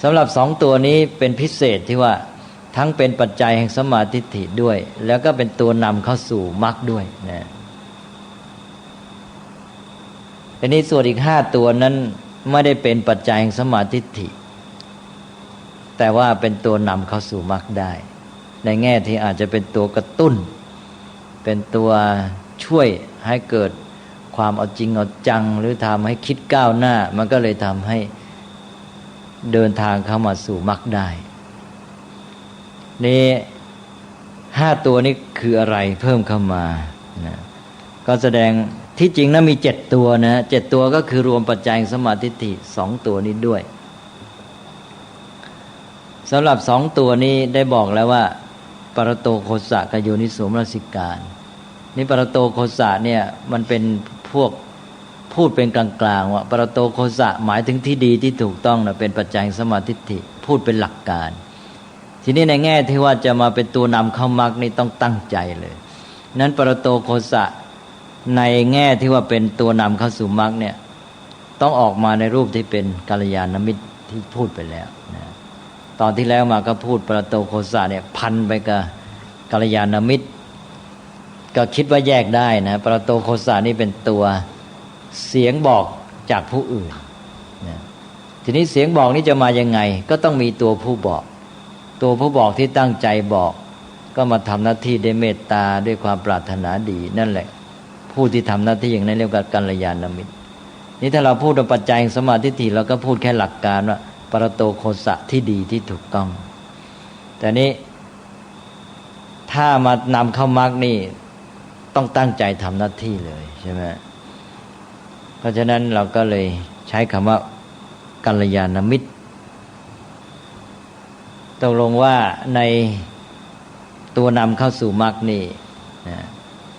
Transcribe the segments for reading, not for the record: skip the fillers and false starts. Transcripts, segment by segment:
สำหรับสองตัวนี้เป็นพิเศษที่ว่าทั้งเป็นปัจจัยแห่งสัมมาทิฏฐิด้วยแล้วก็เป็นตัวนำเข้าสู่มรรคด้วยนะทีนี้ส่วนอีก5ตัวนั้นไม่ได้เป็นปัจจัยแห่งสัมมาทิฏฐิแต่ว่าเป็นตัวนำเข้าสู่มรรคได้ในแง่ที่อาจจะเป็นตัวกระตุ้นเป็นตัวช่วยให้เกิดความเอาจริงเอาจังหรือทำให้คิดก้าวหน้ามันก็เลยทำให้เดินทางเข้ามาสู่มรรคได้นี่5ตัวนี้คืออะไรเพิ่มเข้ามานะก็แสดงที่จริงนะมี7ตัวนะ7ตัวก็คือรวมปัจจัยสัมมาทิฏฐิ2ตัวนี้ด้วยสำหรับ2ตัวนี้ได้บอกแล้วว่าปรโตโคสะกับโยนิโสมนสิการนี่ปรโตโคสะเนี่ยมันเป็นพวกพูดเป็นกลางๆว่าปรโตโคสะหมายถึงที่ดีที่ถูกต้องนะเป็นปัจจัยสัมมาทิฏฐิพูดเป็นหลักการทีนี้ในแง่ที่ว่าจะมาเป็นตัวนำเข้ามรรคนี่ต้องตั้งใจเลยนั้นปรโตโคสะในแง่ที่ว่าเป็นตัวนำเข้าสู่มรรคเนี่ยต้องออกมาในรูปที่เป็นกัลยาณมิตรที่พูดไปแล้วนะตอนที่แล้วมาก็พูดปรโตโคสะเนี่ยพันไปกับกัลยาณมิตรก็คิดว่าแยกได้นะปรโตโคสะนี่เป็นตัวเสียงบอกจากผู้อื่นนะทีนี้เสียงบอกนี่จะมายังไงก็ต้องมีตัวผู้บอกตัวผู้บอกที่ตั้งใจบอกก็มาทำหน้าที่ด้วยเมตตาด้วยความปรารถนาดีนั่นแหละผู้ที่ทำหน้าที่อย่างนั้นเรียกว่ากัลยาณมิตรนี่ถ้าเราพูดถึงปัจจัยสัมมาทิฏฐิเราก็พูดแค่หลักการว่าปรโตโคสะที่ดีที่ถูกต้องแต่นี้ถ้ามานำเข้ามรรคนี่ต้องตั้งใจทำหน้าที่เลยใช่ไหมเพราะฉะนั้นเราก็เลยใช้คำว่ากัลยาณมิตรตกลงว่าในตัวนำเข้าสู่มรรคนี่นะ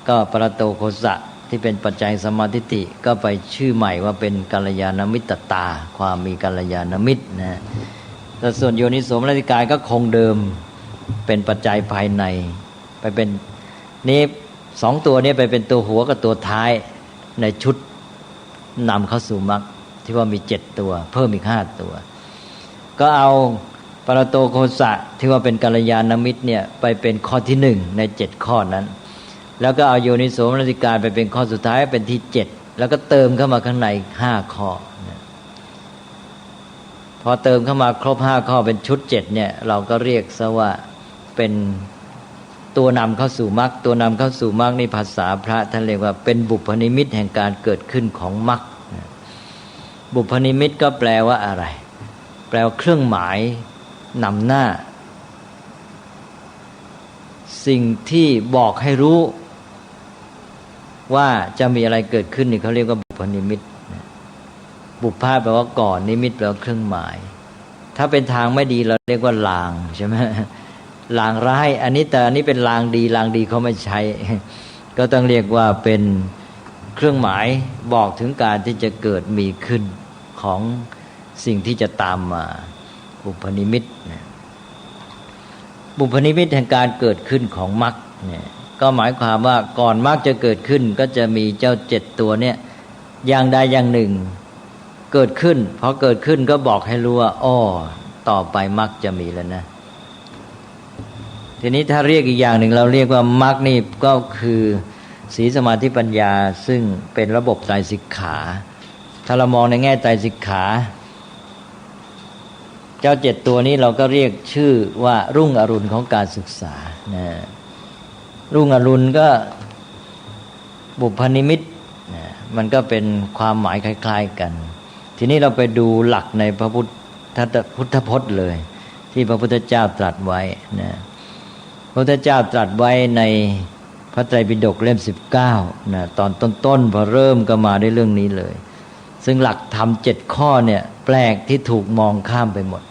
ก็ปรโตโคสะที่เป็นปัจจัยสัมมาทิฏฐิก็ไปชื่อใหม่ว่าเป็นกัลยาณมิตรตาความมีกัลยาณมิตรนะแต่ส่วนโยนิโสมนสิการก็คงเดิมเป็นปัจจัยภายในไปเป็นนี้2ตัวนี้ไปเป็นตัวหัวกับตัวท้ายในชุดนำเข้าสู่มรรคที่ว่ามี7ตัวเพิ่มอีก5ตัวก็เอาปรโตโคสะที่ว่าเป็นกัลยาณมิตรเนี่ยไปเป็นข้อที่1ใน7ข้อนั้นแล้วก็เอาโยนิโสมนสิการไปเป็นข้อสุดท้ายเป็นที่7แล้วก็เติมเข้ามาข้างใน5ข้อพอเติมเข้ามาครบ5ข้อเป็นชุด7เนี่ยเราก็เรียกซะว่าเป็นตัวนำเข้าสู่มรรคตัวนำเข้าสู่มรรคนี่ภาษาพระท่านเรียกว่าเป็นบุพนิมิตแห่งการเกิดขึ้นของมรรคบุพนิมิตก็แปลว่าอะไรแปลว่าเครื่องหมายนำหน้าสิ่งที่บอกให้รู้ว่าจะมีอะไรเกิดขึ้นนี่เขาเรียกว่าบุพนิมิตบุพภาแปลว่าก่อนนิมิตแปลว่าเครื่องหมายถ้าเป็นทางไม่ดีเราเรียกว่าลางใช่ไหมลางร้ายอันนี้แต่อันนี้เป็นลางดีลางดีเขาไม่ใช้ก็ต้องเรียกว่าเป็นเครื่องหมายบอกถึงการที่จะเกิดมีขึ้นของสิ่งที่จะตามมาบุพนิมิตบุพนิมิตแห่งการเกิดขึ้นของมรรคเนี่ยก็หมายความว่าก่อนมรรคจะเกิดขึ้นก็จะมีเจ้า7ตัวเนี่ยอย่างใดอย่างหนึ่งเกิดขึ้นพอเกิดขึ้นก็บอกให้รู้ว่าอ้อต่อไปมรรคจะมีแล้วนะทีนี้ถ้าเรียกอีกอย่างหนึ่งเราเรียกว่ามรรคนี่ก็คือศีลสมาธิปัญญาซึ่งเป็นระบบไตรสิกขาถ้าเรามองในแง่ไตรสิกขาเจ้า7ตัวนี้เราก็เรียกชื่อว่ารุ่งอรุณของการศึกษานะรุ่งอรุณก็บุพนิมิตนะมันก็เป็นความหมายคล้ายๆกันทีนี้เราไปดูหลักในพระพุทธพจน์เลยที่พระพุทธเจ้าตรัสไว้นะพระพุทธเจ้าตรัสไว้ในพระไตรปิฎกเล่ม19นะตอนต้นๆพอเริ่มก็มาด้วยเรื่องนี้เลยซึ่งหลักธรรม7ข้อเนี่ยแปลกที่ถูกมองข้ามไปหมด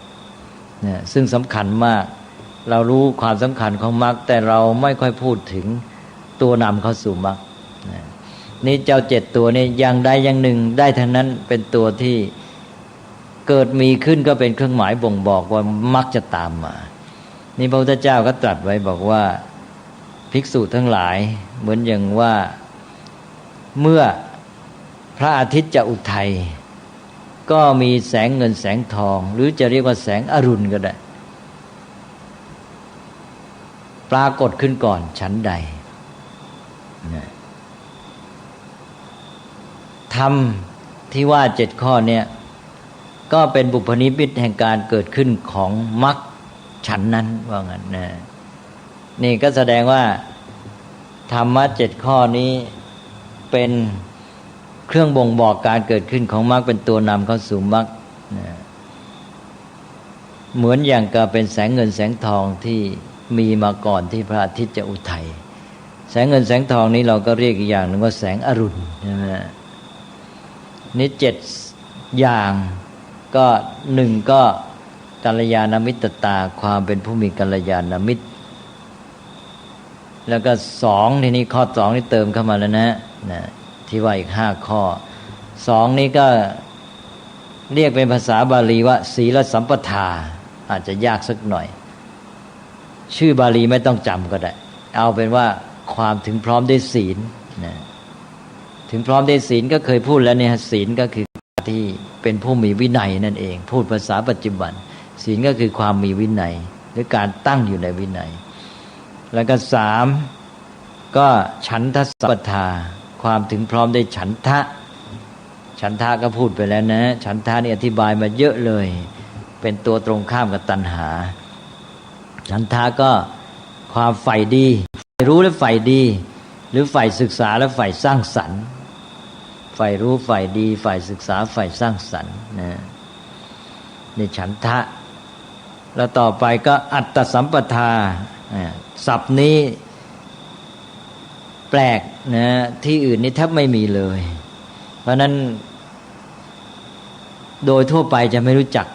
นะซึ่งสำคัญมากเรารู้ความสำคัญของมรรคแต่เราไม่ค่อยพูดถึงตัวนำเข้าสู่มรรคนะนี่เจ้า7ตัวนี้อย่างใดอย่างหนึ่งได้ทั้งนั้นเป็นตัวที่เกิดมีขึ้นก็เป็นเครื่องหมายบ่งบอกว่ามรรคจะตามมานี่พระพุทธเจ้าก็ตรัสไว้บอกว่าภิกษุทั้งหลายเหมือนอย่างว่าเมื่อพระอาทิตย์จะอุทัย ก็มีแสงเงินแสงทองหรือจะเรียกว่าแสงอรุณก็ได้ปรากฏขึ้นก่อนฉันใดธรรมที่ว่า7ข้อเนี่ยก็เป็นบุพนิมิตแห่งการเกิดขึ้นของมรรคฉันนั้นว่างั้นนะนี่ก็แสดงว่าธรรมะ7ข้อนี้เป็นเครื่องบ่งบอกการเกิดขึ้นของมรรคเป็นตัวนำเข้าสู่มรรคนะเหมือนอย่างกับเป็นแสงเงินแสงทองที่มีมาก่อนที่พระอาทิตย์จะอุทัยแสงเงินแสงทองนี้เราก็เรียกอีกอย่างหนึ่งว่าแสงอรุณใช่ไหมนี่7อย่างก็1ก็กัลยาณมิตรตาความเป็นผู้มีกัลยาณมิตรแล้วก็2ทีนี้ข้อ2นี่เติมเข้ามาแล้วนะที่ว่าอีก5ข้อ2นี้ก็เรียกเป็นภาษาบาลีว่าศีลสัมปทาอาจจะยากสักหน่อยชื่อบาลีไม่ต้องจำก็ได้เอาเป็นว่าความถึงพร้อมด้วยศีลนะถึงพร้อมด้วยศีลก็เคยพูดแล้วเนี่ยศีลก็คือที่เป็นผู้มีวินัยนั่นเองพูดภาษาปัจจุบันศีลก็คือความมีวินัยหรือการตั้งอยู่ในวินัยแล้วก็3ก็ฉันทสัมปทาความถึงพร้อมด้วยฉันทะฉันทะก็พูดไปแล้วนะฉันทะนี่อธิบายมาเยอะเลยเป็นตัวตรงข้ามกับตัณหาฉันทะก็ความใฝ่ดีใฝ่รู้และใฝ่ดีหรือใฝ่ศึกษาและใฝ่สร้างสรรค์ใฝ่รู้ใฝ่ดีใฝ่ศึกษาใฝ่สร้างสรรค์นะนี่ฉันทะแล้วต่อไปก็อัตตสัมปทาศัพท์นี้แปลกนะที่อื่นนี่แทบไม่มีเลยเพราะนั้นโดยทั่วไปจะไม่รู้จัก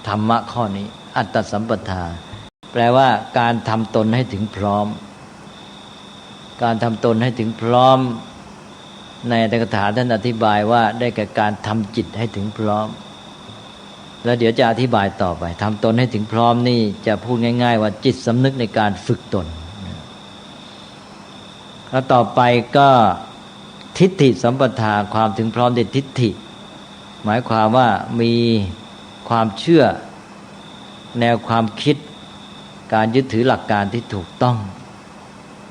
ธรรมะข้อนี้อัตตสัมปทาแปลว่าการทำตนให้ถึงพร้อมการทำตนให้ถึงพร้อมในอัตถกถาท่านอธิบายว่าได้แก่การทำจิตให้ถึงพร้อมแล้วเดี๋ยวจะอธิบายต่อไปทำตนให้ถึงพร้อมนี่จะพูดง่ายๆว่าจิตสำนึกในการฝึกตนแล้วต่อไปก็ทิฏฐิสัมปทาความถึงพร้อมในทิฏฐิหมายความว่ามีความเชื่อแนวความคิดการยึดถือหลักการที่ถูกต้อง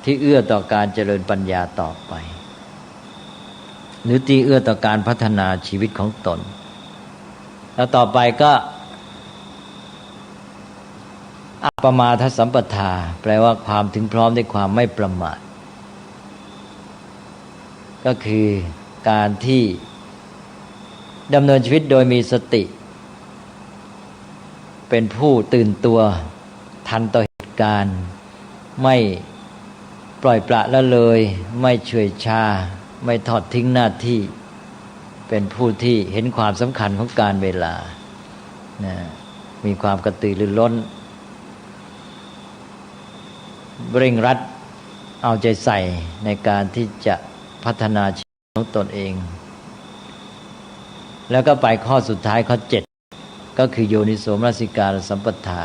ที่เอื้อต่อการเจริญปัญญาต่อไปหรือที่เอื้อต่อการพัฒนาชีวิตของตนแล้วต่อไปก็อัปปมาทสัมปทาแปลว่าความถึงพร้อมด้วยความไม่ประมาทก็คือการที่ดำเนินชีวิตโดยมีสติเป็นผู้ตื่นตัวทันต่อเหตุการณ์ไม่ปล่อยปละละเลยไม่เฉื่อยชาไม่ทอดทิ้งหน้าที่เป็นผู้ที่เห็นความสำคัญของการเวลานะมีความกระตือรือร้นเร่งรัดเอาใจใส่ในการที่จะพัฒนาชีวิตของตนเองแล้วก็ไปข้อสุดท้ายข้อ7ก็คือโยนิโสมนสิการสัมปทา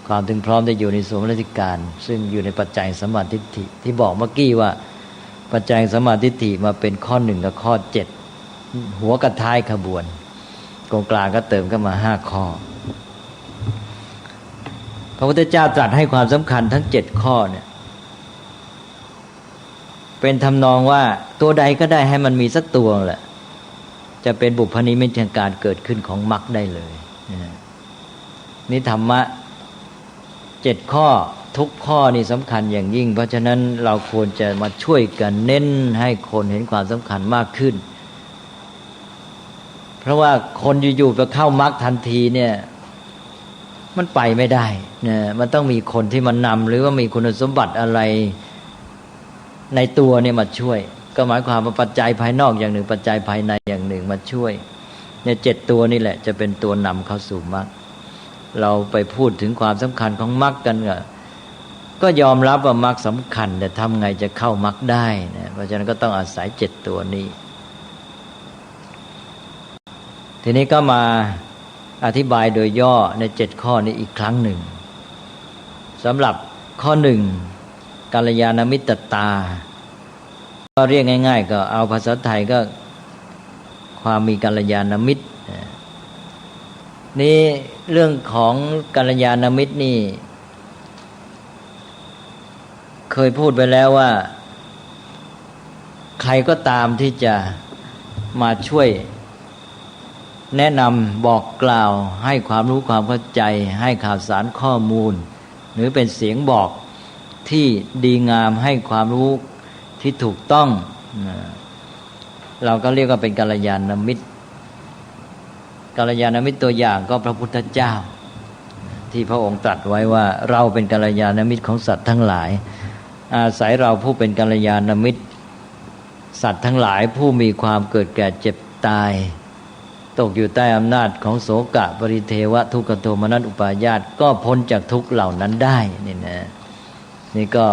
ความถึงพร้อมในโยนิโสมนสิการซึ่งอยู่ในปัจจัยสัมมาทิฏฐิที่บอกเมื่อกี้ว่าปัจจัยสัมมาทิฏฐิมาเป็นข้อ1กับข้อ7หัวกับท้ายขบวนตรงกลางก็เติมเข้ามา5ข้อพระพุทธเจ้าตรัสให้ความสำคัญทั้ง7ข้อเนี่ยเป็นทำนองว่าตัวใดก็ได้ให้มันมีสักตัวแหละจะเป็นบุพนิมิตแห่งการเกิดขึ้นของมรรคได้เลยนี่ธรรมะ7ข้อทุกข้อนี่สำคัญอย่างยิ่งเพราะฉะนั้นเราควรจะมาช่วยกันเน้นให้คนเห็นความสำคัญมากขึ้นเพราะว่าคนอยู่ๆไปเข้ามรรคทันทีเนี่ยมันไปไม่ได้นะมันต้องมีคนที่มานำหรือว่ามีคุณสมบัติอะไรในตัวเนี่ยมาช่วยก็หมายความว่าปัจจัยภายนอกอย่างหนึ่งปัจจัยภายในอย่างหนึ่งมาช่วยเนี่ย7ตัวนี่แหละจะเป็นตัวนำเข้าสู่มรรคเราไปพูดถึงความสำคัญของมรรคกันก็ยอมรับว่ามรรคสำคัญแต่ทำไงจะเข้ามรรคได้นะเพราะฉะนั้นก็ต้องอาศัย7ตัวนี้ทีนี้ก็มาอธิบายโดยย่อใน7ข้อนี้อีกครั้งหนึ่งสำหรับข้อ1กัลยาณมิตรตาก็เรียกง่ายๆก็เอาภาษาไทยก็ความมีกัลยาณมิตร นี่เรื่องของกัลยาณมิตรนี่เคยพูดไปแล้วว่าใครก็ตามที่จะมาช่วยแนะนำบอกกล่าวให้ความรู้ความเข้าใจให้ข่าวสารข้อมูลหรือเป็นเสียงบอกที่ดีงามให้ความรู้ที่ถูกต้องเราก็เรียกว่าเป็นกัลยาณมิตรกัลยาณมิตรตัวอย่างก็พระพุทธเจ้าที่พระองค์ตรัสไว้ว่าเราเป็นกัลยาณมิตรของสัตว์ทั้งหลายอาศัยเราผู้เป็นกัลยาณมิตรสัตว์ทั้งหลายผู้มีความเกิดแก่เจ็บตายตกอยู่ใต้อำนาจของโศกะปริเทวะทุกขโทมนัสอุปาญาตก็พ้นจากทุกข์เหล่านั้นได้นี่นะนี่ก็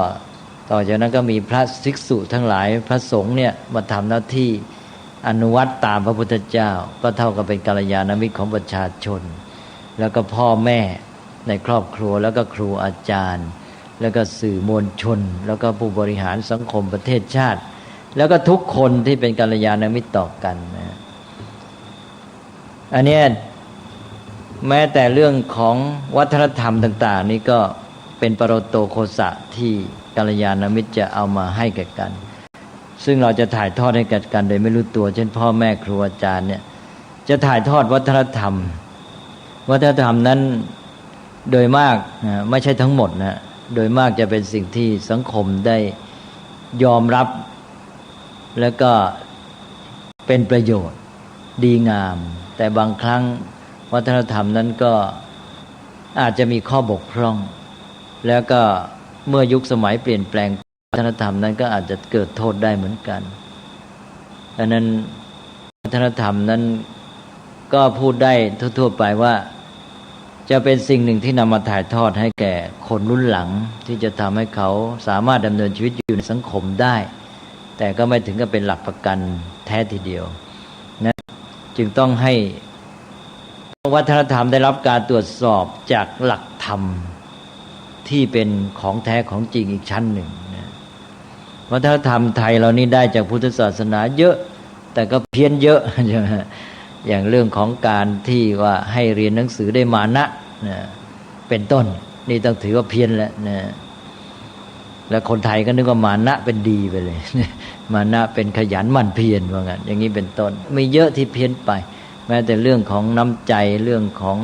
ต่อจากนั้นก็มีพระภิกษุทั้งหลายพระสงฆ์เนี่ยมาทำหน้าที่อนุวัตตามพระพุทธเจ้าก็เท่ากับเป็นกัลยาณมิตรของประชาชนแล้วก็พ่อแม่ในครอบครัวแล้วก็ครูอาจารย์แล้วก็สื่อมวลชนแล้วก็ผู้บริหารสังคมประเทศชาติแล้วก็ทุกคนที่เป็นกัลยาณมิตรต่อกันนะอันนี้แม้แต่เรื่องของวัฒนธรรมต่างๆนี่ก็เป็นปรโตโคสะที่กัลยาณมิตรจะเอามาให้แก่กันซึ่งเราจะถ่ายทอดให้แก่กันโดยไม่รู้ตัวเช่นพ่อแม่ครูอาจารย์เนี่ยจะถ่ายทอดวัฒนธรรมนั้นโดยมากไม่ใช่ทั้งหมดนะโดยมากจะเป็นสิ่งที่สังคมได้ยอมรับแล้วก็เป็นประโยชน์ดีงามแต่บางครั้งวัฒนธรรมนั้นก็อาจจะมีข้อบกพร่องแล้วก็เมื่อยุคสมัยเปลี่ยนแปลงวัฒนธรรมนั้นก็อาจจะเกิดโทษได้เหมือนกันดังนั้นวัฒนธรรมนั้นก็พูดได้ทั่วๆไปว่าจะเป็นสิ่งหนึ่งที่นำมาถ่ายทอดให้แก่คนรุ่นหลังที่จะทำให้เขาสามารถดำเนินชีวิตอยู่ในสังคมได้แต่ก็ไม่ถึงกับเป็นหลักประกันแท้ทีเดียวนะจึงต้องให้วัฒนธรรมได้รับการตรวจสอบจากหลักธรรมที่เป็นของแท้ของจริงอีกชั้นหนึ่งนะวัฒนธรรมไทยเรานี่ได้จากพุทธศาสนาเยอะแต่ก็เพี้ยนเยอะใช่ไหมอย่างเรื่องของการที่ว่าให้เรียนหนังสือได้มานะเป็นต้นนี่ต้องถือว่าเพี้ยนแล้วนะแล้วคนไทยก็นึกว่ามานะเป็นดีไปเลยมานะเป็นขยันหมั่นเพียรว่างั้นอย่างนี้เป็นต้นมีเยอะที่เพี้ยนไปแม้แต่เรื่องของน้ำใจเรื่องของ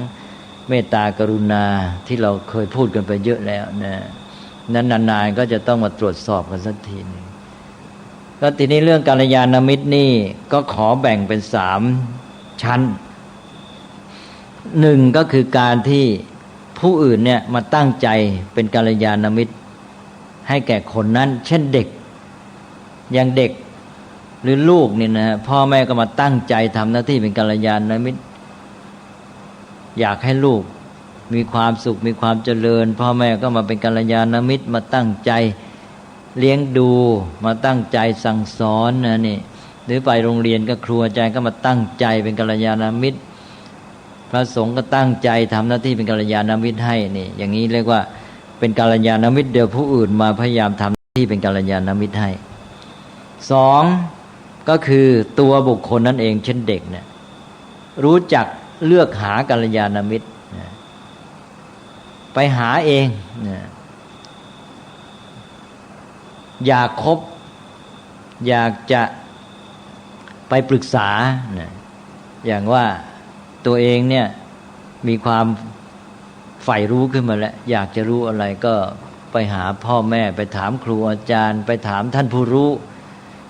เมตตากรุณาที่เราเคยพูดกันไปเยอะแล้วนะนั้นนานๆก็จะต้องมาตรวจสอบกันสักทีนึงก็ทีนี้เรื่องกัลยาณมิตรนี่ก็ขอแบ่งเป็น3ชั้น1ก็คือการที่ผู้อื่นเนี่ยมาตั้งใจเป็นกัลยาณมิตรให้แก่คนนั้นเช่นเด็กอย่างเด็กหรือลูกเนี่ยนะพ่อแม่ก็มาตั้งใจทำหน้าที่เป็นกัลยาณมิตรอยากให้ลูกมีความสุขมีความเจริญพ่อแม่ก็มาเป็นกัลยาณมิตรมาตั้งใจเลี้ยงดูมาตั้งใจสั่งสอนนะนี่หรือไปโรงเรียนก็ครูอาจารย์ก็มาตั้งใจเป็นกัลยาณมิตรพระสงฆ์ก็ตั้งใจทำหน้าที่เป็นกัลยาณมิตรให้นี่อย่างนี้เรียกว่าเป็นกัลยาณมิตรเดี๋ยวผู้อื่นมาพยายามทำหน้าที่เป็นกัลยาณมิตรให้2ก็คือตัวบุคคลนั่นเองเช่นเด็กเนี่ยรู้จักเลือกหากัลยาณมิตรไปหาเองอยากคบอยากจะไปปรึกษาอย่างว่าตัวเองเนี่ยมีความใฝ่รู้ขึ้นมาแล้วอยากจะรู้อะไรก็ไปหาพ่อแม่ไปถามครูอาจารย์ไปถามท่านผู้รู้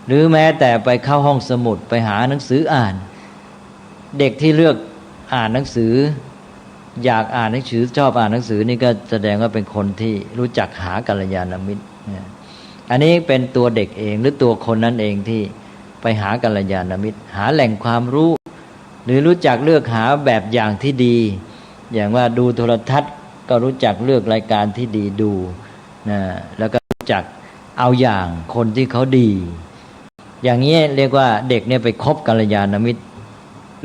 หรือแม้แต่ไปเข้าห้องสมุดไปหาหนังสืออ่านเด็กที่เลือกอ่านหนังสืออยากอ่านหนังสือชอบอ่านหนังสือนี่ก็แสดงว่าเป็นคนที่รู้จักหากัลยาณมิตรอันนี้เป็นตัวเด็กเองหรือตัวคนนั้นเองที่ไปหากัลยาณมิตรหาแหล่งความรู้หรือรู้จักเลือกหาแบบอย่างที่ดีอย่างว่าดูโทรทัศน์ก็รู้จักเลือกรายการที่ดีดูนะแล้วก็รู้จักเอาอย่างคนที่เขาดีอย่างนี้เรียกว่าเด็กเนี่ยไปคบกัลยาณมิตร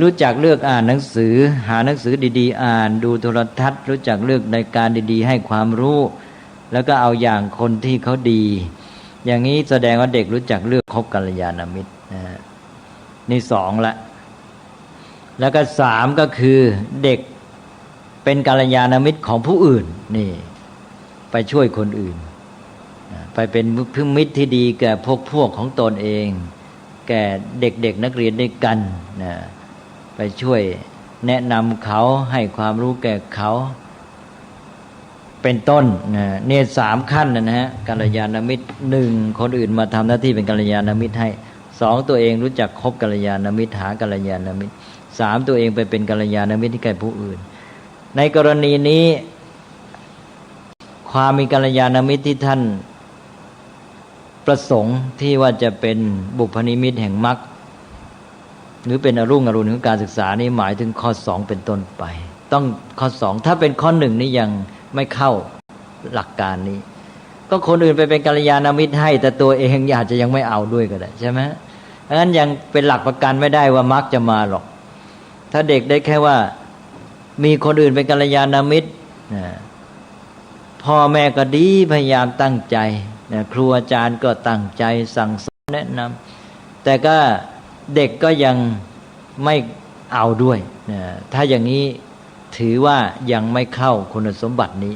รู้จักเลือกอ่านหนังสือหาหนังสือดีๆอ่านดูโทรทัศน์รู้จักเลือกรายการดีๆให้ความรู้แล้วก็เอาอย่างคนที่เขาดีอย่างนี้แสดงว่าเด็กรู้จักเลือกคบกัลยาณมิตรนี่2ละแล้วก็3ก็คือเด็ก เป็นกัลยาณมิตรของผู้อื่นนี่ไปช่วยคนอื่นไปเป็นมิตรที่ดีแก่พวกของตนเองแก่เด็กๆนักเรียนด้วยกันนะไปช่วยแนะนำเขาให้ความรู้แก่เขาเป็นต้นเนี่ย3ขั้นนะฮะกัลยาณมิตร1คนอื่นมาทำหน้าที่เป็นกัลยาณมิตรให้2ตัวเองรู้จักคบกัลยาณมิตรหากัลยาณมิตร3ตัวเองไปเป็นกัลยาณมิตรที่แก่ผู้อื่นในกรณีนี้ความมีกัลยาณมิตรที่ท่านประสงค์ที่ว่าจะเป็นบุพนิมิตแห่งมรรคหรือเป็นอรุณของการศึกษานี้หมายถึงข้อ2เป็นต้นไปต้องข้อ2ถ้าเป็นข้อ1นี่ยังไม่เข้าหลักการนี้ก็คนอื่นไปเป็นกัลยาณมิตรให้แต่ตัวเองอาจจะยังไม่เอาด้วยก็ได้ใช่ไหมเพราะฉะนั้นยังเป็นหลักประกันไม่ได้ว่ามรรคจะมาหรอกถ้าเด็กได้แค่ว่ามีคนอื่นเป็นกัลยาณมิตรพ่อแม่ก็ดีพยายามตั้งใจครูอาจารย์ก็ตั้งใจสั่งสอนแนะนำแต่ก็เด็กก็ยังไม่เอาด้วยถ้าอย่างนี้ถือว่ายังไม่เข้าคุณสมบัตินี้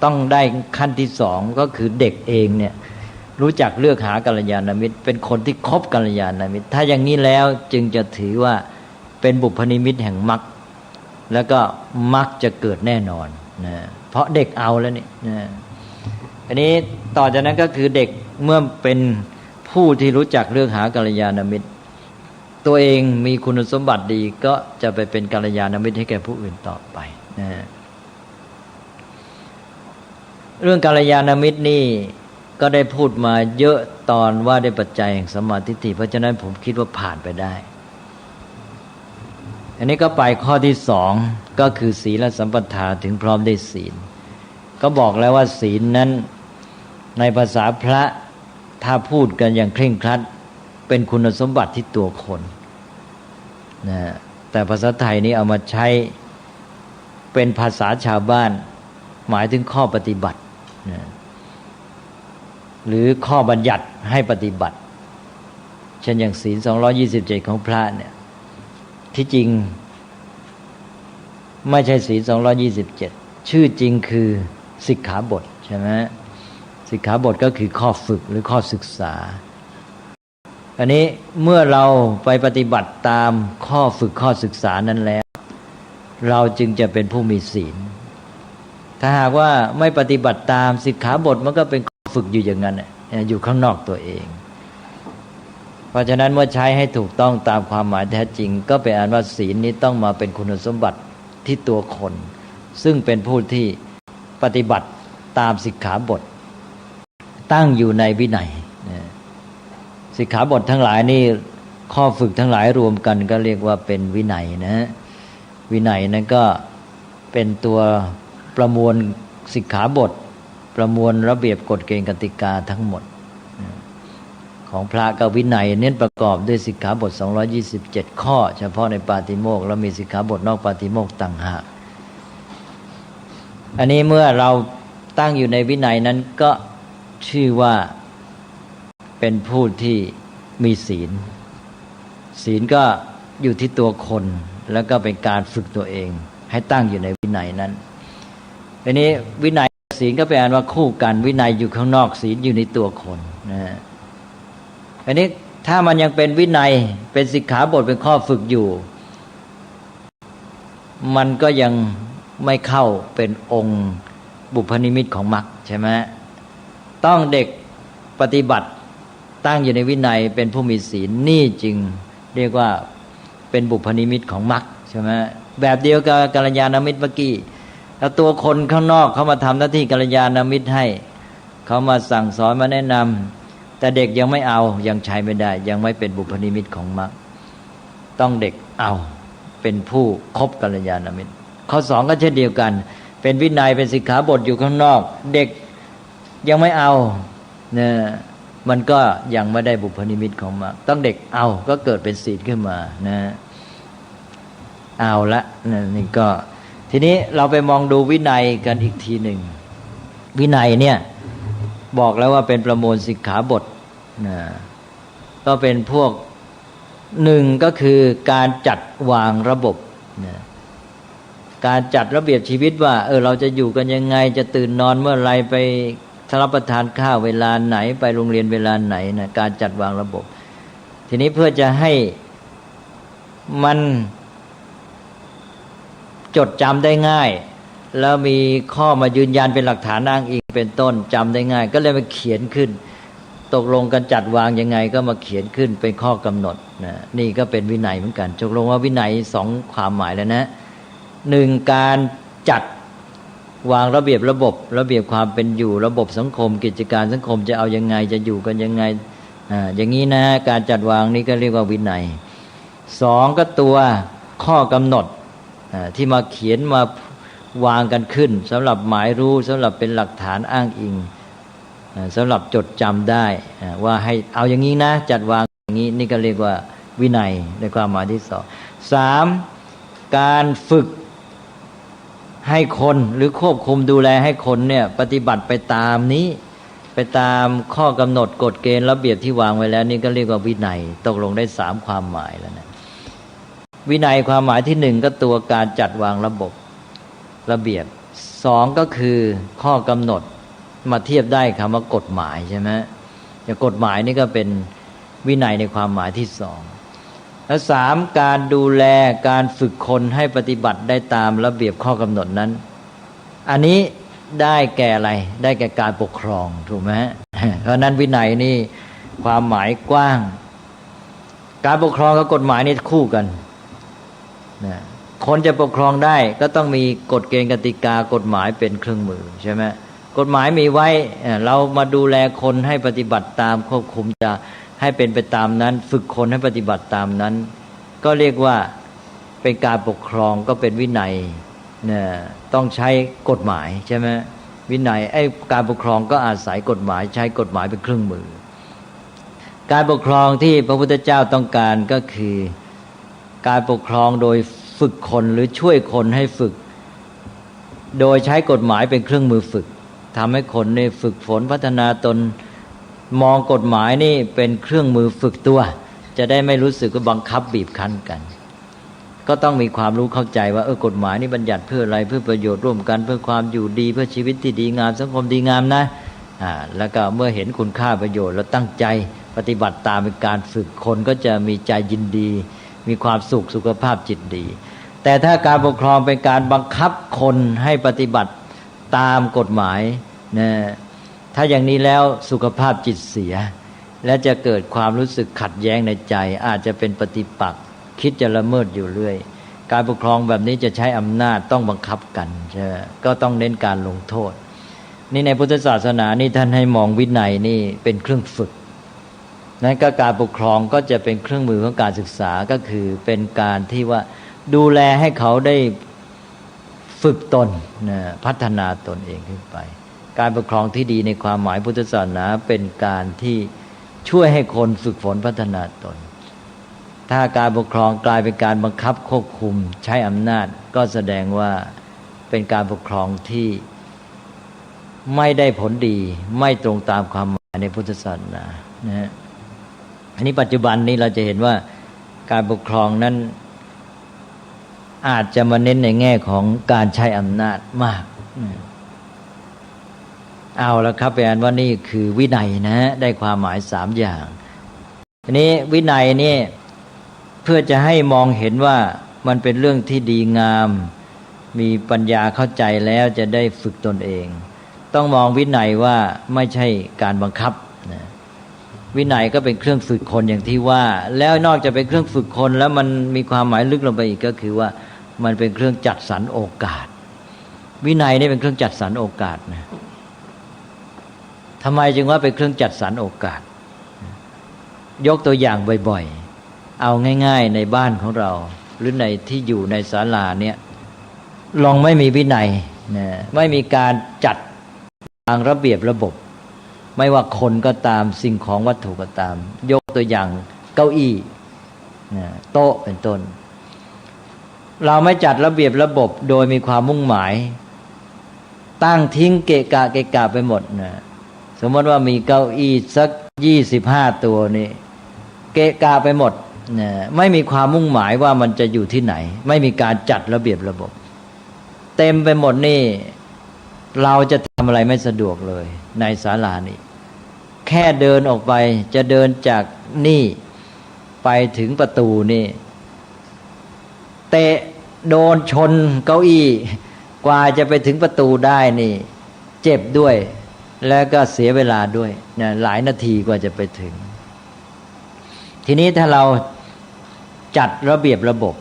ต้องได้ขั้นที่2ก็คือเด็กเองเนี่ยรู้จักเลือกหากัลยาณมิตรเป็นคนที่คบกัลยาณมิตรถ้าอย่างนี้แล้วจึงจะถือว่าเป็นบุพนิมิตแห่งมรรคแล้วก็มรรคจะเกิดแน่นอนเพราะเด็กเอาแล้วนี่อันนี้ต่อจากนั้นก็คือเด็กเมื่อเป็นผู้ที่รู้จักเลือกหากัลยาณมิตรตัวเองมีคุณสมบัติดีก็จะไปเป็นกัลยาณมิตรให้แก่ผู้อื่นต่อไปเรื่องกัลยาณมิตรนี่ก็ได้พูดมาเยอะตอนว่าได้ปัจจัยแห่งสัมมาทิฏฐิเพราะฉะนั้นผมคิดว่าผ่านไปได้อันนี้ก็ไปข้อที่2ก็คือศีลสัมปทาถึงพร้อมได้ศีลก็บอกแล้วว่าศีลนั้นในภาษาพระถ้าพูดกันอย่างเคร่งครัดเป็นคุณสมบัติที่ตัวคนนะแต่ภาษาไทยนี้เอามาใช้เป็นภาษาชาวบ้านหมายถึงข้อปฏิบัตินะหรือข้อบัญญัติให้ปฏิบัติเช่นอย่างศีล227ของพระเนี่ยที่จริงไม่ใช่ศีล227ชื่อจริงคือสิกขาบทใช่ไหมสิกขาบทก็คือข้อฝึกหรือข้อศึกษาอันนี้เมื่อเราไปปฏิบัติตามข้อฝึกข้อศึกษานั้นแล้วเราจึงจะเป็นผู้มีศีลถ้าหากว่าไม่ปฏิบัติตามสิกขาบทมันก็เป็นข้อฝึกอยู่อย่างนั้นอยู่ข้างนอกตัวเองเพราะฉะนั้นเมื่อใช้ให้ถูกต้องตามความหมายแท้จริงก็เป็นอันว่าศีลนี้ต้องมาเป็นคุณสมบัติที่ตัวคนซึ่งเป็นผู้ที่ปฏิบัติตามสิกขาบทตั้งอยู่ในวินัยสิกขาบททั้งหลายนี่ข้อฝึกทั้งหลายรวมกันก็เรียกว่าเป็นวินัยนะวินัยนั้นก็เป็นตัวประมวลสิกขาบทประมวลระเบียบกฎเกณฑ์กติกาทั้งหมดของพระกับวินัยเน้นประกอบด้วยสิกขาบท227ข้อเฉพาะในปาติโมกข์แล้วมีสิกขาบทนอกปาติโมกข์ต่างหากอันนี้เมื่อเราตั้งอยู่ในวินัยนั้นก็ชื่อว่าเป็นผู้ที่มีศีลศีลก็อยู่ที่ตัวคนแล้วก็เป็นการฝึกตัวเองให้ตั้งอยู่ในวินัยนั้นอันนี้วินัยศีลก็เป็นอันว่าคู่กันวินัยอยู่ข้างนอกศีลอยู่ในตัวคนนะอันนี้ถ้ามันยังเป็นวินัยเป็นสิกขาบทเป็นข้อฝึกอยู่มันก็ยังไม่เข้าเป็นองค์บุพนิมิตของมรรคใช่ไหมต้องเด็กปฏิบัติตั้งอยู่ในวินัยเป็นผู้มีศีลนี่จึงเรียกว่าเป็นบุพนิมิตของมรรคใช่ไหมแบบเดียวกับกัลยาณมิตรเมื่อกี้แล้วตัวคนข้างนอกเขามาทำหน้าที่กัลยาณมิตรให้เขามาสั่งสอนมาแนะนำแต่เด็กยังไม่เอายังใช้ไม่ได้ยังไม่เป็นบุพนิมิตของมรรคต้องเด็กเอาเป็นผู้คบกัลยาณมิตรข้อ2ก็เช่นเดียวกันเป็นวินัยเป็นสิกขาบทอยู่ข้างนอกเด็กยังไม่เอาเนี่ยมันก็ยังไม่ได้บุพนิมิตของมรรคต้องเด็กเอาก็เกิดเป็นศีลขึ้นมานะเอาละนี่ก็ทีนี้เราไปมองดูวินัยกันอีกทีหนึ่งวินัยเนี่ยบอกแล้วว่าเป็นประมวลสิกขาบทนะก็เป็นพวกหนึ่งก็คือการจัดวางระบบนะ การจัดระเบียบชีวิตว่าเราจะอยู่กันยังไงจะตื่นนอนเมื่อไรไปรับประทานข้าวเวลาไหนไปโรงเรียนเวลาไหนนะการจัดวางระบบทีนี้เพื่อจะให้มันจดจำได้ง่ายแล้วมีข้อมายืนยันเป็นหลักฐานอ้างอิงเป็นต้นจำได้ง่ายก็เลยมาเขียนขึ้นตกลงกันจัดวางยังไงก็มาเขียนขึ้นเป็นข้อกำหนดนะนี่ก็เป็นวินัยเหมือนกันตกลงว่าวินัยสองความหมายแล้วนะหนึ่งการจัดวางระเบียบระบบความเป็นอยู่ระบบสังคมกิจการสังคมจะเอายังไงจะอยู่กันยังไงอย่างนี้นะการจัดวางนี้ก็เรียกว่าวินัยสองก็ตัวข้อกำหนดที่มาเขียนมาวางกันขึ้นสำหรับหมายรู้สำหรับเป็นหลักฐานอ้างอิงสำหรับจดจำได้ว่าให้เอาอย่างนี้นะจัดวางอย่างนี้นี่ก็เรียกว่าวินัยในความหมายที่สองสามการฝึกให้คนหรือควบคุมดูแลให้คนเนี่ยปฏิบัติไปตามนี้ไปตามข้อกำหนดกฎเกณฑ์ระเบียบที่วางไว้แล้วนี่ก็เรียกว่าวินัยตกลงได้สามความหมายแล้วนะวินัยความหมายที่หนึ่งก็ตัวการจัดวางระบบระเบียบสองก็คือข้อกำหนดมาเทียบได้คำว่ากฎหมายใช่ไหมอย่างกฎหมายนี่ก็เป็นวินัยในความหมายที่สองและสามการดูแลการฝึกคนให้ปฏิบัติได้ตามระเบียบข้อกำหนดนั้นอันนี้ได้แก่อะไรได้แก่การปกครองถูกไหมเพราะนั้นวินัยนี่ความหมายกว้างการปกครองกับกฎหมายนี่คู่กันนะคนจะปกครองได้ก็ต้องมีกฎเกณฑ์กติกากฎหมายเป็นเครื่องมือใช่ไหมกฎหมายมีไว้เรามาดูแลคนให้ปฏิบัติตามควบคุมจะให้เป็นไปตามนั้นฝึกคนให้ปฏิบัติตามนั้นก็เรียกว่าเป็นการปกครองก็เป็นวินัยเนี่ยต้องใช้กฎหมายใช่ไหมวินัยการปกครองก็อาศัยกฎหมายใช้กฎหมายเป็นเครื่องมือการปกครองที่พระพุทธเจ้าต้องการก็คือการปกครองโดยฝึกคนหรือช่วยคนให้ฝึกโดยใช้กฎหมายเป็นเครื่องมือฝึกทำให้คนได้ฝึกฝนพัฒนาตนมองกฎหมายนี่เป็นเครื่องมือฝึกตัวจะได้ไม่รู้สึกว่าบังคับบีบคั้นกันก็ต้องมีความรู้เข้าใจว่ากฎหมายนี่บัญญัติเพื่ออะไรเพื่อประโยชน์ร่วมกันเพื่อความอยู่ดีเพื่อชีวิตที่ดีงามสังคมดีงามนะแล้วก็เมื่อเห็นคุณค่าประโยชน์แล้วตั้งใจปฏิบัติตามเป็นการฝึกคนก็จะมีใจยินดีมีความสุขสุขภาพจิตดีแต่ถ้าการปกครองเป็นการบังคับคนให้ปฏิบัติตามกฎหมายนะถ้าอย่างนี้แล้วสุขภาพจิตเสียและจะเกิดความรู้สึกขัดแย้งในใจอาจจะเป็นปฏิปักษ์คิดจะละเมิดอยู่เรื่อยการปกครองแบบนี้จะใช้อำนาจต้องบังคับกันใช่ก็ต้องเน้นการลงโทษนี่ในพุทธศาสนานี่ท่านให้มองวินัยนี่เป็นเครื่องฝึกนั้นก็การปกครองก็จะเป็นเครื่องมือของการศึกษาก็คือเป็นการที่ว่าดูแลให้เขาได้ฝึกตนพัฒนาตนเองขึ้นไปการปกครองที่ดีในความหมายพุทธศาสนาเป็นการที่ช่วยให้คนฝึกฝนพัฒนาตนถ้าการปกครองกลายเป็นการบังคับควบคุมใช้อำนาจก็แสดงว่าเป็นการปกครองที่ไม่ได้ผลดีไม่ตรงตามความหมายในพุทธศาสนานะฮะอันนี้ปัจจุบันนี้เราจะเห็นว่าการปกครองนั้นอาจจะมาเน้นในแง่ของการใช้อำนาจมากเอาละครับแปลว่านี่คือวินัยนะได้ความหมาย3อย่างทีนี้วินัยนี่เพื่อจะให้มองเห็นว่ามันเป็นเรื่องที่ดีงามมีปัญญาเข้าใจแล้วจะได้ฝึกตนเองต้องมองวินัยว่าไม่ใช่การบังคับนะวินัยก็เป็นเครื่องฝึกคนอย่างที่ว่าแล้วนอกจากเป็นเครื่องฝึกคนแล้วมันมีความหมายลึกลงไปอีกก็คือว่ามันเป็นเครื่องจัดสรรโอกาสวินัยนี่เป็นเครื่องจัดสรรโอกาสนะทำไมจึงว่าเป็นเครื่องจัดสรรโอกาสยกตัวอย่างบ่อยๆเอาง่ายๆในบ้านของเราหรือในที่อยู่ในศาลาเนี่ยลองไม่มีวินัยนะไม่มีการจัดวางระเบียบระบบไม่ว่าคนก็ตามสิ่งของวัตถุก็ตามยกตัวอย่างเก้าอี้นะโต๊ะเป็นต้นเราไม่จัดระเบียบระบบโดยมีความมุ่งหมายตั้งทิ้งเกะกะไปหมดนะสมมติว่ามีเก้าอี้สัก25ตัวนี่เกะกะไปหมดนะไม่มีความมุ่งหมายว่ามันจะอยู่ที่ไหนไม่มีการจัดระเบียบระบบ ต็มไปหมดนี่เราจะทำอะไรไม่สะดวกเลยในศาลานี้แค่เดินออกไปจะเดินจากนี่ไปถึงประตูนี่เตะโดนชนเก้าอี้กว่าจะไปถึงประตูได้นี่เจ็บด้วยแล้วก็เสียเวลาด้วยนะหลายนาทีกว่าจะไปถึงทีนี้ถ้าเราจัดระเบียบระบบ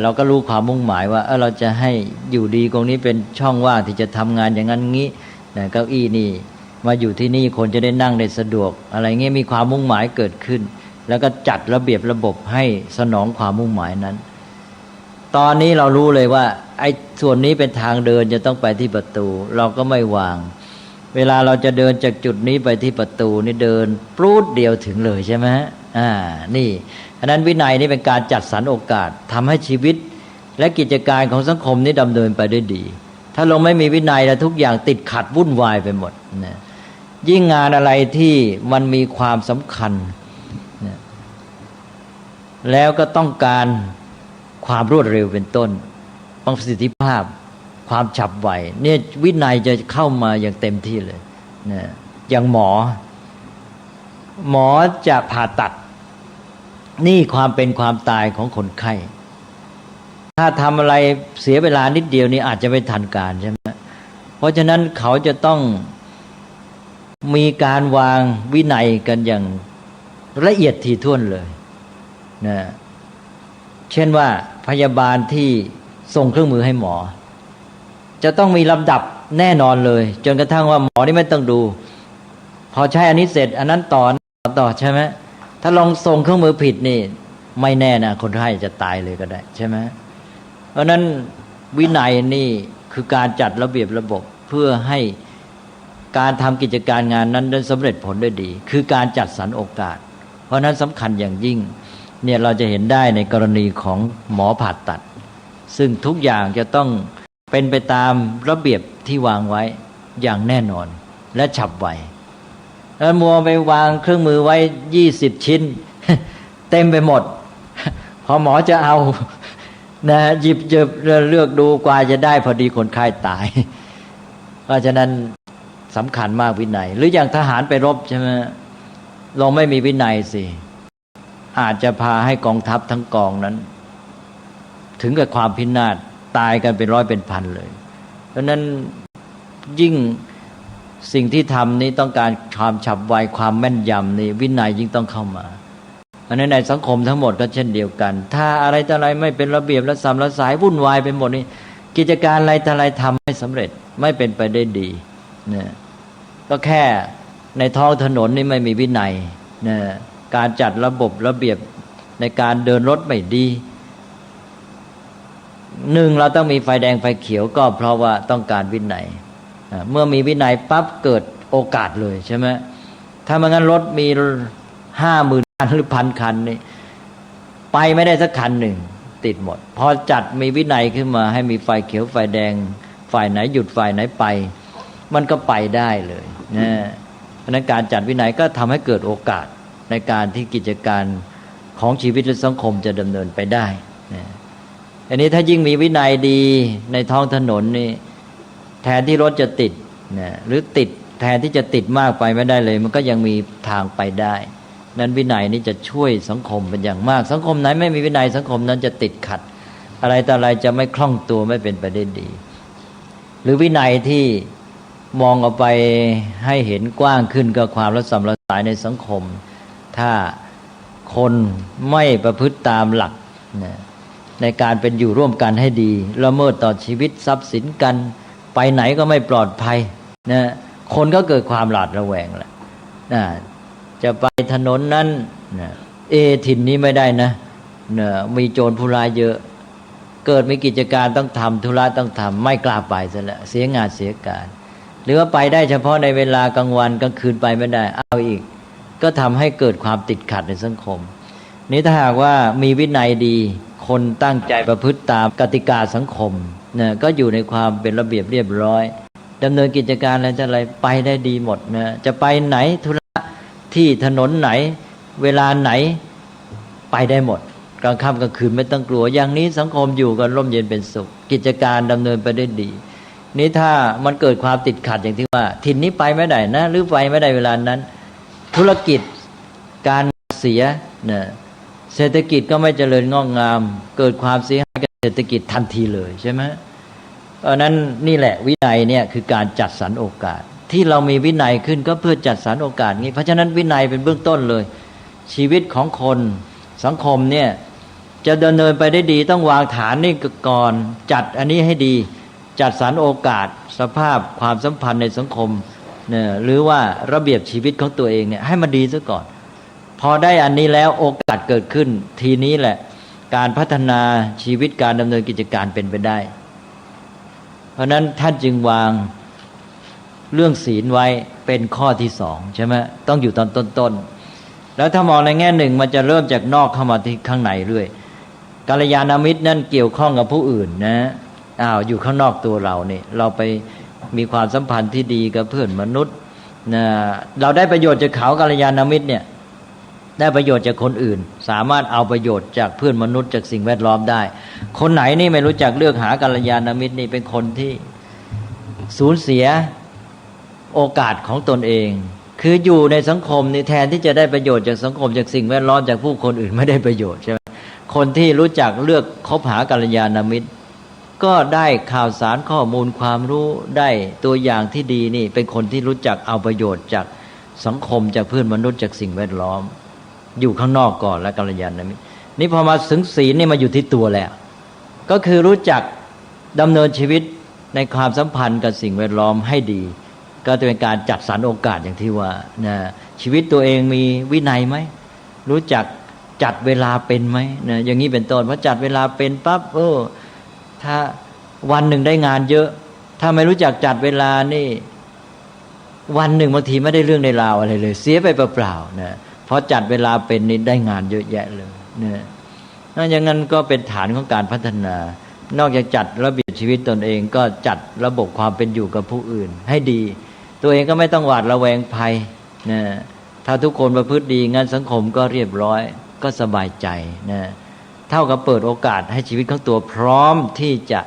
เราก็รู้ความมุ่งหมายว่าเราจะให้อยู่ดีตรงนี้เป็นช่องว่างที่จะทำงานอย่างนั้นงี้นะเก้าอี้นี่มาอยู่ที่นี่คนจะได้นั่งได้สะดวกอะไรเงี้ยมีความมุ่งหมายเกิดขึ้นแล้วก็จัดระเบียบระบบให้สนองความมุ่งหมายนั้นตอนนี้เรารู้เลยว่าไอ้ส่วนนี้เป็นทางเดินจะต้องไปที่ประตูเราก็ไม่วางเวลาเราจะเดินจากจุดนี้ไปที่ประตูนี่เดินปรูดเดียวถึงเลยใช่ไหมนี่ฉะนั้นวินัยนี่เป็นการจัดสรรโอกาสทำให้ชีวิตและกิจการของสังคมนี้ดำเนินไปได้ดีถ้าเราไม่มีวินัยแล้วทุกอย่างติดขัดวุ่นวายไปหมดนะยิ่งงานอะไรที่มันมีความสำคัญนะแล้วก็ต้องการความรวดเร็วเป็นต้นประสิทธิภาพความฉับไวเนี่ยวินัยจะเข้ามาอย่างเต็มที่เลยนะอย่างหมอจะผ่าตัดนี่ความเป็นความตายของคนไข้ถ้าทำอะไรเสียเวลานิดเดียวนี่อาจจะไม่ทันการใช่ไหมเพราะฉะนั้นเขาจะต้องมีการวางวินัยกันอย่างละเอียดถี่ถ้วนเลยนะเช่นว่าพยาบาลที่ส่งเครื่องมือให้หมอจะต้องมีลำดับแน่นอนเลยจนกระทั่งว่าหมอนี่ไม่ต้องดูพอใช้อันนี้เสร็จอันนั้นต่อใช่ไหมถ้าลองส่งเครื่องมือผิดนี่ไม่แน่นะคนไข้จะตายเลยก็ได้ใช่ไหมเพราะนั้นวินัยนี่คือการจัดระเบียบระบบเพื่อให้การทำกิจการงานนั้นได้สำเร็จผลได้ดีคือการจัดสรรโอกาสเพราะนั้นสำคัญอย่างยิ่งเนี่ยเราจะเห็นได้ในกรณีของหมอผ่าตัดซึ่งทุกอย่างจะต้องเป็นไปตามระเบียบที่วางไว้อย่างแน่นอนและฉับไวแล้วมัวไปวางเครื่องมือไว้20 ชิ้น เต็มไปหมดพอหมอจะเอานะหยิบเลือกดูกว่าจะได้พอดีคนไข้ตายเพราะฉะนั้นสำคัญมากวินัยหรืออย่างทหารไปรบใช่ไหมเราไม่มีวินัยสิอาจจะพาให้กองทัพทั้งกองนั้นถึงกับความพินาศตายกันเป็นร้อยเป็นพันเลยเพราะนั้นยิ่งสิ่งที่ทำนี้ต้องการความฉับไวความแม่นยำนี่วินัยยิ่งต้องเข้ามาเพราะนั้นในสังคมทั้งหมดก็เช่นเดียวกันถ้าอะไรต่ออะไรไม่เป็นระเบียบและสายวุ่นวายไปหมดนี่กิจการอะไรต่ออะไรทำไม่สำเร็จไม่เป็นไปได้ดีเนี่ยก็แค่ในท้องถนนนี่ไม่มีวินัยเนี่ยการจัดระบบระเบียบในการเดินรถไม่ดีหนึ่งเราต้องมีไฟแดงไฟเขียวก็เพราะว่าต้องการวินัยเมื่อมีวินัยปั๊บเกิดโอกาสเลยใช่ไหมถ้าไม่งั้นรถมี50,000 คันหรือ1,000 คันนี่ไปไม่ได้สักคันหนึ่งติดหมดพอจัดมีวินัยขึ้นมาให้มีไฟเขียวไฟแดงฝ่ายไหนหยุดฝ่ายไหนไปมันก็ไปได้เลยนะเพราะนั้นการจัดวินัยก็ทำให้เกิดโอกาสในการที่กิจการของชีวิตและสังคมจะดำเนินไปได้นะอันนี้ถ้ายิ่งมีวินัยดีในท้องถนนนี่แทนที่รถจะติดนะหรือติดแทนที่จะติดมากไปไม่ได้เลยมันก็ยังมีทางไปได้นั้นวินัยนี้จะช่วยสังคมเป็นอย่างมากสังคมไหนไม่มีวินัยสังคมนั้นจะติดขัดอะไรต่ออะไรจะไม่คล่องตัวไม่เป็นไปได้ดีหรือวินัยที่มองออกไปให้เห็นกว้างขึ้นก็ความระสำระสายในสังคมถ้าคนไม่ประพฤติตามหลักนะในการเป็นอยู่ร่วมกันให้ดีละเมิดต่อชีวิตทรัพย์สินกันไปไหนก็ไม่ปลอดภัยนะคนก็เกิดความหวาดระแวงแหละนะจะไปถนนนั้นนะถิ่นนี้ไม่ได้นะมีโจรผู้ร้ายเยอะเกิดมีกิจการต้องทำธุระต้องทำไม่กล้าไปซะแล้วเสียงานเสียการหรือว่าไปได้เฉพาะในเวลากลางวันกลางคืนไปไม่ได้เอาอีกก็ทำให้เกิดความติดขัดในสังคมนี้ถ้าหากว่ามีวินัยดีคนตั้งใจประพฤติตามกติกาสังคมนะก็อยู่ในความเป็นระเบียบเรียบร้อยดำเนินกิจการอะไรไปได้ดีหมดนะจะไปไหนธุระที่ถนนไหนเวลาไหนไปได้หมด กลางค่ำกลางคืนไม่ต้องกลัวอย่างนี้สังคมอยู่กันร่มเย็นเป็นสุขกิจการดำเนินไปได้ดีนี่ถ้ามันเกิดความติดขัดอย่างที่ว่าถิ่นนี้ไปไม่ได้นะหรือไปไม่ได้เวลานั้นธุรกิจการเสียนะเศรษฐกิจก็ไม่เจริญงอกงามเกิดความเสียหายกับเศรษฐกิจทันทีเลยใช่ไหมเพราะนั้นนี่แหละวินัยเนี่ยคือการจัดสรรโอกาสที่เรามีวินัยขึ้นก็เพื่อจัดสรรโอกาสนี้เพราะฉะนั้นวินัยเป็นเบื้องต้นเลยชีวิตของคนสังคมเนี่ยจะดำเนินไปได้ดีต้องวางฐานนี่ก่อนจัดอันนี้ให้ดีจัดสรรโอกาสสภาพความสัมพันธ์ในสังคมเนี่ยหรือว่าระเบียบชีวิตของตัวเองเนี่ยให้มันดีซะก่อนพอได้อันนี้แล้วโอกาสเกิดขึ้นทีนี้แหละการพัฒนาชีวิตการดำเนินกิจการเป็นไปได้เพราะนั้นท่านจึงวางเรื่องศีลไว้เป็นข้อที่สองใช่ไหมต้องอยู่ตอนต้นๆแล้วถ้ามองในแง่หนึ่งมันจะเริ่มจากนอกเข้ามาที่ข้างในเรื่อยกัลยาณมิตรนั่นเกี่ยวข้องกับผู้อื่นนะอยู่ข้างนอกตัวเราเนี่ยเราไปมีความสัมพันธ์ที่ดีกับเพื่อนมนุษย์นะเราได้ประโยชน์จากเขากัลยาณมิตรเนี่ยได้ประโยชน์จากคนอื่นสามารถเอาประโยชน์จากเพื่อนมนุษย์จากสิ่งแวดล้อมได้คนไหนนี่ไม่รู้จักเลือกหากัลยาณมิตรนี่เป็นคนที่สูญเสียโอกาสของตนเองคืออยู่ในสังคมนี่แทนที่จะได้ประโยชน์จากสังคมจากสิ่งแวดล้อมจากผู้คนอื่นไม่ได้ประโยชน์ใช่ไหมคนที่รู้จักเลือกคบหากัลยาณมิตรก็ได้ข่าวสารข้อมูลความรู้ได้ตัวอย่างที่ดีนี่เป็นคนที่รู้จักเอาประโยชน์จากสังคมจากเพื่อนมนุษย์จากสิ่งแวดล้อมอยู่ข้างนอกก่อนแล้วกัลยาณมิตรนี่พอมาถึงศีลนี่มาอยู่ที่ตัวแล้วก็คือรู้จักดำเนินชีวิตในความสัมพันธ์กับสิ่งแวดล้อมให้ดีก็จะเป็นการจัดสรรโอกาสอย่างที่ว่านะชีวิตตัวเองมีวินัยไหมรู้จักจัดเวลาเป็นไหมนะอย่างนี้เป็นต้นพอจัดเวลาเป็นปั๊บถ้าวันหนึ่งได้งานเยอะถ้าไม่รู้จักจัดเวลานี่วันหนึ่งบางทีไม่ได้เรื่องในราวอะไรเลยเสียไปเปล่าๆนะพอจัดเวลาเป็นนี่ได้งานเยอะแยะเลยนะอย่างนั้นก็เป็นฐานของการพัฒนานอกจากจัดระเบียบชีวิตตนเองก็จัดระบบความเป็นอยู่กับผู้อื่นให้ดีตัวเองก็ไม่ต้องหวาดระแวงภัยนะถ้าทุกคนประพฤติดีงั้นสังคมก็เรียบร้อยก็สบายใจนะเท่ากับเปิดโอกาสให้ชีวิตของตัวพร้อมที่จะ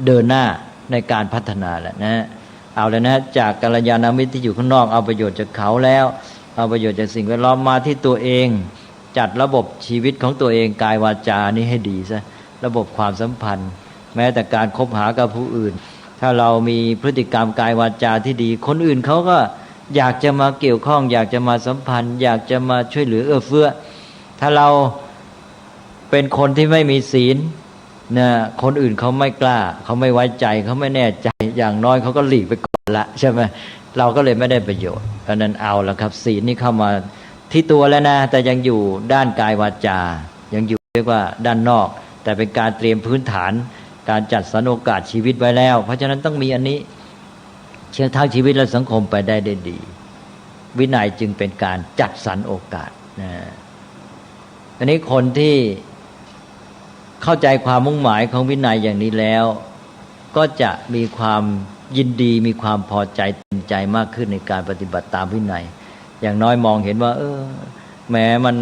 เดินหน้าในการพัฒนาแหละนะเอาแล้วนะจากกัลยาณมิตรที่อยู่ข้างนอกเอาประโยชน์จากเขาแล้วเอาประโยชน์จากสิ่งแวดล้อมมาที่ตัวเองจัดระบบชีวิตของตัวเองกายวาจานี่ให้ดีซะระบบความสัมพันธ์แม้แต่การคบหากับผู้อื่นถ้าเรามีพฤติกรรมกายวาจาที่ดีคนอื่นเขาก็อยากจะมาเกี่ยวข้องอยากจะมาสัมพันธ์อยากจะมาช่วยเหลือเอื้อเฟื้อถ้าเราเป็นคนที่ไม่มีศีลนะคนอื่นเขาไม่กล้าเขาไม่ไว้ใจเขาไม่แน่ใจอย่างน้อยเขาก็หลีกไปก่อนละใช่ไหมเราก็เลยไม่ได้ประโยชน์เพราะนั้นเอาละครับศีลนี่เข้ามาที่ตัวแล้วนะแต่ยังอยู่ด้านกายวาจายังอยู่เรียกว่าด้านนอกแต่เป็นการเตรียมพื้นฐานการจัดสรรโอกาสชีวิตไว้แล้วเพราะฉะนั้นต้องมีอันนี้เชื่อทั้งชีวิตและสังคมไปได้ดีวินัยจึงเป็นการจัดสรรโอกาสนะอันนี้คนที่เข้าใจความมุ่งหมายของวินัยอย่างนี้แล้วก็จะมีความยินดีมีความพอใจเต็มใจมากขึ้นในการปฏิบัติตามวินัยอย่างน้อยมองเห็นว่าแม้มัน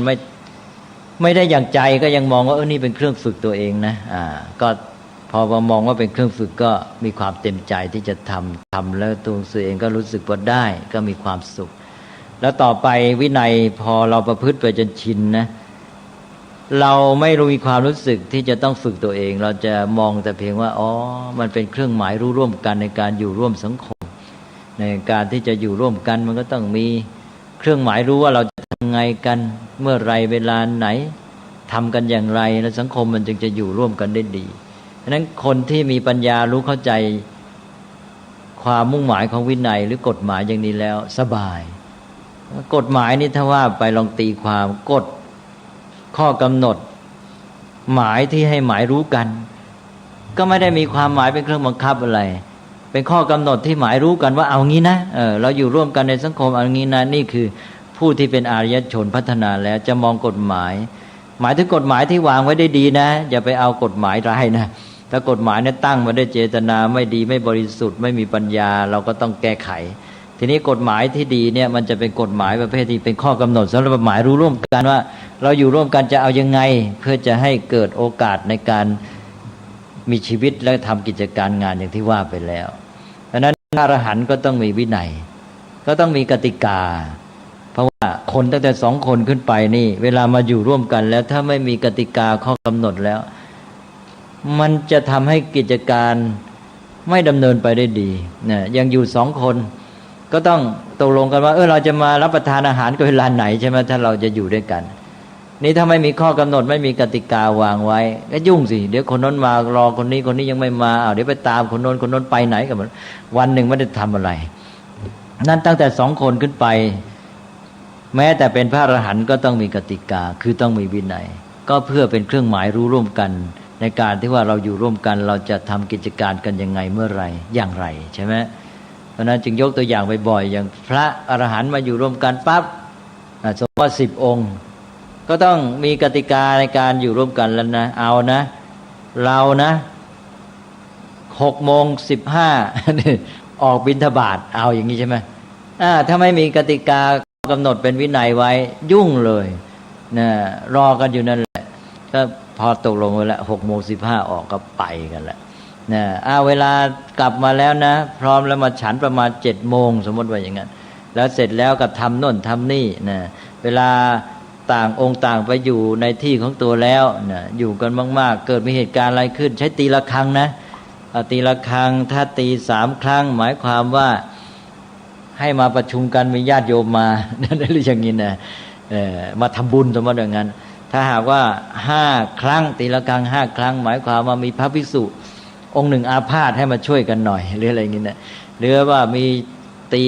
ไม่ได้อย่างใจก็ยังมองว่านี่เป็นเครื่องฝึกตัวเองนะก็พอมองว่าเป็นเครื่องฝึกก็มีความเต็มใจที่จะทำแล้วตัวเองก็รู้สึกว่าได้ก็มีความสุขแล้วต่อไปวินัยพอเราประพฤติไปจนชินนะเราไม่รู้มีความรู้สึกที่จะต้องฝึกตัวเองเราจะมองแต่เพียงว่ามันเป็นเครื่องหมายรู้ร่วมกันในการอยู่ร่วมสังคมในการที่จะอยู่ร่วมกันมันก็ต้องมีเครื่องหมายรู้ว่าเราจะทำไงกันเมื่อไรเวลาไหนทำกันอย่างไรแล้วสังคมมันจึงจะอยู่ร่วมกันได้ดีฉะนั้นคนที่มีปัญญารู้เข้าใจความมุ่งหมายของวินัยหรือกฎหมายอย่างนี้แล้วสบายกฎหมายนี่ถ้าว่าไปลองตีความกฎข้อกำหนดหมายที่ให้หมายรู้กันก็ไม่ได้มีความหมายเป็นเครื่องบังคับอะไรเป็นข้อกำหนดที่หมายรู้กันว่าเอางี้นะเราอยู่ร่วมกันในสังคมเอางี้นะนี่คือผู้ที่เป็นอารยชนพัฒนาแล้วจะมองกฎหมายหมายถึงกฎหมายที่วางไว้ได้ดีนะอย่าไปเอากฎหมายร้ายนะถ้ากฎหมายเนี่ยตั้งมาได้เจตนาไม่ดีไม่บริสุทธิ์ไม่มีปัญญาเราก็ต้องแก้ไข ทีนี้กฎหมายที่ดีเนี่ยมันจะเป็นกฎหมายประเภทที่เป็นข้อกำหนดสำหรับกฎหมายรู้ร่วมกันว่าเราอยู่ร่วมกันจะเอายังไงเพื่อจะให้เกิดโอกาสในการมีชีวิตและทำกิจการงานอย่างที่ว่าไปแล้วดังนั้นพระอรหันต์ก็ต้องมีวินัยก็ต้องมีกติกาเพราะว่าคนตั้งแต่2 คนขึ้นไปนี่เวลามาอยู่ร่วมกันแล้วถ้าไม่มีกติกาข้อกำหนดแล้วมันจะทำให้กิจการไม่ดำเนินไปได้ดีนะยังอยู่2 คนก็ต้องตกลงกันว่าเราจะมารับประทานอาหารกันเวลาไหนใช่ไหมถ้าเราจะอยู่ด้วยกันนี่ถ้าไม่มีข้อกำหนดไม่มีกติกาวางไว้ก็ยุ่งสิเดี๋ยวคนนั้นมารอคนนี้ยังไม่มาเดี๋ยวไปตามคนโน้นไปไหนกันวันหนึ่งไม่ได้ทำอะไรนั่นตั้งแต่2 คนขึ้นไปแม้แต่เป็นพระอรหันต์ก็ต้องมีกติกาคือต้องมีวินัยก็เพื่อเป็นเครื่องหมายรู้ร่วมกันในการที่ว่าเราอยู่ร่วมกันเราจะทำกิจการกันยังไงเมื่อไรอย่างไรใช่ไหมเพราะนั้นจึงยกตัวอย่างบ่อยๆอย่างพระอรหันต์มาอยู่ร่วมกันปั๊บสมมติว่า10 องค์ก็ต้องมีกติกาในการอยู่ร่วมกันแล้วนะเอานะเรานะ6:15 ออกบิณฑบาตเอาอย่างนี้ใช่ไหมถ้าไม่มีกติกากำหนดเป็นวินัยไว้ยุ่งเลยนะรอกันอยู่นั่นแหละก็พอตกลงไว้แล้ว6:15 ออกก็ไปกันแหละนะเวลากลับมาแล้วนะพร้อมแล้วมาฉันประมาณ7:00สมมติว่าอย่างนั้นแล้วเสร็จแล้วก็ทำโน่นทำนี่นะเวลาต่างองค์ต่างไปอยู่ในที่ของตัวแล้วนะอยู่กันมากๆเกิดมีเหตุการณ์อะไรขึ้นใช้ตีละครั้งนะตีละครั้งถ้าตี3 ครั้งหมายความว่าให้มาประชุมกันมีญาติโยมมาหรืออย่างนี้นะมาทำบุญสมมติอย่างนั้นถ้าหากว่า5 ครั้งตีละครั้ง5 ครั้งหมายความว่ามีพระภิกษุองค์หนึ่งอาพาธให้มาช่วยกันหน่อยหรืออะไรอย่างนี้นะหรือว่ามีตี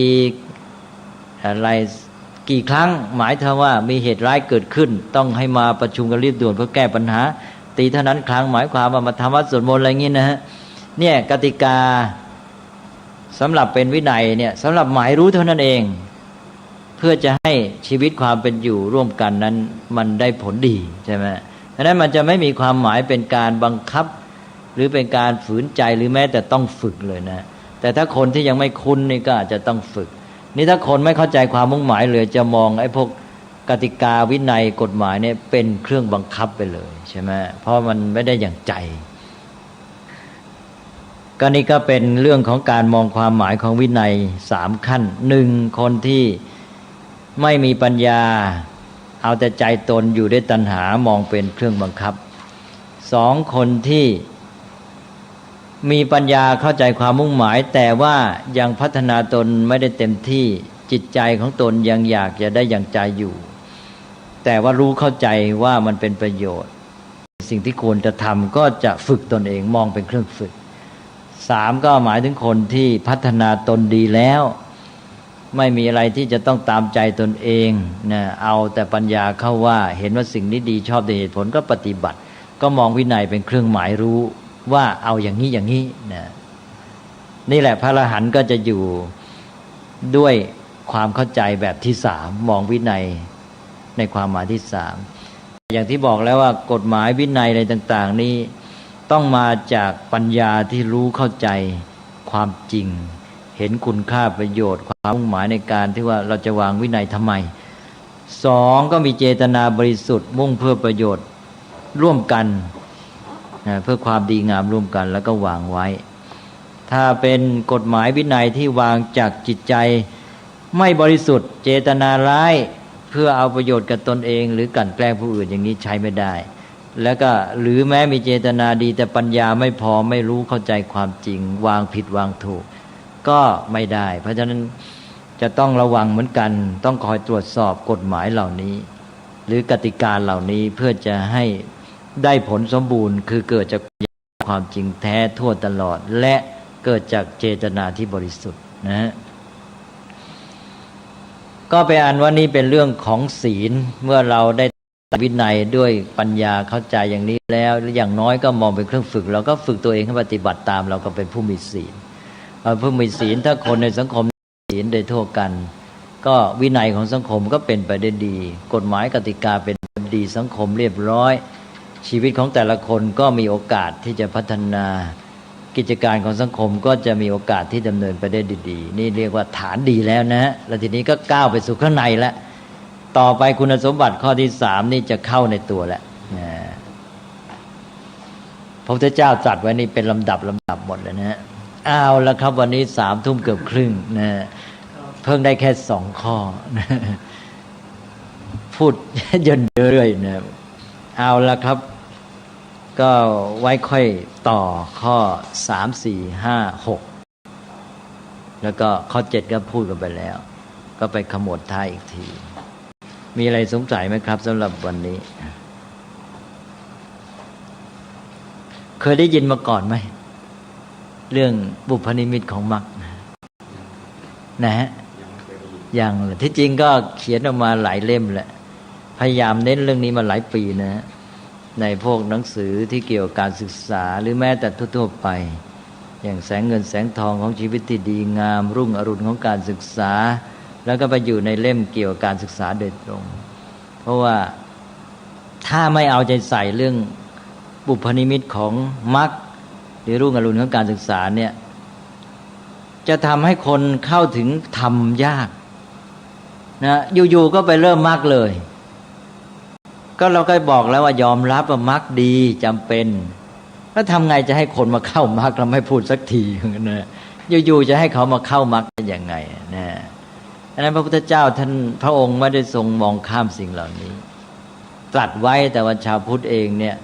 อะไรกี่ครั้งหมายถึงว่ามีเหตุร้ายเกิดขึ้นต้องให้มาประชุมกันรีบด่วนเพื่อแก้ปัญหาตีเท่านั้นครั้งหมายความว่ามาทำวัดสวดมนต์อะไรอย่างนี้นะฮะเนี่ยกติกาสำหรับเป็นวินัยเนี่ยสำหรับหมายรู้เท่านั้นเองเพื่อจะให้ชีวิตความเป็นอยู่ร่วมกันนั้นมันได้ผลดีใช่ไหมดังนั้นมันจะไม่มีความหมายเป็นการบังคับหรือเป็นการฝืนใจหรือแม้แต่ต้องฝึกเลยนะแต่ถ้าคนที่ยังไม่คุ้นนี่ก็อาจจะต้องฝึกนี่ถ้าคนไม่เข้าใจความมุ่งหมายเลยจะมองไอ้พวกกติกาวินัยกฎหมายเนี่ยเป็นเครื่องบังคับไปเลยใช่ไหมเพราะมันไม่ได้อย่างใจก็นี่ก็เป็นเรื่องของการมองความหมายของวินัย3 ขั้น1คนที่ไม่มีปัญญาเอาแต่ใจตนอยู่ด้วยตัณหามองเป็นเครื่องบังคับ2คนที่มีปัญญาเข้าใจความมุ่งหมายแต่ว่ายังพัฒนาตนไม่ได้เต็มที่จิตใจของตนยังอยากจะได้อย่างใจอยู่แต่ว่ารู้เข้าใจว่ามันเป็นประโยชน์สิ่งที่ควรจะทำก็จะฝึกตนเองมองเป็นเครื่องฝึก3ก็หมายถึงคนที่พัฒนาตนดีแล้วไม่มีอะไรที่จะต้องตามใจตนเองนะเอาแต่ปัญญาเข้าว่าเห็นว่าสิ่งนี้ดีชอบด้วยเหตุผลก็ปฏิบัติก็มองวินัยเป็นเครื่องหมายรู้ว่าเอาอย่างนี้อย่างนี้นะนี่แหละพระอรหันต์ก็จะอยู่ด้วยความเข้าใจแบบที่3มองวินัยในความหมายที่3อย่างที่บอกแล้วว่ากฎหมายวินัยอะไรต่างๆนี้ต้องมาจากปัญญาที่รู้เข้าใจความจริงเห็นคุณค่าประโยชน์ความมุ่งหมายในการที่ว่าเราจะวางวินัยทำไม2ก็มีเจตนาบริสุทธิ์มุ่งเพื่อประโยชน์ร่วมกันเพื่อความดีงามร่วมกันแล้วก็วางไว้ถ้าเป็นกฎหมายวินัยที่วางจากจิตใจไม่บริสุทธิ์เจตนาร้ายเพื่อเอาประโยชน์กับตนเองหรือกลั่นแกล้งผู้อื่นอย่างนี้ใช้ไม่ได้แล้วก็หรือแม้มีเจตนาดีแต่ปัญญาไม่พอไม่รู้เข้าใจความจริงวางผิดวางถูกก็ไม่ได้เพราะฉะนั้นจะต้องระวังเหมือนกันต้องคอยตรวจสอบกฎหมายเหล่านี้หรือกติกาเหล่านี้เพื่อจะให้ได้ผลสมบูรณ์คือเกิดจากความจริงแท้ทั่วตลอดและเกิดจากเจตนาที่บริสุทธิ์นะฮะก็ไปอ่านว่านี่เป็นเรื่องของศีลเมื่อเราได้วินัยด้วยปัญญาเข้าใจอย่างนี้แล้วอย่างน้อยก็มองเป็นเครื่องฝึกเราก็ฝึกตัวเองให้ปฏิบัติตามเราก็เป็นผู้มีศีลผู้มีศีลถ้าคนในสังคมศีลโดยทั่วกันก็วินัยของสังคมก็เป็นไปได้ดีกฎหมายกติกาเป็นดีสังคมเรียบร้อยชีวิตของแต่ละคนก็มีโอกาสที่จะพัฒนา กิจการของสังคมก็จะมีโอกาสที่ดำเนินไปได้ดีๆนี่เรียกว่าฐานดีแล้วนะแล้วทีนี้ก็ก้าวไปสู่ข้างในแล้วต่อไปคุณสมบัติข้อที่3นี่จะเข้าในตัวแล้วพระพุทธเจ้าตรัสไว้นี่เป็นลำดับหมดเลยนะเอาแล้วครับวันนี้3 ทุ่มเกือบครึ่งนะเพิ่งได้แค่2 ข้อนะพูดเยินเรื่อยๆนะเอาละครับก็ไว้ค่อยต่อข้อ3 4 5 6แล้วก็ข้อ7ก็พูดกันไปแล้วก็ไปขมวดท้ายอีกทีมีอะไรสงสัยไหมครับสำหรับวันนี้เคยได้ยินมาก่อนไหมเรื่องบุพนิมิตของมรรคนะฮะยังที่จริงก็เขียนออกมาหลายเล่มแหละพยายามเน้นเรื่องนี้มาหลายปีนะในพวกหนังสือที่เกี่ยวกับการศึกษาหรือแม้แต่ทั่วๆไปอย่างแสงเงินแสงทองของชีวิตที่ดีงามรุ่งอรุณของการศึกษาแล้วก็ไปอยู่ในเล่มเกี่ยวกับการศึกษาโดยตรงเพราะว่าถ้าไม่เอาใจใส่เรื่องบุพนิมิตของมรรคหรือรุ่งอรุณของการศึกษาเนี่ยจะทำให้คนเข้าถึงธรรมยากนะอยู่ๆก็ไปเริ่มมรรคเลยก็เราก็บอกแล้วว่ายอมรับว่ามรรคดีจำเป็นแล้วทำไงจะให้คนมาเข้ามรรคเราไม่พูดสักทีนะอยู่ๆจะให้เขามาเข้ามรรคได้ยังไงนะอันนั้นพระพุทธเจ้าท่านพระองค์ไม่ได้ทรงมองข้ามสิ่งเหล่านี้ตรัสไว้แต่ว่าชาวพุทธเองเนี่ย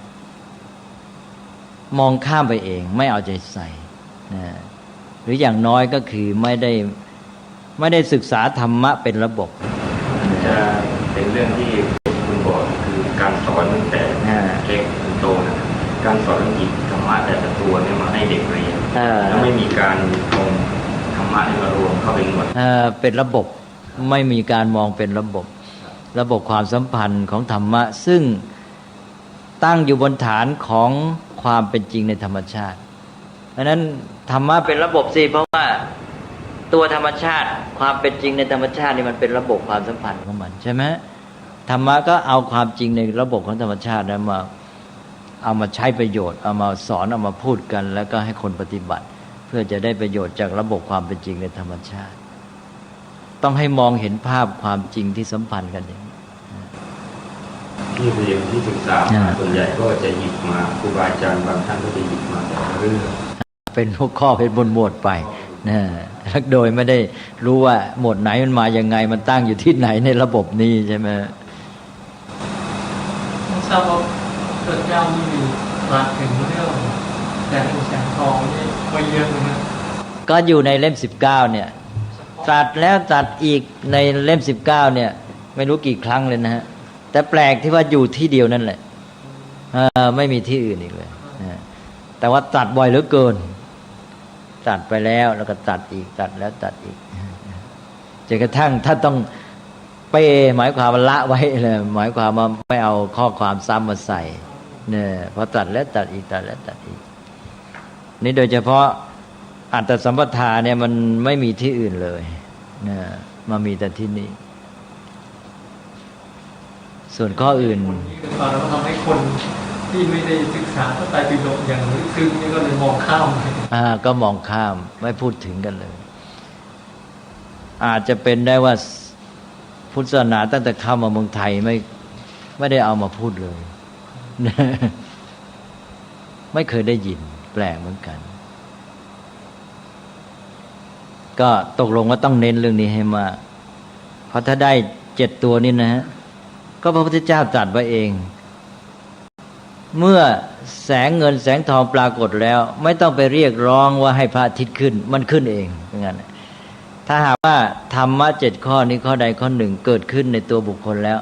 มองข้ามไปเองไม่เอาใจใส่นะหรืออย่างน้อยก็คือไม่ได้ศึกษาธรรมะเป็นระบบจะเป็นเรื่องที่คุณบอกคือการสอนตั้งแต่เล็กจนโตนะการสอนหยิบธรรมะแต่ละตัวเนี่ยมาให้เด็กเรียนแล้วไม่มีการเอาธรรมะนี่มารวมเข้าไปหมดเป็นระบบไม่มีการมองเป็นระบบความสัมพันธ์ของธรรมะซึ่งตั้งอยู่บนฐานของความเป็นจริงในธรรมชาติเพราะนั้นธรรมะเป็นระบบสิเพราะว่าตัวธรรมชาติความเป็นจริงในธรรมชาตินี่มันเป็นระบบความสัมพันธ์ของมันใช่ไหมธรรมะก็เอาความจริงในระบบของธรรมชาตินั้นมาเอามาใช้ประโยชน์เอามาสอนเอามาพูดกันแล้วก็ให้คนปฏิบัติเพื่อจะได้ประโยชน์จากระบบความเป็นจริงในธรรมชาติต้องให้มองเห็นภาพความจริงที่สัมพันธ์กันอย่างนี้ที่เรียนที่ศึกษาส่วนใหญ่ก็จะหยิบมาครูบาอาจารย์บางท่านก็จะหยิบมาแต่ละเรื่องเป็นหัวข้อเป็นหมวดไปนะโดยไม่ได้รู้ว่าหมวดไหนมันมายังไงมันตั้งอยู่ที่ไหนในระบบนี้ใช่ไหมไม่ทราบว่าเกิดเจ้านี่มีตรัสถึงเรื่องแสงเงินแสงทองนี่ก็เยอะนะก็อยู่ในเล่ม19เนี่ยตรัสแล้วตรัสอีกในเล่ม19เนี่ยไม่รู้กี่ครั้งเลยนะฮะแต่แปลกที่ว่าอยู่ที่เดียวนั่นแหละไม่มีที่อื่นอีกเลยแต่ว่าตัดบ่อยเหลือเกินตัดไปแล้วแล้วก็ตัดอีกตัดแล้วตัดอีกจนกระทั่งถ้าต้องเปหมายความว่าละไว้เลยหมายความว่าไม่เอาข้อความซ้ำมาใส่เนี่ยพอตัดแล้วตัดอีกตัดแล้วตัดอีกนี่โดยเฉพาะอัตตสัมปทาเนี่ยมันไม่มีที่อื่นเลยนะมามีแต่ที่นี่ส่วนข้ออื่นเราทำให้คนที่ไม่ได้ศึกษาพระไตรปิฎกอย่างลึกซึ้งนี่ก็เลยมองข้ามก็มองข้ามไม่พูดถึงกันเลยอาจจะเป็นได้ว่าพุทธศาสนาตั้งแต่เข้ามาเมืองไทยไม่ได้เอามาพูดเลยไม่เคยได้ยินแปลกเหมือนกันก็ตกลงว่าต้องเน้นเรื่องนี้ให้มากเพราะถ้าได้7 ตัวนี้นะฮะก็พระพุทธเจ้าตรัสไว้เองเมื่อแสงเงินแสงทองปรากฏแล้วไม่ต้องไปเรียกร้องว่าให้พระอาทิตย์ขึ้นมันขึ้นเองอย่างนั้นถ้าหากว่าธรรมะ7 ข้อนี้ข้อใดข้อหนึ่งเกิดขึ้นในตัวบุคคลแล้ว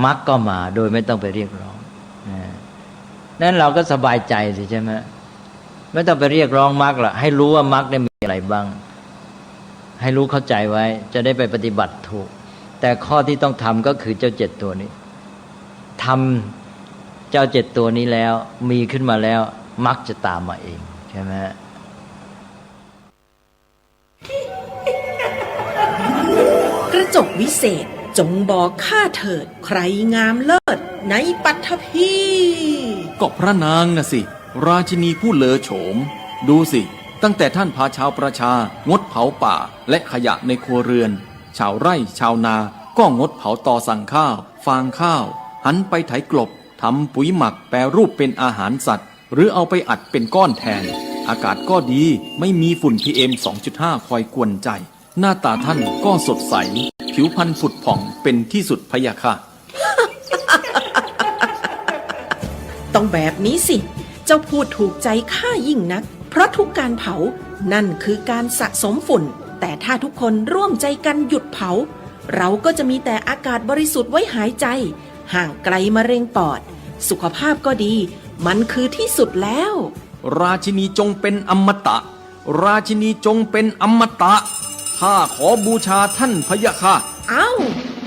มรรคก็มาโดยไม่ต้องไปเรียกร้องนั้นเราก็สบายใจสิใช่ไหมไม่ต้องไปเรียกร้องมรรคละให้รู้ว่ามรรคได้มีอะไรบ้างให้รู้เข้าใจไว้จะได้ไปปฏิบัติถูกแต่ข้อที่ต้องทำก็คือเจ้า7 ตัวนี้ทำเจ้า7 ตัวนี้แล้วมีขึ้นมาแล้วมรรคจะตามมาเองใช่ไหมกระจกวิเศษจงบอกข้าเถิดใครงามเลิศในปัทภีก็พระนางน่ะสิราชินีผู้เลอโฉม ดูสิตั้งแต่ท่านพาชาวประชางดเผาป่าและขยะในครัวเรือนชาวไร่ชาวนาก็งดเผาตอสั่งข้าวฟางข้าวหันไปไถกลบทำปุ๋ยหมักแปรรูปเป็นอาหารสัตว์หรือเอาไปอัดเป็นก้อนแทนอากาศก็ดีไม่มีฝุ่น PM 2.5 คอยกวนใจหน้าตาท่านก็สดใสผิวพรรณผุดผ่องเป็นที่สุดพะยะค่ะ ต้องแบบนี้สิเจ้าพูดถูกใจข้ายิ่งนักเพราะทุกการเผานั่นคือการสะสมฝุ่นแต่ถ้าทุกคนร่วมใจกันหยุดเผาเราก็จะมีแต่อากาศบริสุทธิ์ไว้หายใจห่างไกลมะเร็งปอดสุขภาพก็ดีมันคือที่สุดแล้วราชินีจงเป็นอมตะราชินีจงเป็นอมตะข้าขอบูชาท่านพะยะค่ะ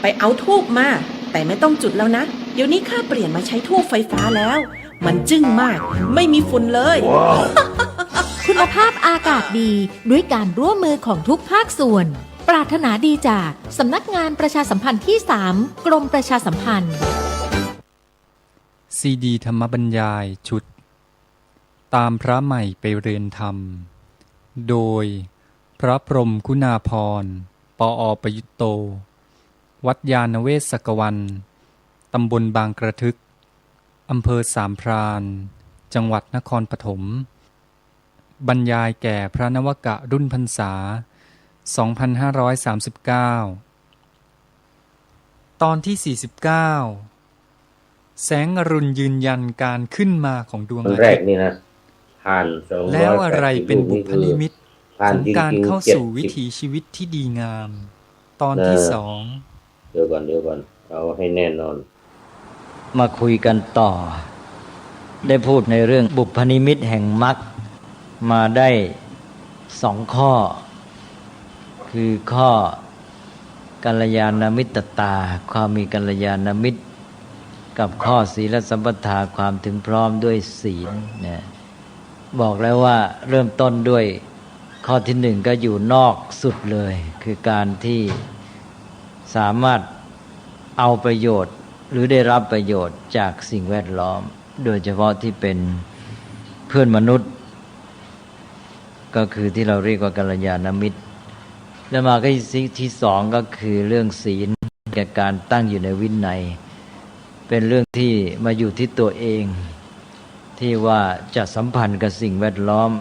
ไปเอาธูปมาแต่ไม่ต้องจุดแล้วนะเดี๋ยวนี้ข้าเปลี่ยนมาใช้ธูปไฟฟ้าแล้วมันจึ้งมากไม่มีฝุ่นเลย wow. คุณภาพอากาศดีด้วยการร่วมมือของทุกภาคส่วนปรารถนาดีจากสำนักงานประชาสัมพันธ์ที่ 3 กรมประชาสัมพันธ์ซีดีธรรมบรรยายชุดตามพระใหม่ไปเรียนธรรมโดยพระพรหมคุณาภรณ์ปอ.ประยุตโตวัดยานเวศกวันตำบลบางกระทึกอำเภอสามพรานจังหวัดนครปฐมบรรยายแก่พระนวกะรุ่นพรรษา 2539 ตอนที่ 49 แสงอรุณยืนยันการขึ้นมาของดวงอาทิตย์แล้วอะไรเป็นบุพนิมิตของการเข้าสู่วิถีชีวิตที่ดีงามตอนที่ 2 เดี๋ยวก่อนเอาให้แน่นอนมาคุยกันต่อได้พูดในเรื่องบุพนิมิตแห่งมรรคมาได้2ข้อคือข้อกัลยาณมิตรตาความมีกัลยาณมิตรกับข้อศีลสัมปทาความถึงพร้อมด้วยศีลนะบอกแล้วว่าเริ่มต้นด้วยข้อที่1ก็อยู่นอกสุดเลยคือการที่สามารถเอาประโยชน์หรือได้รับประโยชน์จากสิ่งแวดล้อมโดยเฉพาะที่เป็นเพื่อนมนุษย์ก็คือที่เราเรียกว่ากัลยาณมิตรแล้วมาก็ที่2ก็คือเรื่องศีลแก่การตั้งอยู่ในวินัยเป็นเรื่องที่มาอยู่ที่ตัวเองที่ว่าจะสัมพันธ์กับสิ่งแวดล้อม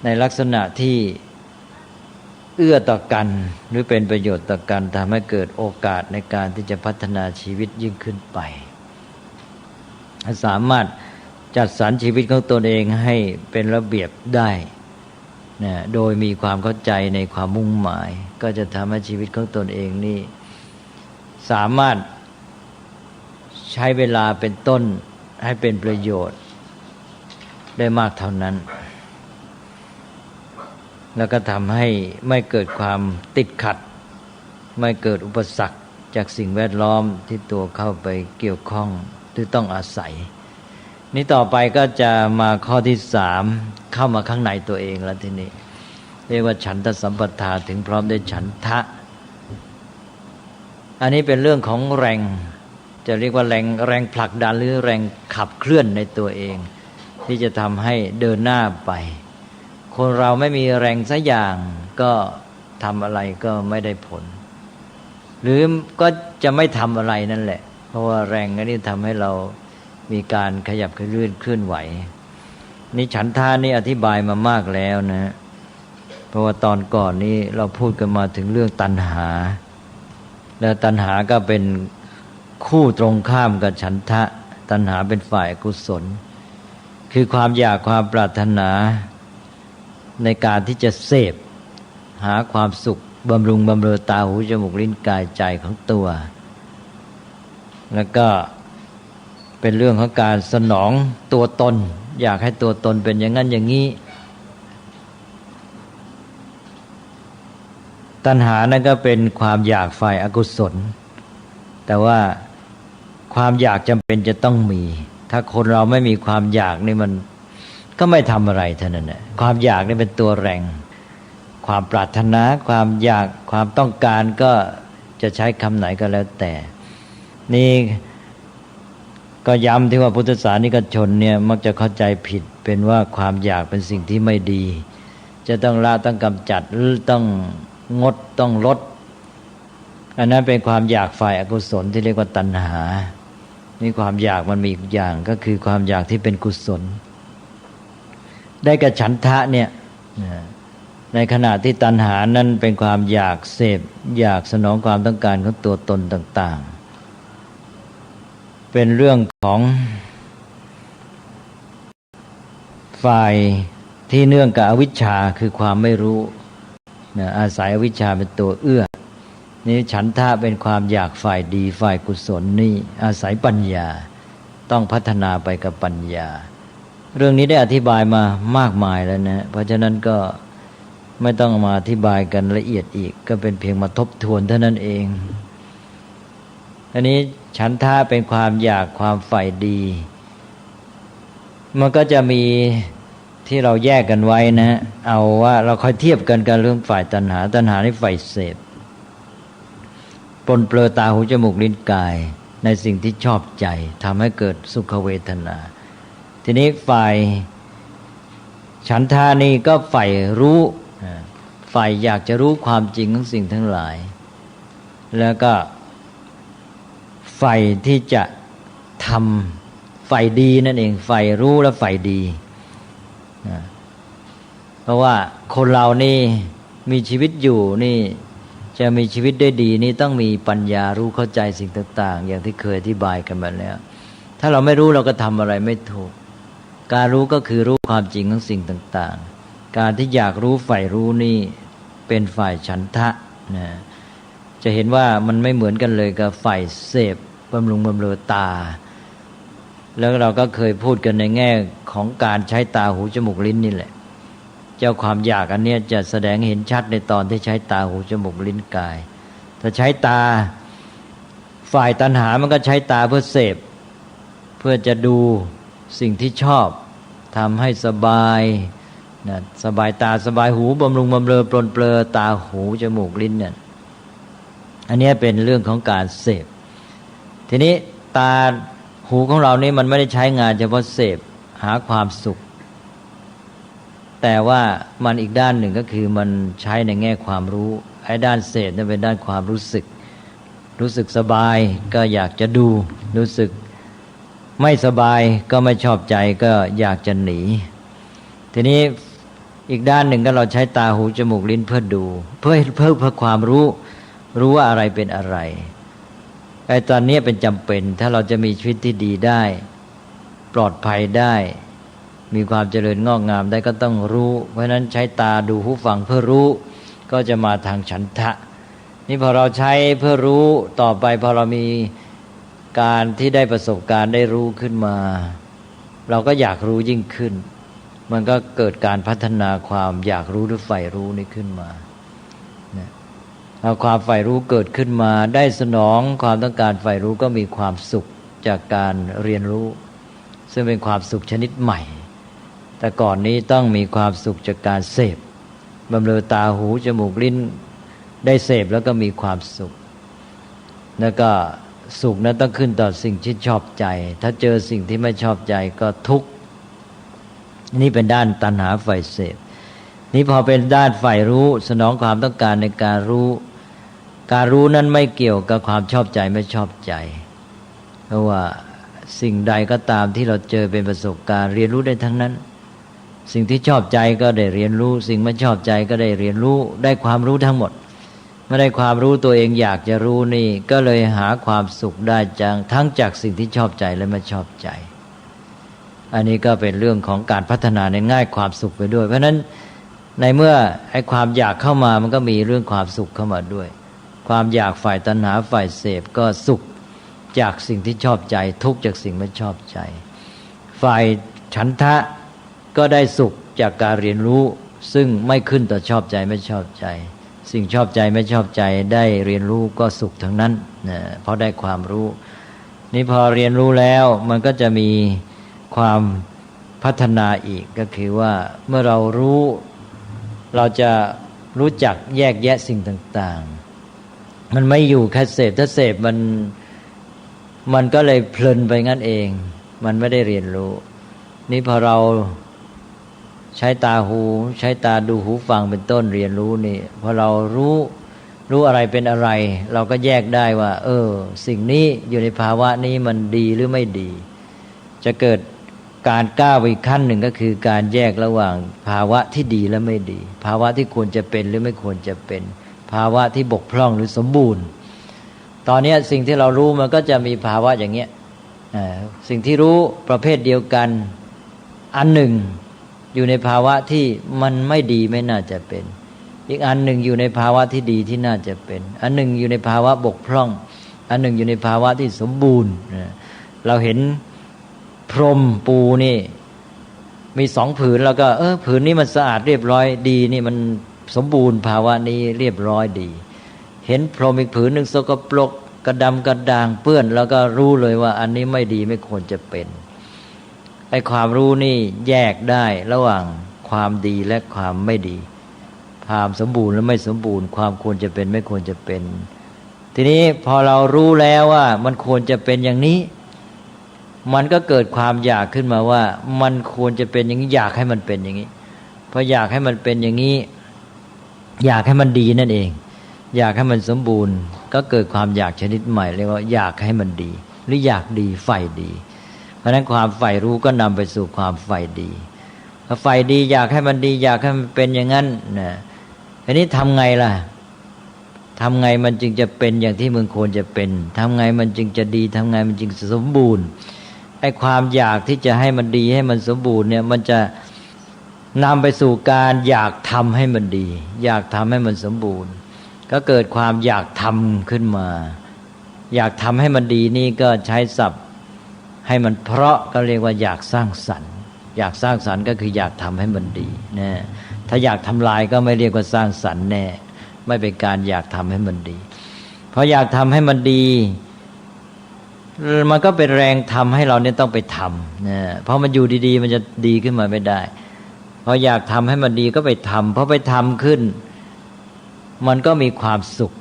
ในลักษณะที่เอื้อต่อกันหรือเป็นประโยชน์ต่อกันทำให้เกิดโอกาสในการที่จะพัฒนาชีวิตยิ่งขึ้นไปสามารถจัดสรรชีวิตของตนเองให้เป็นระเบียบได้นะโดยมีความเข้าใจในความมุ่งหมายก็จะทำให้ชีวิตของตนเองนี่สามารถใช้เวลาเป็นต้นให้เป็นประโยชน์ได้มากเท่านั้นแล้วก็ทำให้ไม่เกิดความติดขัดไม่เกิดอุปสรรคจากสิ่งแวดล้อมที่ตัวเข้าไปเกี่ยวข้องหรือต้องอาศัยนี้ต่อไปก็จะมาข้อที่3เข้ามาข้างในตัวเองแล้วทีนี้เรียกว่าฉันทสัมปทาถึงพร้อมด้วยฉันทะอันนี้เป็นเรื่องของแรงจะเรียกว่าแรงผลักดันหรือแรงขับเคลื่อนในตัวเองที่จะทำให้เดินหน้าไปคนเราไม่มีแรงสักอย่างก็ทำอะไรก็ไม่ได้ผลหรือก็จะไม่ทำอะไรนั่นแหละเพราะว่าแรงนี้ทำให้เรามีการขยับเคลื่อนไหวนี่ฉันทานี่อธิบายมามากแล้วนะเพราะว่าตอนก่อนนี้เราพูดกันมาถึงเรื่องตัณหาแล้วตัณหาก็เป็นคู่ตรงข้ามกับฉันทะตัณหาเป็นฝ่ายกุศลคือความอยากความปรารถนาในการที่จะเสพหาความสุขบำรุงบำเรอตาหูจมูกลิ้นกายใจของตัวแล้วก็เป็นเรื่องของการสนองตัวตนอยากให้ตัวตนเป็นอย่างนั้นอย่างนี้ตัณหานั่นก็เป็นความอยากฝ่ายอกุศลแต่ว่าความอยากจำเป็นจะต้องมีถ้าคนเราไม่มีความอยากนี่มันก็ไม่ทำอะไรเท่านั้นแหละความอยากนี่เป็นตัวแรงความปรารถนาความอยากความต้องการก็จะใช้คำไหนก็แล้วแต่นี่ ก็ย้ำที่ว่าพุทธศาสนิกชนเนี่ยมักจะเข้าใจผิดเป็นว่าความอยากเป็นสิ่งที่ไม่ดีจะต้องละต้องกำจัดต้องงดต้องลดอันนั้นเป็นความอยากฝ่ายอกุศลที่เรียกว่าตัณหานี่ความอยากมันมีอีกอย่างก็คือความอยากที่เป็นกุศลได้กับฉันทะเนี่ยในขณะที่ตัณหานั้นเป็นความอยากเสพอยากสนองความต้องการของตัวตนต่างๆเป็นเรื่องของฝ่ายที่เนื่องกับอวิชชาคือความไม่รู้อาศัยอวิชชาเป็นตัวเอื้อนี่ฉันทะเป็นความอยากฝ่ายดีฝ่ายกุศลนี่อาศัยปัญญาต้องพัฒนาไปกับปัญญาเรื่องนี้ได้อธิบายมามากมายแล้วนะเพราะฉะนั้นก็ไม่ต้องมาอธิบายกันละเอียดอีกก็เป็นเพียงมาทบทวนเท่านั้นเองอันนี้ฉันทะเป็นความอยากความฝ่ายดีมันก็จะมีที่เราแยกกันไว้นะเอาว่าเราค่อยเทียบกันกับเรื่องฝ่ายตัณหานี่ฝ่ายเสพปนเปื้อตาหูจมูกลิ้นกายในสิ่งที่ชอบใจทำให้เกิดสุขเวทนาทีนี้ฝ่ายฉันทานี่ก็ฝ่ายรู้ฝ่ายอยากจะรู้ความจริงของสิ่งทั้งหลายแล้วก็ฝ่ายที่จะทำฝ่ายดีนั่นเองฝ่ายรู้และฝ่ายดีเพราะว่าคนเรานี่มีชีวิตอยู่นี่จะมีชีวิตได้ดีนี่ต้องมีปัญญารู้เข้าใจสิ่งต่างๆอย่างที่เคยอธิบายกันมาแล้วถ้าเราไม่รู้เราก็ทำอะไรไม่ถูกการรู้ก็คือรู้ความจริงของสิ่งต่างๆการที่อยากรู้ฝ่ายรู้นี่เป็นฝ่ายฉันทะนะจะเห็นว่ามันไม่เหมือนกันเลยกับฝ่ายเสพบำรุงบำเรอตาแล้วเราก็เคยพูดกันในแง่ของการใช้ตาหูจมูกลิ้นนี่แหละเจ้าความอยากอันเนี้ยจะแสดงเห็นชัดในตอนที่ใช้ตาหูจมูกลิ้นกายถ้าใช้ตาฝ่ายตัณหามันก็ใช้ตาเพื่อเสพเพื่อจะดูสิ่งที่ชอบทำให้สบายนะสบายตาสบายหูบำรุงบำเรอปลนเปลือตาหูจมูกลิ้นเนี่ยอันนี้เป็นเรื่องของการเสพทีนี้ตาหูของเรานี่มันไม่ได้ใช้งานเฉพาะเสพหาความสุขแต่ว่ามันอีกด้านหนึ่งก็คือมันใช้ในแง่ความรู้ไอ้ด้านเสพนั่นเป็นด้านความรู้สึกสบายก็อยากจะดูรู้สึกไม่สบายก็ไม่ชอบใจก็อยากจะหนีทีนี้อีกด้านหนึ่งก็เราใช้ตาหูจมูกลิ้นเพื่อดูเพื่อความรู้ว่าอะไรเป็นอะไรไอ้ตอนนี้เป็นจำเป็นถ้าเราจะมีชีวิตที่ดีได้ปลอดภัยได้มีความเจริญงอกงามได้ก็ต้องรู้เพราะฉะนั้นใช้ตาดูหูฟังเพื่อรู้ก็จะมาทางฉันทะนี่พอเราใช้เพื่อรู้ต่อไปพอเรามีการที่ได้ประสบการณ์ได้รู้ขึ้นมาเราก็อยากรู้ยิ่งขึ้นมันก็เกิดการพัฒนาความอยากรู้หรือใฝ่รู้นี้ขึ้นมาเอาความใฝ่รู้เกิดขึ้นมาได้สนองความต้องการใฝ่รู้ก็มีความสุขจากการเรียนรู้ซึ่งเป็นความสุขชนิดใหม่แต่ก่อนนี้ต้องมีความสุขจากการเสพบำเรอตาหูจมูกลิ้นได้เสพแล้วก็มีความสุขแล้วก็สุขนั้นต้องขึ้นต่อสิ่งที่ชอบใจถ้าเจอสิ่งที่ไม่ชอบใจก็ทุกข์นี่เป็นด้านตัณหาฝ่ายเสพนี่พอเป็นด้านฝ่ายรู้สนองความต้องการในการรู้นั้นไม่เกี่ยวกับความชอบใจไม่ชอบใจเพราะว่าสิ่งใดก็ตามที่เราเจอเป็นประสบการณ์เรียนรู้ได้ทั้งนั้นสิ่งที่ชอบใจก็ได้เรียนรู้สิ่งไม่ชอบใจก็ได้เรียนรู้ได้ความรู้ทั้งหมดเมื่อได้ความรู้ตัวเองอยากจะรู้นี่ก็เลยหาความสุขได้ทั้งจากสิ่งที่ชอบใจและไม่ชอบใจอันนี้ก็เป็นเรื่องของการพัฒนาในง่ายความสุขไปด้วยเพราะฉะนั้นในเมื่อไอ้ความอยากเข้ามามันก็มีเรื่องความสุขเข้ามาด้วยความอยากฝ่ายตัณหาฝ่ายเสพก็สุขจากสิ่งที่ชอบใจทุกข์จากสิ่งไม่ชอบใจฝ่ายฉันทะก็ได้สุขจากการเรียนรู้ซึ่งไม่ขึ้นต่อชอบใจไม่ชอบใจสิ่งชอบใจไม่ชอบใจได้เรียนรู้ก็สุขทั้งนั้นนะเพราะได้ความรู้นี่พอเรียนรู้แล้วมันก็จะมีความพัฒนาอีกก็คือว่าเมื่อเรารู้เราจะรู้จักแยกแยะสิ่งต่างๆมันไม่อยู่แค่เสพถ้าเสพมัน มันก็เลยเพลินไปงั้นเองมันไม่ได้เรียนรู้นี่พอเราใช้ตาหูใช้ตาดูหูฟังเป็นต้นเรียนรู้นี่พอเรารู้อะไรเป็นอะไรเราก็แยกได้ว่าสิ่งนี้อยู่ในภาวะนี้มันดีหรือไม่ดีจะเกิดการก้าวไปอีกขั้นหนึ่งก็คือการแยกระหว่างภาวะที่ดีและไม่ดีภาวะที่ควรจะเป็นหรือไม่ควรจะเป็นภาวะที่บกพร่องหรือสมบูรณ์ตอนนี้สิ่งที่เรารู้มันก็จะมีภาวะอย่างเงี้ยสิ่งที่รู้ประเภทเดียวกันอันหนึ่งอยู่ในภาวะที่มันไม่ดีไม่น่าจะเป็นอีกอันหนึ่งอยู่ในภาวะที่ดีที่น่าจะเป็นอันหนึ่งอยู่ในภาวะบกพร่องอันหนึ่งอยู่ในภาวะที่สมบูรณ์เราเห็นพรมปูนี่มี2 ผืนแล้วก็ผืนนี้มันสะอาดเรียบร้อยดีนี่มันสมบูรณ์ภาวะนี้เรียบร้อยดีเห็นพรมอีกผืนหนึ่งสกปรกกระดำกระด่างเปื้อนแล้วก็รู้เลยว่าอันนี้ไม่ดีไม่ควรจะเป็นไอ้ความรู้นี่แยกได้ระหว่างความดีและความไม่ดีความสมบูรณ์และไม่สมบูรณ์ความควรจะเป็นไม่ควรจะเป็นทีนี้พอเรารู้แล้วว่ามันควรจะเป็นอย่างนี้มันก็เกิดความอยากขึ้นมาว่ามันควรจะเป็นอย่างนี้อยากให้มันเป็นอย่างนี้พออยากให้มันเป็นอย่างนี้อยากให้มันดีนั่นเองอยากให้มันสมบูรณ์ก็เกิดความอยากชนิดใหม่เรียกว่าอยากให้มันดีหรืออยากดีใฝ่ดีเพราะฉะนั้นความใฝ่รู้ก็นำไปสู่ความใฝ่ดีพอใฝ่ดีอยากให้มันดีอยากให้มันเป็นอย่างนั้นนะทีนี้ทำไงล่ะทำไงมันจึงจะเป็นอย่างที่มึงควรจะเป็นทำไงมันจึงจะดีทำไงมันจึงสมบูรณ์ไอ้ความอยากที่จะให้มันดีให้มันสมบูรณ์เนี่ยมันจะนำไปสู่การอยากทำให้มันดีอยากทำให้มันสมบูรณ์ก็เกิดความอยากทำขึ้นมาอยากทำให้มันดีนี่ก็ใช้ศัพท์ให้มันเพราะก็เรียกว่าอยากสร้างสรรค์อยากสร้างสรรค์ก็คืออยากทำให้มันดีนะถ้าอยากทำลายก็ไม่เรียกว่าสร้างสรรค์แน่ไม่เป็นการอยากทำให้มันดีเพราะอยากทำให้มันดีมันก็เป็นแรงทำให้เราเนี่ยต้องไปทำนะเพราะมันอยู่ดีๆมันจะดีขึ้นมาไม่ได้พออยากทำให้มันดีก็ไปทำเพราะไปทำขึ้นมันก็มีความสุข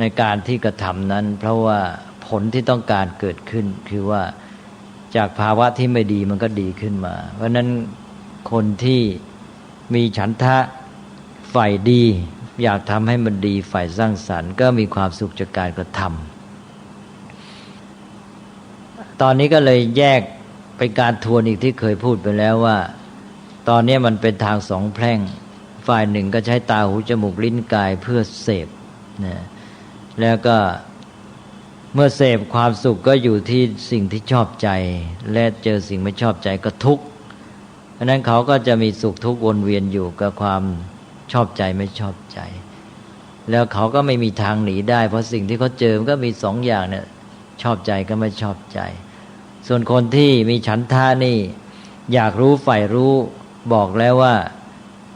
ในการที่กระทำนั้นเพราะว่าผลที่ต้องการเกิดขึ้นคือว่าจากภาวะที่ไม่ดีมันก็ดีขึ้นมาเพราะนั้นคนที่มีฉันทะใฝ่ดีอยากทำให้มันดีใฝ่สร้างสรรค์ก็มีความสุขจากการกระทำตอนนี้ก็เลยแยกไปการทวนอีกที่เคยพูดไปแล้วว่าตอนนี้มันเป็นทาง2 แพร่งฝ่ายหนึ่งก็ใช้ตาหูจมูกลิ้นกายเพื่อเสพนะแล้วก็เมื่อเสพความสุขก็อยู่ที่สิ่งที่ชอบใจและเจอสิ่งไม่ชอบใจก็ทุกข์เพราะนั้นเขาก็จะมีสุขทุกข์วนเวียนอยู่กับความชอบใจไม่ชอบใจแล้วเขาก็ไม่มีทางหนีได้เพราะสิ่งที่เขาเจอมันก็มี2 อย่างเนี่ยชอบใจก็ไม่ชอบใจส่วนคนที่มีฉันทะนี่อยากรู้ใฝ่รู้บอกแล้วว่า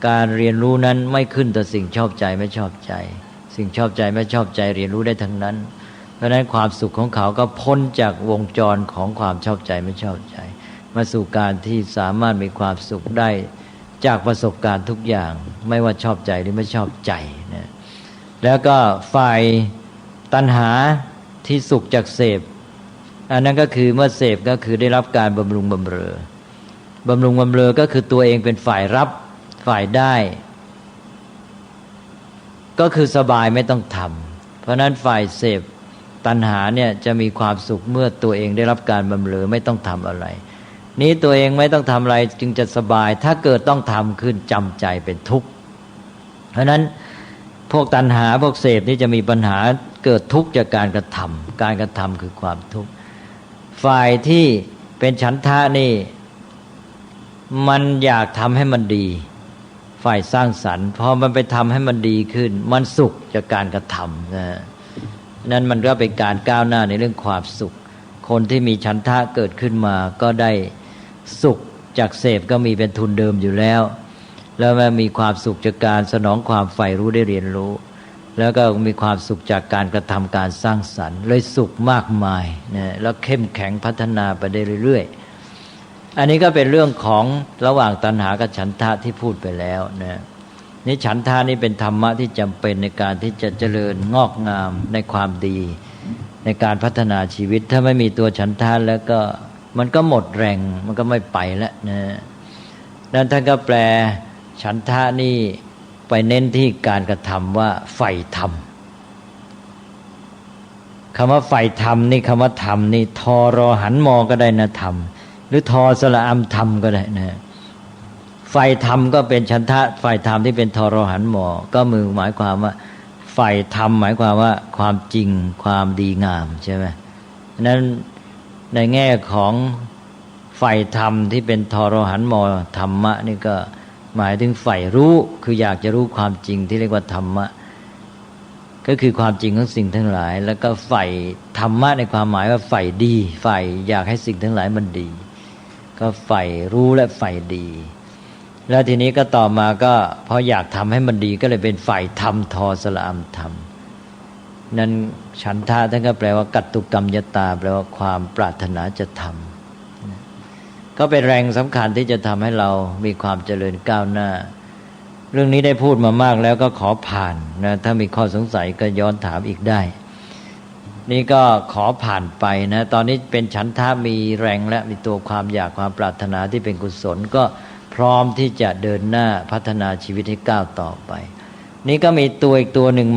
การเรียนรู้นั้นไม่ขึ้นต่อสิ่งชอบใจไม่ชอบใจสิ่งชอบใจไม่ชอบใจเรียนรู้ได้ทั้งนั้นเพราะฉะนั้นความสุขของเขาก็พ้นจากวงจรของความชอบใจไม่ชอบใจมาสู่การที่สามารถมีความสุขได้จากประสบการณ์ทุกอย่างไม่ว่าชอบใจหรือไม่ชอบใจนะแล้วก็ฝ่ายตัณหาที่สุขจากเสพอันนั้นก็คือเมื่อเสพก็คือได้รับการบำรุงบำเรอบำรุงบำเรอก็คือตัวเองเป็นฝ่ายรับฝ่ายได้ก็คือสบายไม่ต้องทำเพราะนั้นฝ่ายเสพตัณหาเนี่ยจะมีความสุขเมื่อตัวเองได้รับการบำเรอไม่ต้องทำอะไรนี้ตัวเองไม่ต้องทำอะไรจึงจะสบายถ้าเกิดต้องทำขึ้นจำใจเป็นทุกข์เพราะนั้นพวกตัณหาพวกเสพนี่จะมีปัญหาเกิดทุกข์จากการกระทำการกระทำคือความทุกข์ฝ่ายที่เป็นฉันทะนี่มันอยากทำให้มันดีฝ่ายสร้างสรรค์พอมันไปทำให้มันดีขึ้นมันสุขจากการกระทำนะนั้นมันก็เป็นการก้าวหน้าในเรื่องความสุขคนที่มีฉันทะเกิดขึ้นมาก็ได้สุขจากเสพก็มีเป็นทุนเดิมอยู่แล้วแล้วมันมีความสุขจากการสนองความใฝ่รู้ได้เรียนรู้แล้วก็มีความสุขจากการกระทำการสร้างสรรค์เลยสุขมากมายนะแล้วเข้มแข็งพัฒนาไปได้เรื่อยๆอันนี้ก็เป็นเรื่องของระหว่างตัณหากับฉันทะที่พูดไปแล้วนะนี่ฉันทะนี่เป็นธรรมะที่จำเป็นในการที่จะเจริญงอกงามในความดี ในการพัฒนาชีวิตถ้าไม่มีตัวฉันทะแล้วก็มันก็หมดแรงมันก็ไม่ไปแล้วนะนั้นท่านก็แปลฉันทะนี่ไปเน้นที่การกระทำว่าใฝ่ธรรมคำว่าใฝ่ธรรมนี่คำว่าธรรมนี่ทอรอหันมอก็ได้นะธรรมหรือทอสละอัมธรรมก็ได้นะใฝ่ธรรมก็เป็นฉันทะใฝ่ธรรมที่เป็นทอรอหันมอก็มือหมายความว่าใฝ่ธรรมหมายความว่าความจริงความดีงามใช่ไหมนั้นในแง่ของใฝ่ธรรมที่เป็นทอรอหันมอธรรมะนี่ก็หมายถึงใฝ่รู้คืออยากจะรู้ความจริงที่เรียกว่าธรรมะก็คือความจริงของสิ่งทั้งหลายแล้วก็ใฝ่ธรรมะในความหมายว่าใฝ่ดีใฝ่อยากให้สิ่งทั้งหลายมันดีก็ใฝ่รู้และใฝ่ดีแล้วทีนี้ก็ต่อมาก็พออยากทำให้มันดีก็เลยเป็นฝ่ายธรรมทอสละอัมธรรมนั้นฉันทะท่านก็แปลว่ากัตตุกรรมยตาแปลว่าความปรารถนาจะทำก็เป็นแรงสำคัญที่จะทำให้เรามีความเจริญก้าวหน้าเรื่องนี้ได้พูดมามากแล้วก็ขอผ่านนะถ้ามีข้อสงสัยก็ย้อนถามอีกได้นี่ก็ขอผ่านไปนะตอนนี้เป็นฉันทะมีแรงและมีตัวความอยากความปรารถนาที่เป็นกุศลก็พร้อมที่จะเดินหน้าพัฒนาชีวิตให้ก้าวต่อไปนี่ก็มีตัวอีกตัวหนึ่ง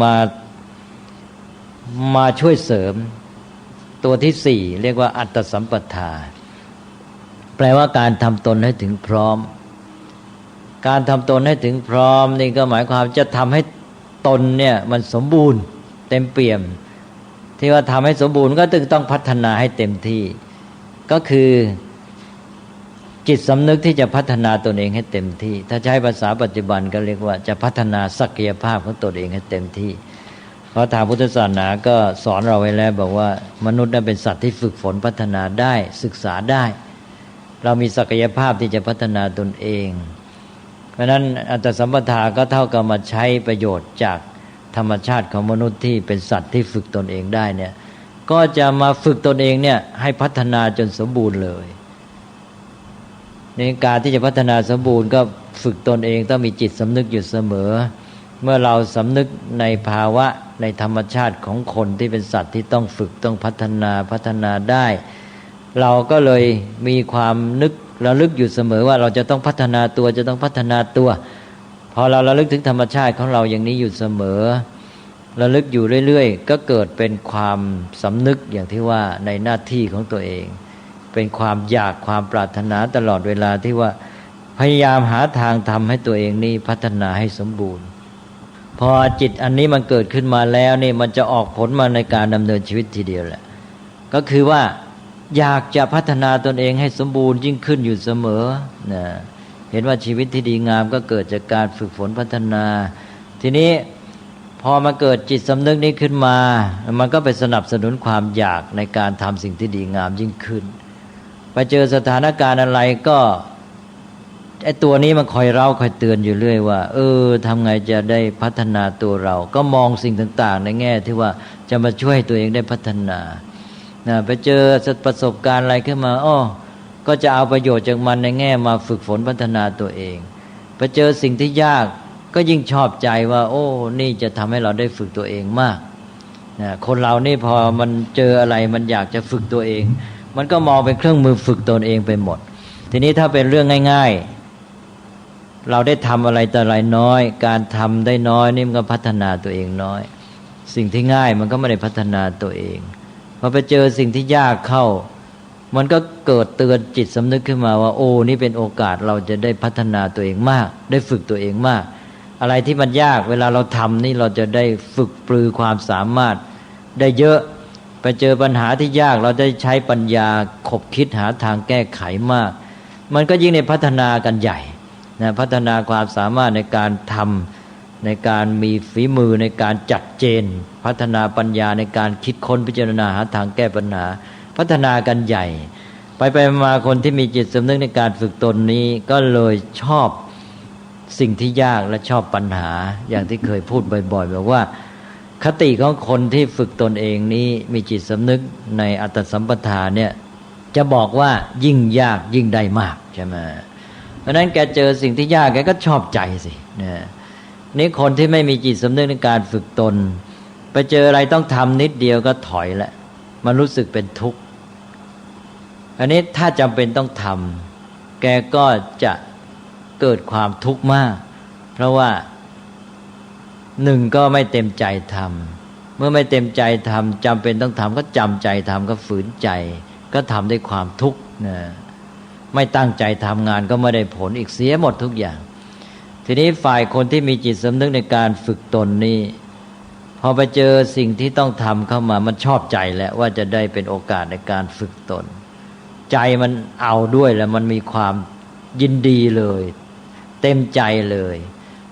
มาช่วยเสริมตัวที่สี่เรียกว่าอัตตสัมปทาแปลว่าการทำตนให้ถึงพร้อมการทำตนให้ถึงพร้อมนี่ก็หมายความจะทำให้ตนเนี่ยมันสมบูรณ์เต็มเปี่ยมที่ว่าทำให้สมบูรณ์ก็ต้องพัฒนาให้เต็มที่ก็คือจิตสำนึกที่จะพัฒนาตนเองให้เต็มที่ถ้าใช้ภาษาปัจจุบันก็เรียกว่าจะพัฒนาศักยภาพของตนเองให้เต็มที่เพราะทางพุทธศาสนาก็สอนเราไว้แล้วบอกว่ามนุษย์นั้นเป็นสัตว์ที่ฝึกฝนพัฒนาได้ศึกษาได้เรามีศักยภาพที่จะพัฒนาตนเองเพราะนั้นอัตตสัมปทาก็เท่ากับมาใช้ประโยชน์จากธรรมชาติของมนุษย์ที่เป็นสัตว์ที่ฝึกตนเองได้เนี่ยก็จะมาฝึกตนเองเนี่ยให้พัฒนาจนสมบูรณ์เลยในการที่จะพัฒนาสมบูรณ์ก็ฝึกตนเองต้องมีจิตสำนึกอยู่เสมอเมื่อเราสำนึกในภาวะในธรรมชาติของคนที่เป็นสัตว์ที่ต้องฝึกต้องพัฒนาได้เราก็เลยมีความระลึกอยู่เสมอว่าเราจะต้องพัฒนาตัวจะต้องพัฒนาตัวพอเราระลึกถึงธรรมชาติของเราอย่างนี้อยู่เสมอระลึกอยู่เรื่อยๆก็เกิดเป็นความสำนึกอย่างที่ว่าในหน้าที่ของตัวเองเป็นความอยากความปรารถนาตลอดเวลาที่ว่าพยายามหาทางทำให้ตัวเองนี่พัฒนาให้สมบูรณ์พอจิตอันนี้มันเกิดขึ้นมาแล้วนี่มันจะออกผลมาในการดำเนินชีวิตทีเดียวแหละก็คือว่าอยากจะพัฒนาตนเองให้สมบูรณ์ยิ่งขึ้นอยู่เสมอนะเห็นว่าชีวิตที่ดีงามก็เกิดจากการฝึกฝนพัฒนาทีนี้พอมาเกิดจิตสำนึกนี้ขึ้นมามันก็ไปสนับสนุนความอยากในการทำสิ่งที่ดีงามยิ่งขึ้นไปเจอสถานการณ์อะไรก็ไอ้ตัวนี้มันคอยเล่าคอยเตือนอยู่เรื่อยว่าทำไงจะได้พัฒนาตัวเราก็มองสิ่งต่างๆในแง่ที่ว่าจะมาช่วยตัวเองได้พัฒนาไปเจอประสบการณ์อะไรขึ้นมาก็จะเอาประโยชน์จากมันในแง่มาฝึกฝนพัฒนาตัวเองไปเจอสิ่งที่ยากก็ยิ่งชอบใจว่านี่จะทำให้เราได้ฝึกตัวเองมากคนเรานี่พอมันเจออะไรมันอยากจะฝึกตัวเองมันก็มองเป็นเครื่องมือฝึกตนเองไปหมดทีนี้ถ้าเป็นเรื่องง่ายๆเราได้ทำอะไรแต่อะไรน้อยการทำได้น้อยนี่มันก็พัฒนาตัวเองน้อยสิ่งที่ง่ายมันก็ไม่ได้พัฒนาตัวเองพอไปเจอสิ่งที่ยากเข้ามันก็เกิดเตือนจิตสำนึกขึ้นมาว่านี่เป็นโอกาสเราจะได้พัฒนาตัวเองมากได้ฝึกตัวเองมากอะไรที่มันยากเวลาเราทำนี่เราจะได้ฝึกปรือความสามารถได้เยอะไปเจอปัญหาที่ยากเราได้ใช้ปัญญาขบคิดหาทางแก้ไขมากมันก็ยิ่งในพัฒนากันใหญ่นะพัฒนาความสามารถในการทำในการมีฝีมือในการจัดเจนพัฒนาปัญญาในการคิดค้นพิจารณาหาทางแก้ปัญหาพัฒนากันใหญ่ไปมาคนที่มีจิตสำนึกในการฝึกตนนี้ก็เลยชอบสิ่งที่ยากและชอบปัญหาอย่างที่เคยพูดบ่อยๆบอกว่าคติของคนที่ฝึกตนเองนี้มีจิตสำนึกในอัตตสัมปทาเนี่ยจะบอกว่ายิ่งยากยิ่งได้มากใช่ไหมเพราะนั้นแกเจอสิ่งที่ยากแกก็ชอบใจสินี่คนที่ไม่มีจิตสำนึกในการฝึกตนไปเจออะไรต้องทำนิดเดียวก็ถอยละ มันรู้สึกเป็นทุกข์อันนี้ถ้าจำเป็นต้องทำแกก็จะเกิดความทุกข์มากเพราะว่าหนึ่งก็ไม่เต็มใจทำเมื่อไม่เต็มใจทำจำเป็นต้องทำก็จำใจทำก็ฝืนใจก็ทำด้วยความทุกข์นะไม่ตั้งใจทำงานก็ไม่ได้ผลอีกเสียหมดทุกอย่างทีนี้ฝ่ายคนที่มีจิตสำนึกในการฝึกตนนี้พอไปเจอสิ่งที่ต้องทำเข้ามามันชอบใจแล้วว่าจะได้เป็นโอกาสในการฝึกตนใจมันเอาด้วยแล้วมันมีความยินดีเลยเต็มใจเลย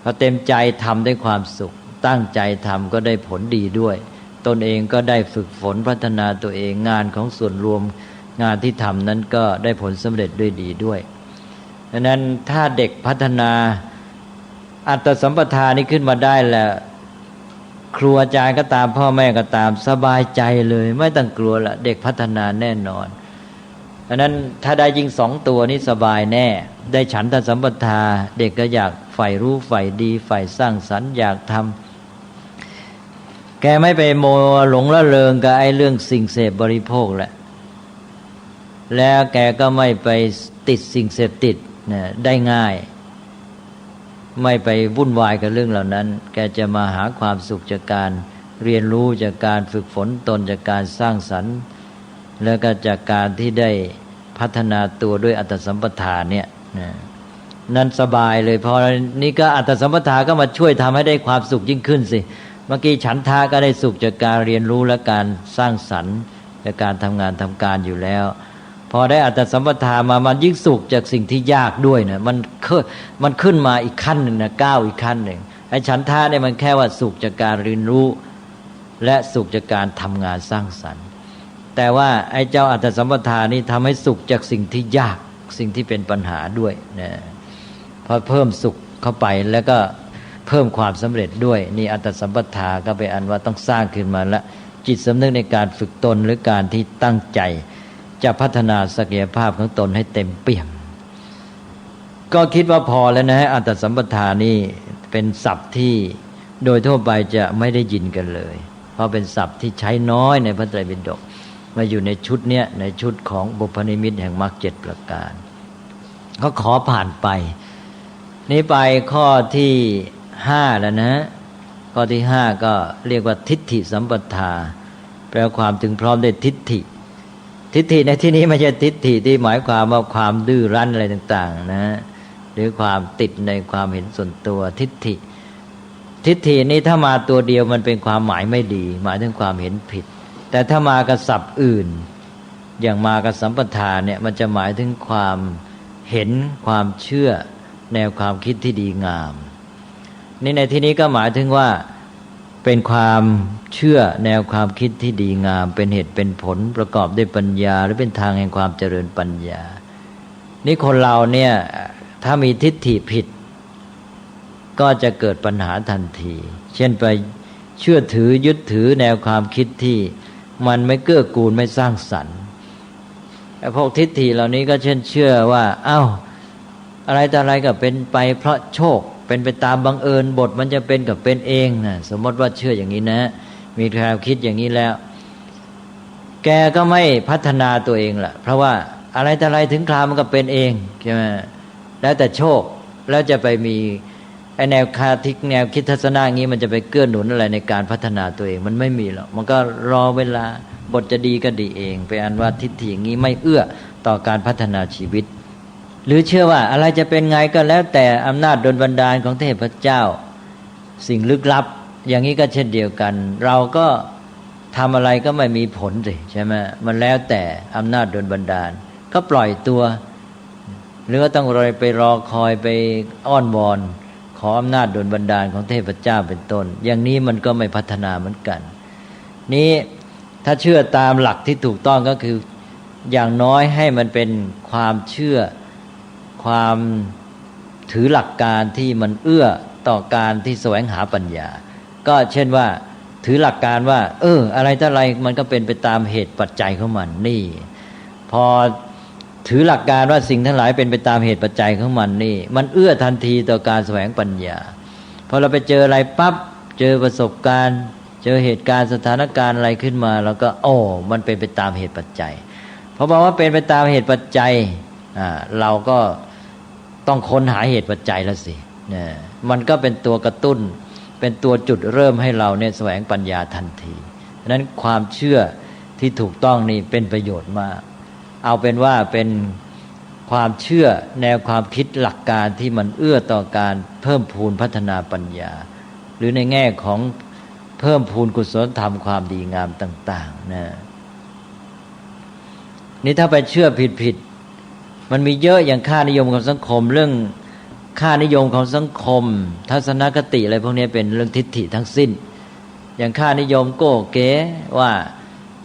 พอเต็มใจทำด้วยความสุขตั้งใจทำก็ได้ผลดีด้วยตนเองก็ได้ฝึกฝนพัฒนาตัวเองงานของส่วนรวมงานที่ทำนั้นก็ได้ผลสำเร็จด้วยดีด้วยดังนั้นถ้าเด็กพัฒนาอัตตสัมปทานี้ขึ้นมาได้แล้วครูอาจารย์ก็ตามพ่อแม่ก็ตามสบายใจเลยไม่ต้องกลัวละเด็กพัฒนาแน่นอนดังนั้นถ้าได้ยิ่งสองตัวนี้สบายแน่ได้ฉันทสัมปทาเด็กก็อยากใฝ่รู้ใฝ่ดีใฝ่สร้างสรรค์อยากทำแกไม่ไปโมหลงละเลงกับไอ้เรื่องสิ่งเสพบริโภคแหละแล้วแกก็ไม่ไปติดสิ่งเสพติดได้ง่ายไม่ไปวุ่นวายกับเรื่องเหล่านั้นแกจะมาหาความสุขจากการเรียนรู้จากการฝึกฝนตนจากการสร้างสรรค์แล้วก็จากการที่ได้พัฒนาตัวด้วยอัตตสัมปทาเนี่ยนั่นสบายเลยพอนี่ก็อัตตสัมปทาก็มาช่วยทำให้ได้ความสุขยิ่งขึ้นสิเมื่อกี้ฉันทาก็ได้สุขจากการเรียนรู้และการสร้างสรรค์และการทำงานทำการอยู่แล้วพอได้อัตตสัมปทามามันยิ่งสุขจากสิ่งที่ยากด้วยนะมันขึ้นมาอีกขั้นหนึ่งนะก้าวอีกขั้นหนึ่งไอ้ฉันทาเนี่ยมันแค่ว่าสุขจากการเรียนรู้และสุขจากการทำงานสร้างสรรค์แต่ว่าไอ้เจ้าอัตตสัมปทานี่ทำให้สุขจากสิ่งที่ยากสิ่งที่เป็นปัญหาด้วยนะพอเพิ่มสุขเข้าไปแล้วก็เพิ่มความสำเร็จด้วยนี่อัตตสัมปทาก็เป็นอันว่าต้องสร้างขึ้นมาละจิตสำนึกในการฝึกตนหรือการที่ตั้งใจจะพัฒนาศักยภาพของตนให้เต็มเปี่ยมก็คิดว่าพอแล้วนะอัตตสัมปทานี่เป็นศัพท์ที่โดยทั่วไปจะไม่ได้ยินกันเลยเพราะเป็นศัพท์ที่ใช้น้อยในพระไตรปิฎกมาอยู่ในชุดเนี้ยในชุดของบุพนิมิตแห่งมรรค7ประการก็ขอผ่านไปนี้ไปข้อที่5แล้วนะข้อที่5ก็เรียกว่าทิฏฐิสัมปทาแปลความถึงพร้อมด้วยทิฏฐิทิฏฐิในที่นี้ไม่ใช่ทิฏฐิที่หมายความว่าความดื้อรั้นอะไรต่างๆนะหรือความติดในความเห็นส่วนตัวทิฏฐินี้ถ้ามาตัวเดียวมันเป็นความหมายไม่ดีหมายถึงความเห็นผิดแต่ถ้ามากับศัพท์อื่นอย่างมากับสัมปทาเนี่ยมันจะหมายถึงความเห็นความเชื่อแนวความคิดที่ดีงามนี่ในที่นี้ก็หมายถึงว่าเป็นความเชื่อแนวความคิดที่ดีงามเป็นเหตุเป็นผลประกอบด้วยปัญญาหรือเป็นทางแห่งความเจริญปัญญานี่คนเราเนี่ยถ้ามีทิฏฐิผิดก็จะเกิดปัญหาทันทีเช่นไปเชื่อถือยึดถือแนวความคิดที่มันไม่เกื้อกูลไม่สร้างสรรค์พวกทิฏฐิเหล่านี้ก็เช่นเชื่อว่าอะไรแต่อะไรก็เป็นไปเพราะโชคเป็นไปตามบังเอิญบทมันจะเป็นกับเป็นเองนะสมมติว่าเชื่ออย่างนี้นะมีความคิดอย่างนี้แล้วแกก็ไม่พัฒนาตัวเองล่ะเพราะว่าอะไรแต่อะไรถึงคราวมันก็เป็นเองใช่ไหมแล้วแต่โชคแล้วจะไปมีไอ้แนวคิดทัศนะอย่างนี้มันจะไปเกื้อหนุนอะไรในการพัฒนาตัวเองมันไม่มีหรอกมันก็รอเวลาบทจะดีก็ดีเองเป็นอันว่าทิฏฐิอย่างนี้ไม่เอื้อต่อการพัฒนาชีวิตหรือเชื่อว่าอะไรจะเป็นไงก็แล้วแต่อำนาจดลบันดาลของเทพเจ้าสิ่งลึกลับอย่างนี้ก็เช่นเดียวกันเราก็ทำอะไรก็ไม่มีผลสิใช่ไหมมันแล้วแต่อำนาจดลบันดาลก็ปล่อยตัวหรือว่าต้องรอคอยไปอ้อนวอนขออำนาจดลบันดาลของเทพเจ้าเป็นต้นอย่างนี้มันก็ไม่พัฒนาเหมือนกันนี้ถ้าเชื่อตามหลักที่ถูกต้องก็คืออย่างน้อยให้มันเป็นความเชื่อความถือหลักการที่มันเอื้อต่อการที่แสวงหาปัญญาก็เช่นว่าถือหลักการว่าอะไรต่ออะไรมันก็เป็นไปตามเหตุปัจจัยของมันนี่พอถือหลักการว่าสิ่งทั้งหลายเป็นไปตามเหตุปัจจัยของมันนี่มันเอื้อทันทีต่อการแสวงปัญญาพอเราไปเจออะไรปั๊บเจอประสบการณ์ เจอเหตุการณ์สถานการณ์อะไรขึ้นมาแล้วก็โอ้มันเป็นไปตามเหตุปัจจัยเพราะบอกว่าเป็นไปตามเหตุปัจจัยเราก็ต้องค้นหาเหตุปัจจัยแล้วสิมันก็เป็นตัวกระตุ้นเป็นตัวจุดเริ่มให้เราเนี่ยแสวงปัญญาทันทีฉะนั้นความเชื่อที่ถูกต้องนี่เป็นประโยชน์มากเอาเป็นว่าเป็นความเชื่อแนวความคิดหลักการที่มันเอื้อต่อการเพิ่มพูนพัฒนาปัญญาหรือในแง่ของเพิ่มพูนกุศลธรรมความดีงามต่างๆนะนี่ถ้าไปเชื่อผิดมันมีเยอะอย่างค่านิยมของสังคมเรื่องค่านิยมของสังคมทัศนคติอะไรพวกนี้เป็นเรื่องทิฏฐิทั้งสิ้นอย่างค่านิยมโก้เก๋ว่า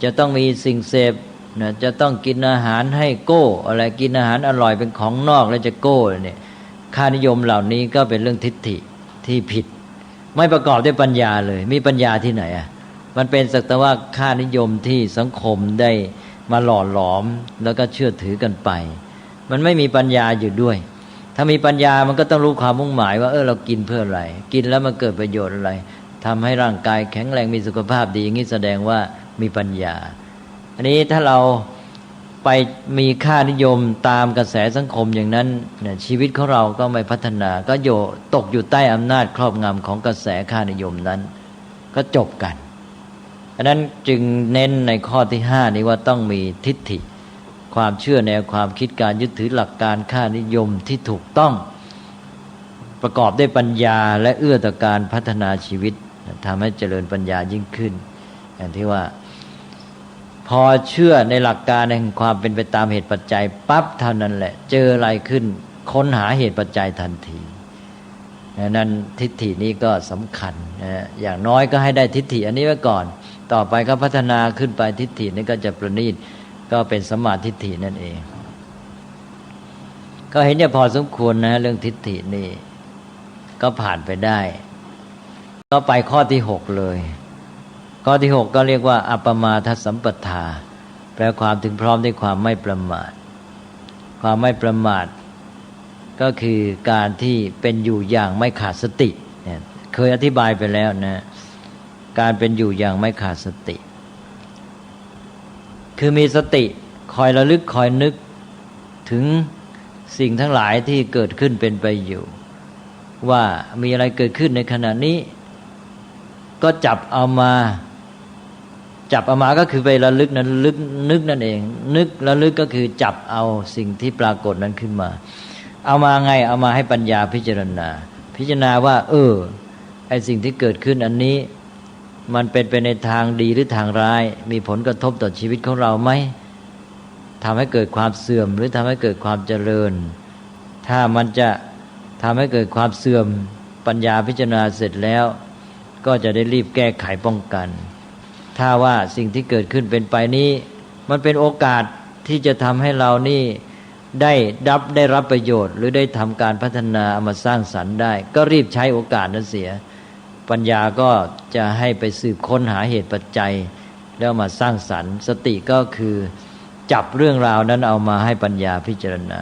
จะต้องมีสิ่งเสพนะจะต้องกินอาหารให้โก้อะไรกินอาหารอร่อยเป็นของนอกแล้วจะโก้เนี่ยค่านิยมเหล่านี้ก็เป็นเรื่องทิฏฐิที่ผิดไม่ประกอบด้วยปัญญาเลยมีปัญญาที่ไหนมันเป็นสักแต่ว่าค่านิยมที่สังคมได้มาหล่อหลอมแล้วก็เชื่อถือกันไปมันไม่มีปัญญาอยู่ด้วยถ้ามีปัญญามันก็ต้องรู้ความมุ่งหมายว่าเรากินเพื่ออะไรกินแล้วมันเกิดประโยชน์อะไรทำให้ร่างกายแข็งแรงมีสุขภาพดีอย่างนี้แสดงว่ามีปัญญาอันนี้ถ้าเราไปมีค่านิยมตามกระแสสังคมอย่างนั้นเนี่ยชีวิตของเราก็ไม่พัฒนาก็ตกอยู่ใต้อำนาจครอบงำของกระแสค่านิยมนั้นก็จบกันอันนั้นจึงเน้นในข้อที่5นี้ว่าต้องมีทิฏฐิความเชื่อแนวความคิดการยึดถือหลักการค่านิยมที่ถูกต้องประกอบด้วยปัญญาและเอื้อต่อการพัฒนาชีวิตทำให้เจริญปัญญายิ่งขึ้นอย่างที่ว่าพอเชื่อในหลักการแห่งความเป็นไปตามเหตุปัจจัยปั๊บเท่านั้นแหละเจออะไรขึ้นค้นหาเหตุปัจจัยทันทีนั้นทิฏฐินี้ก็สำคัญอย่างน้อยก็ให้ได้ทิฏฐิอันนี้ไว้ก่อนต่อไปก็พัฒนาขึ้นไปทิฏฐินี้ก็จะประณีตก็เป็นสัมมาทิฏฐินั่นเองก็เห็นจะพอสมควรนะเรื่องทิฏฐินี่ก็ผ่านไปได้ก็ไปข้อที่6เลยข้อที่6ก็เรียกว่าอัปปมาทสัมปทาแปลความถึงพร้อมด้วยความไม่ประมาทความไม่ประมาทก็คือการที่เป็นอยู่อย่างไม่ขาดสติเนี่ยเคยอธิบายไปแล้วนะการเป็นอยู่อย่างไม่ขาดสติคือมีสติคอยระลึกคอยนึกถึงสิ่งทั้งหลายที่เกิดขึ้นเป็นไปอยู่ว่ามีอะไรเกิดขึ้นในขณะนี้ก็จับเอามาก็คือไประลึกนั้นนึกนั่นเองนึกระลึกก็คือจับเอาสิ่งที่ปรากฏนั้นขึ้นมาเอามาไงเอามาให้ปัญญาพิจารณาว่าไอ้สิ่งที่เกิดขึ้นอันนี้มันเป็นไปในทางดีหรือทางร้ายมีผลกระทบต่อชีวิตของเราไหมทำให้เกิดความเสื่อมหรือทำให้เกิดความเจริญถ้ามันจะทำให้เกิดความเสื่อมปัญญาพิจารณาเสร็จแล้วก็จะได้รีบแก้ไขป้องกันถ้าว่าสิ่งที่เกิดขึ้นเป็นไปนี้มันเป็นโอกาสที่จะทำให้เรานี่ได้รับประโยชน์หรือได้ทำการพัฒนาเอามาสร้างสรรค์ได้ก็รีบใช้โอกาสนั้นเสียปัญญาก็จะให้ไปสืบค้นหาเหตุปัจจัยแล้วมาสร้างสรรค์สติก็คือจับเรื่องราวนั้นเอามาให้ปัญญาพิจารณา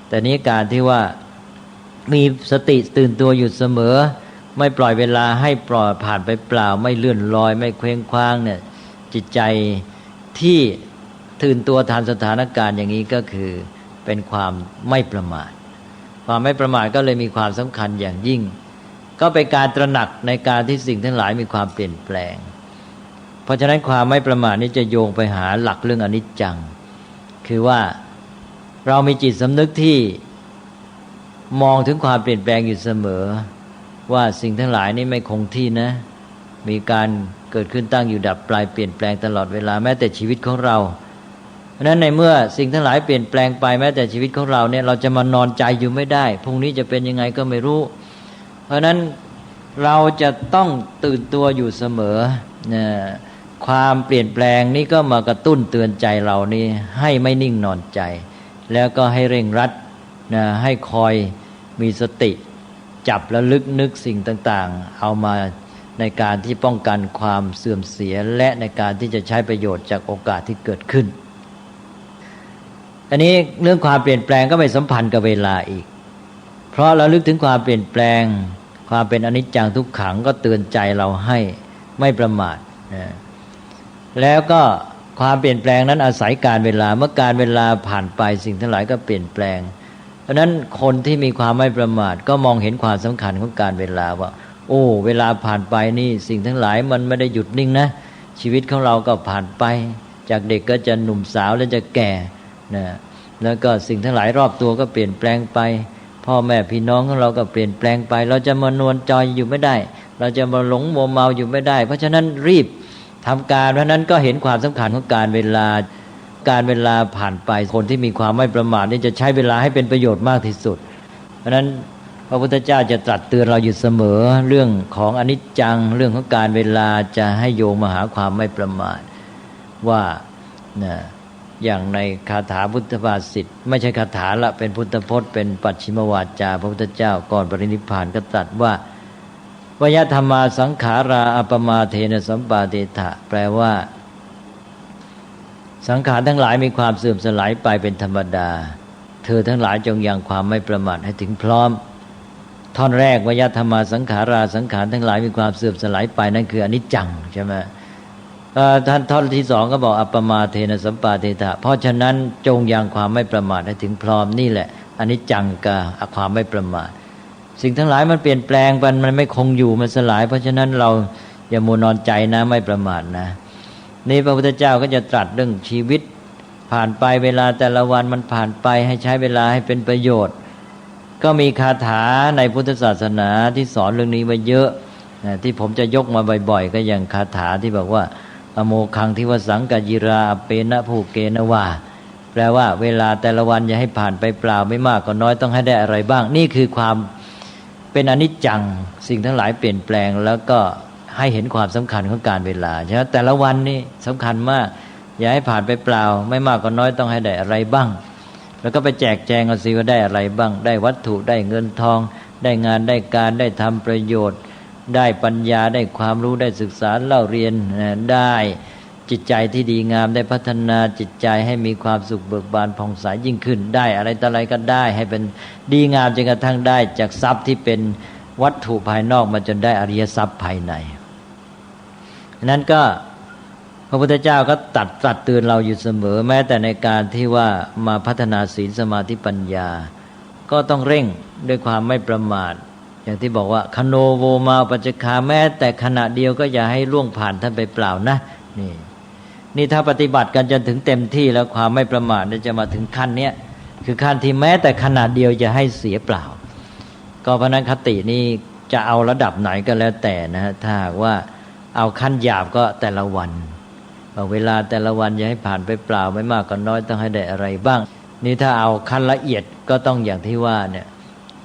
แต่นี้การที่ว่ามีสติตื่นตัวอยู่เสมอไม่ปล่อยเวลาให้ปล่อยผ่านไปเปล่าไม่เลื่อนลอยไม่เคว้งคว้างเนี่ยจิตใจที่ตื่นตัวทันสถานการณ์อย่างนี้ก็คือเป็นความไม่ประมาทความไม่ประมาทก็เลยมีความสำคัญอย่างยิ่งก็เป็นการตระหนักในการที่สิ่งทั้งหลายมีความเปลี่ยนแปลงเพราะฉะนั้นความไม่ประมาทนี้จะโยงไปหาหลักเรื่องอนิจจังคือว่าเรามีจิตสำนึกที่มองถึงความเปลี่ยนแปลงอยู่เสมอว่าสิ่งทั้งหลายนี้ไม่คงที่นะมีการเกิดขึ้นตั้งอยู่ดับปลายเปลี่ยนแปลงตลอดเวลาแม้แต่ชีวิตของเราเพราะฉะนั้นในเมื่อสิ่งทั้งหลายเปลี่ยนแปลงไปแม้แต่ชีวิตของเราเนี่ยเราจะมานอนใจอยู่ไม่ได้พรุ่งนี้จะเป็นยังไงก็ไม่รู้เพราะฉะนั้นเราจะต้องตื่นตัวอยู่เสมอความเปลี่ยนแปลงนี้ก็มากระตุ้นเตือนใจเรานี่ให้ไม่นิ่งนอนใจแล้วก็ให้เร่งรัดให้คอยมีสติจับและลึกนึกสิ่งต่างๆเอามาในการที่ป้องกันความเสื่อมเสียและในการที่จะใช้ประโยชน์จากโอกาสที่เกิดขึ้นอันนี้เรื่องความเปลี่ยนแปลงก็ไม่สัมพันธ์กับเวลาอีกเพราะเราลึกถึงความเปลี่ยนแปลงความเป็นอนิจจังทุกขังก็เตือนใจเราให้ ไม่ประมาทนะแล้วก็ความเปลี่ยนแปลงนั้นอาศัยการเวลาเมื่อการเวลาผ่านไปสิ่งทั้งหลายก็เปลี่ยนแปลงเพราะนั้นคนที่มีความไม่ประมาทก็มองเห็นความสำคัญของการเวลาว่าโอ้เวลาผ่านไปนี่สิ่งทั้งหลายมันไม่ได้หยุดนิ่งนะชีวิตของเราก็ผ่านไปจากเด็กก็จะหนุ่มสาวแล้วจะแก่นะแล้วก็สิ่งทั้งหลายรอบตัวก็เปลี่ยนแปลงไปพ่อแม่พี่น้องของเราก็เปลี่ยนแปลงไปเราจะมานวลจอยอยู่ไม่ได้เราจะมาหลงมัวเมาอยู่ไม่ได้เพราะฉะนั้นรีบทำการเพราะนั้นก็เห็นความสำคัญของการเวลาผ่านไปคนที่มีความไม่ประมาทนี่จะใช้เวลาให้เป็นประโยชน์มากที่สุดเพราะนั้นพระพุทธเจ้าจะตรัสเตือนเราอยู่เสมอเรื่องของอนิจจังเรื่องของการเวลาจะให้โยงมาหาความไม่ประมาทว่าอย่างในคาถาพุทธภาษิตไม่ใช่คาถาละเป็นพุทธพจน์เป็นปัจฉิมวาจาพระพุทธเจ้าก่อนปรินิพพานก็ตรัสว่าวยธรรมาสังขาราอัปมาเทนะสัมปาเตถะแปลว่าสังขารทั้งหลายมีความเสื่อมสลายไปเป็นธรรมดาเธอทั้งหลายจงยังความไม่ประมาทให้ถึงพร้อมท่อนแรกวยธรรมาสังขาราสังขารทั้งหลายมีความเสื่อมสลายไปนั่นคืออนิจจังใช่ไหมท่อนที่สองก็บอกอัปปมาเทนะสัมปาเทถะเพราะฉะนั้นจงยังความไม่ประมาทให้ถึงพร้อมนี่แหละอนิจจังกับความไม่ประมาทสิ่งทั้งหลายมันเปลี่ยนแปลงไปมันไม่คงอยู่มันสลายเพราะฉะนั้นเราอย่ามัวนอนใจนะไม่ประมาทนะนี่พระพุทธเจ้าก็จะตรัสเรื่องชีวิตผ่านไปเวลาแต่ละวันมันผ่านไปให้ใช้เวลาให้เป็นประโยชน์ก็มีคาถาในพุทธศาสนาที่สอนเรื่องนี้ไว้เยอะนะที่ผมจะยกมาบ่อยๆก็อย่างคาถาที่บอกว่าอโมคังทิวสังกยิราอเปนะภูเกนวาแปลว่าเวลาแต่ละวันอย่าให้ผ่านไปเปล่าไม่มากก็น้อยต้องให้ได้อะไรบ้างนี่คือความเป็นอนิจจังสิ่งทั้งหลายเปลี่ยนแปลงแล้วก็ให้เห็นความสำคัญของการเวลาใช่ไหมแต่ละวันนี่สำคัญมากอย่าให้ผ่านไปเปล่าไม่มากก็น้อยต้องให้ได้อะไรบ้างแล้วก็ไปแจกแจงเอาสิว่าได้อะไรบ้างได้วัตถุได้เงินทองได้งานได้การได้ทำประโยชน์ได้ปัญญาได้ความรู้ได้ศึกษาเล่าเรียนได้จิตใจที่ดีงามได้พัฒนาจิตใจให้มีความสุขเบิกบานผ่องใสยิ่งขึ้นได้อะไรต่ออะไรก็ได้ให้เป็นดีงามจนกระทั่งได้จากทรัพย์ที่เป็นวัตถุภายนอกมาจนได้อริยทรัพย์ภายในนั้นก็พระพุทธเจ้าก็ตรัสเตือนเราอยู่เสมอแม้แต่ในการที่ว่ามาพัฒนาศีลสมาธิปัญญาก็ต้องเร่งด้วยความไม่ประมาทอย่างที่บอกว่าคโนโวมาปัจจคาแม้แต่ขณะเดียวก็อย่าให้ล่วงผ่านท่านไปเปล่านะนี่ถ้าปฏิบัติกันจนถึงเต็มที่แล้วความไม่ประมาทจะมาถึงขั้นนี้คือขั้นที่แม้แต่ขณะเดียวจะให้เสียเปล่าก็เพราะนั้นคตินี้จะเอาระดับไหนก็แล้วแต่นะถ้าว่าเอาขั้นหยาบก็แต่ละวันเวลาแต่ละวันอย่าให้ผ่านไปเปล่าไม่มากก็น้อยต้องให้ได้อะไรบ้างนี่ถ้าเอาขั้นละเอียดก็ต้องอย่างที่ว่าเนี่ย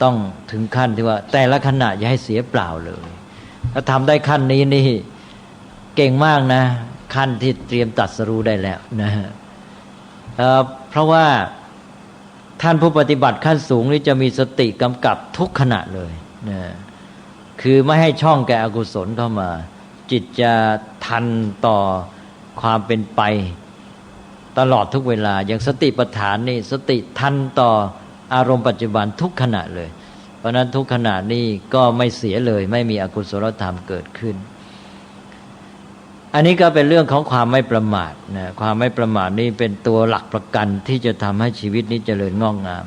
ต้องถึงขั้นที่ว่าแต่ละขณะอย่าให้เสียเปล่าเลยถ้าทำได้ขั้นนี้นี่เก่งมากนะขั้นที่เตรียมตรัสรู้ได้แล้วนะเพราะว่าท่านผู้ปฏิบัติขั้นสูงนี่จะมีสติกำกับทุกขณะเลยนะคือไม่ให้ช่องแก่อกุศลเข้ามาจิตจะทันต่อความเป็นไปตลอดทุกเวลาอย่างสติปัฏฐานนี่สติทันต่ออารมณ์ปัจจุบันทุกขณะเลยเพราะนั้นทุกขณะนี่ก็ไม่เสียเลยไม่มีอกุศลธรรมเกิดขึ้นอันนี้ก็เป็นเรื่องของความไม่ประมาทนะความไม่ประมาทนี่เป็นตัวหลักประกันที่จะทำให้ชีวิตนี้เจริญงอกงาม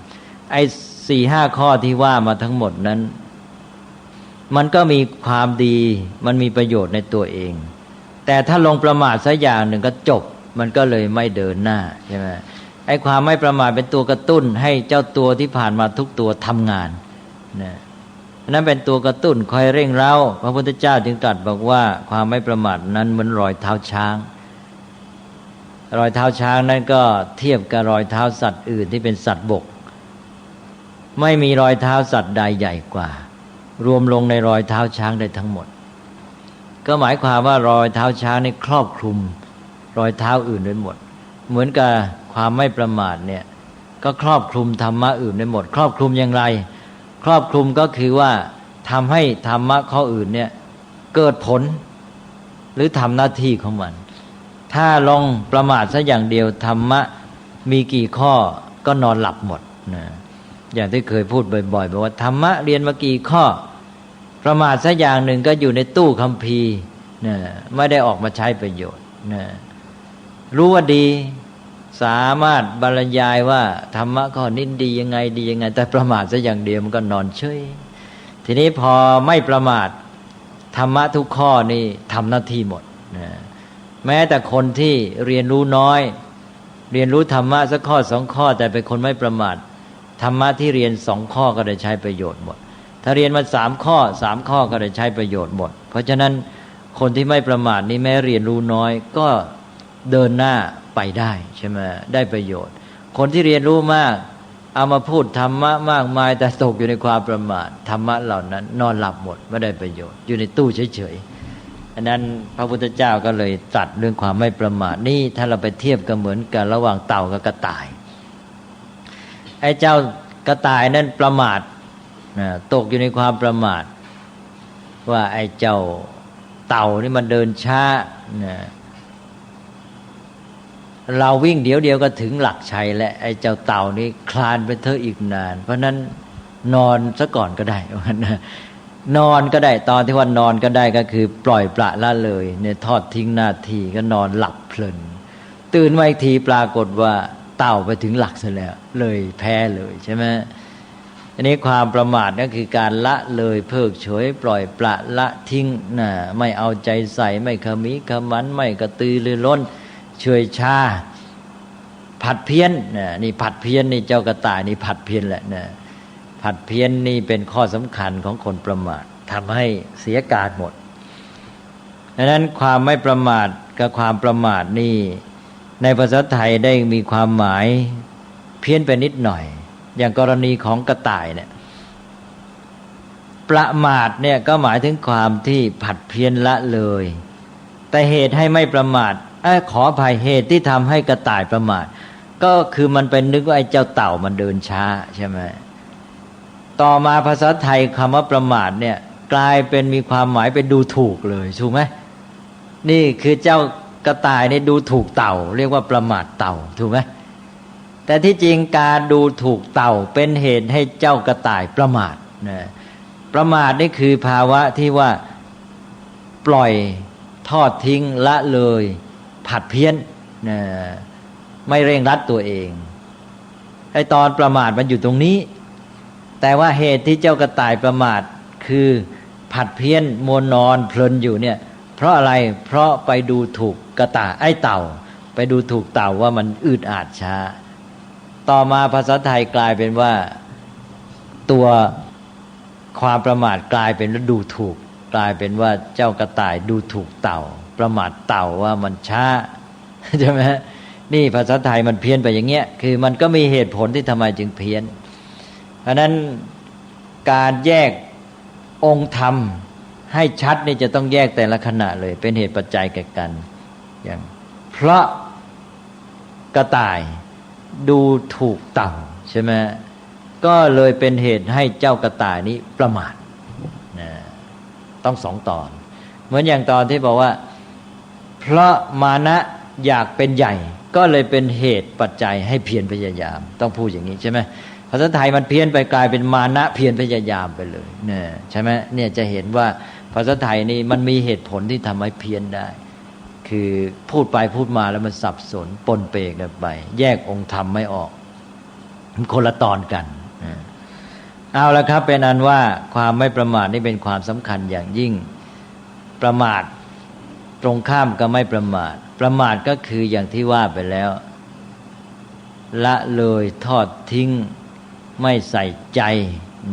ไอ้ 4-5 ข้อที่ว่ามาทั้งหมดนั้นมันก็มีความดีมันมีประโยชน์ในตัวเองแต่ถ้าลงประมาทสักอย่างหนึ่งก็จบมันก็เลยไม่เดินหน้าใช่ไหมไอ้ความไม่ประมาทเป็นตัวกระตุ้นให้เจ้าตัวที่ผ่านมาทุกตัวทำงานนะนั้นเป็นตัวกระตุ้นคอยเร่งเร้าพระพุทธเจ้าจึงตรัสบอกว่าความไม่ประมาทนั้นเหมือนรอยเท้าช้างรอยเท้าช้างนั้นก็เทียบกับรอยเท้าสัตว์อื่นที่เป็นสัตว์บกไม่มีรอยเท้าสัตว์ใดใหญ่กว่ารวมลงในรอยเท้าช้างได้ทั้งหมดก็หมายความว่ารอยเท้าช้างนี่ครอบคลุมรอยเท้าอื่นได้หมดเหมือนกับความไม่ประมาทเนี่ยก็ครอบคลุมธรรมะอื่นได้หมดครอบคลุมอย่างไรครอบคลุมก็คือว่าทำให้ธรรมะข้ออื่นเนี่ยเกิดผลหรือทำหน้าที่ของมันถ้าลงประมาทซะอย่างเดียวธรรมะมีกี่ข้อก็นอนหลับหมดนะอย่างที่เคยพูดบ่อยๆบอกว่าธรรมะเรียนมากี่ข้อประมาทซะอย่างหนึ่งก็อยู่ในตู้คัมภีร์ นะไม่ได้ออกมาใช้ประโยชน์นะรู้ว่าดีสามารถบรรยายว่าธรรมะข้อนี้ดียังไงดียังไงแต่ประมาทซะอย่างเดียวมันก็นอนเฉยทีนี้พอไม่ประมาทธรรมะทุกข้อนี่ทำหน้าที่หมดนะแม้แต่คนที่เรียนรู้น้อยเรียนรู้ธรรมะสักข้อสองข้อแต่เป็นคนไม่ประมาทธรรมะที่เรียนสองข้อก็ได้ใช้ประโยชน์หมดถ้าเรียนมา3 ข้อ3 ข้อก็ได้ใช้ประโยชน์หมดเพราะฉะนั้นคนที่ไม่ประมาทนี้แม้เรียนรู้น้อยก็เดินหน้าไปได้ใช่ไหมได้ประโยชน์คนที่เรียนรู้มากเอามาพูดธรรมะมากมายแต่ตกอยู่ในความประมาทธรรมะเหล่านั้นนอนหลับหมดไม่ได้ประโยชน์อยู่ในตู้เฉยๆอันนั้นพระพุทธเจ้าก็เลยตรัสเรื่องความไม่ประมาทนี่ถ้าเราไปเทียบกันเหมือนกันระหว่างเต่ากับกระต่ายไอ้เจ้ากระต่ายนั้นประมาทตกอยู่ในความประมาทว่าไอ้เจ้าเต่านี่มันเดินช้าเราวิ่งเดี๋ยวก็ถึงหลักชัยและไอ้เจ้าเต่านี่คลานไปเถอะอีกนานเพราะนั้นนอนซะก่อนก็ได้นอนก็ได้ตอนที่ว่านอนก็ได้ก็คือปล่อยปละละเลยเนี่ยทอดทิ้งหน้าที่ก็นอนหลับเพลินตื่นมาอีกทีปรากฏว่าเต่าไปถึงหลักซะแล้วเลยแพ้เลยใช่ไหมอันนี้ความประมาทก็คือการละเลยเพิกเฉยปล่อยปละละทิ้งไม่เอาใจใส่ไม่ขมิขมันไม่กระตือรือร้นเฉยชาผัดเพี้ยนนี่ผัดเพี้ยนนี่เจ้ากระต่ายนี่ผัดเพี้ยนแหละนะผัดเพี้ยนนี่เป็นข้อสำคัญของคนประมาททำให้เสียการหมดดังนั้นความไม่ประมาทกับความประมาทนี่ในภาษาไทยได้มีความหมายเพี้ยนไปนิดหน่อยอย่างกรณีของกระต่ายเนี่ยประมาทเนี่ยก็หมายถึงความที่ผัดเพี้ยนละเลยแต่เหตุให้ไม่ประมาทขออภัยเหตุที่ทำให้กระต่ายประมาทก็คือมันเป็นนึกว่าไอ้เจ้าเต่ามันเดินช้าใช่ไหมต่อมาภาษาไทยคำว่าประมาทเนี่ยกลายเป็นมีความหมายเป็นดูถูกเลยถูกไหมนี่คือเจ้ากระต่ายนี่ดูถูกเต่าเรียกว่าประมาทเต่าถูกไหมแต่ที่จริงการดูถูกเต่าเป็นเหตุให้เจ้ากระต่ายประมาทนะประมาทนี่คือภาวะที่ว่าปล่อยทอดทิ้งละเลยผัดเพี้ยนนะไม่เร่งรัดตัวเองไอ้ตอนประมาทมันอยู่ตรงนี้แต่ว่าเหตุที่เจ้ากระต่ายประมาทคือผัดเพี้ยนมัวนอนเพลินอยู่เนี่ยเพราะอะไรเพราะไปดูถูกกระต่ายไอ้เต่าไปดูถูกเต่าว่ามันอืดอาดช้าต่อมาภาษาไทยกลายเป็นว่าตัวความประมาทกลายเป็นดูถูกกลายเป็นว่าเจ้ากระต่ายดูถูกเต่าประมาทเต่าว่ามันช้าใช่ไหมนี่ภาษาไทยมันเพี้ยนไปอย่างเงี้ยคือมันก็มีเหตุผลที่ทำไมจึงเพี้ยนเพราะนั้นการแยกองค์ธรรมให้ชัดนี่จะต้องแยกแต่ละขณะเลยเป็นเหตุปัจจัยแก่กันอย่างเพราะกระต่ายดูถูกเต่าใช่ไหมก็เลยเป็นเหตุให้เจ้ากระต่ายนี้ประมาทต้อง2 ตอนเหมือนอย่างตอนที่บอกว่าเพราะมานะอยากเป็นใหญ่ก็เลยเป็นเหตุปัจจัยให้เพียรพยายามต้องพูดอย่างนี้ใช่ไหมภาษาไทยมันเพี้ยนไปกลายเป็นมานะเพียรพยายามไปเลยเนี่ยใช่ไหมเนี่ยจะเห็นว่าภาษาไทยนี่มันมีเหตุผลที่ทำให้เพี้ยนได้คือพูดไปพูดมาแล้วมันสับสนปนเปกันไปแยกองค์ธรรมไม่ออกมันคนละตอนกันเอาละครับเป็นอันว่าความไม่ประมาทนี่เป็นความสำคัญอย่างยิ่งประมาทตรงข้ามกับไม่ประมาทประมาทก็คืออย่างที่ว่าไปแล้วละเลยทอดทิ้งไม่ใส่ใจ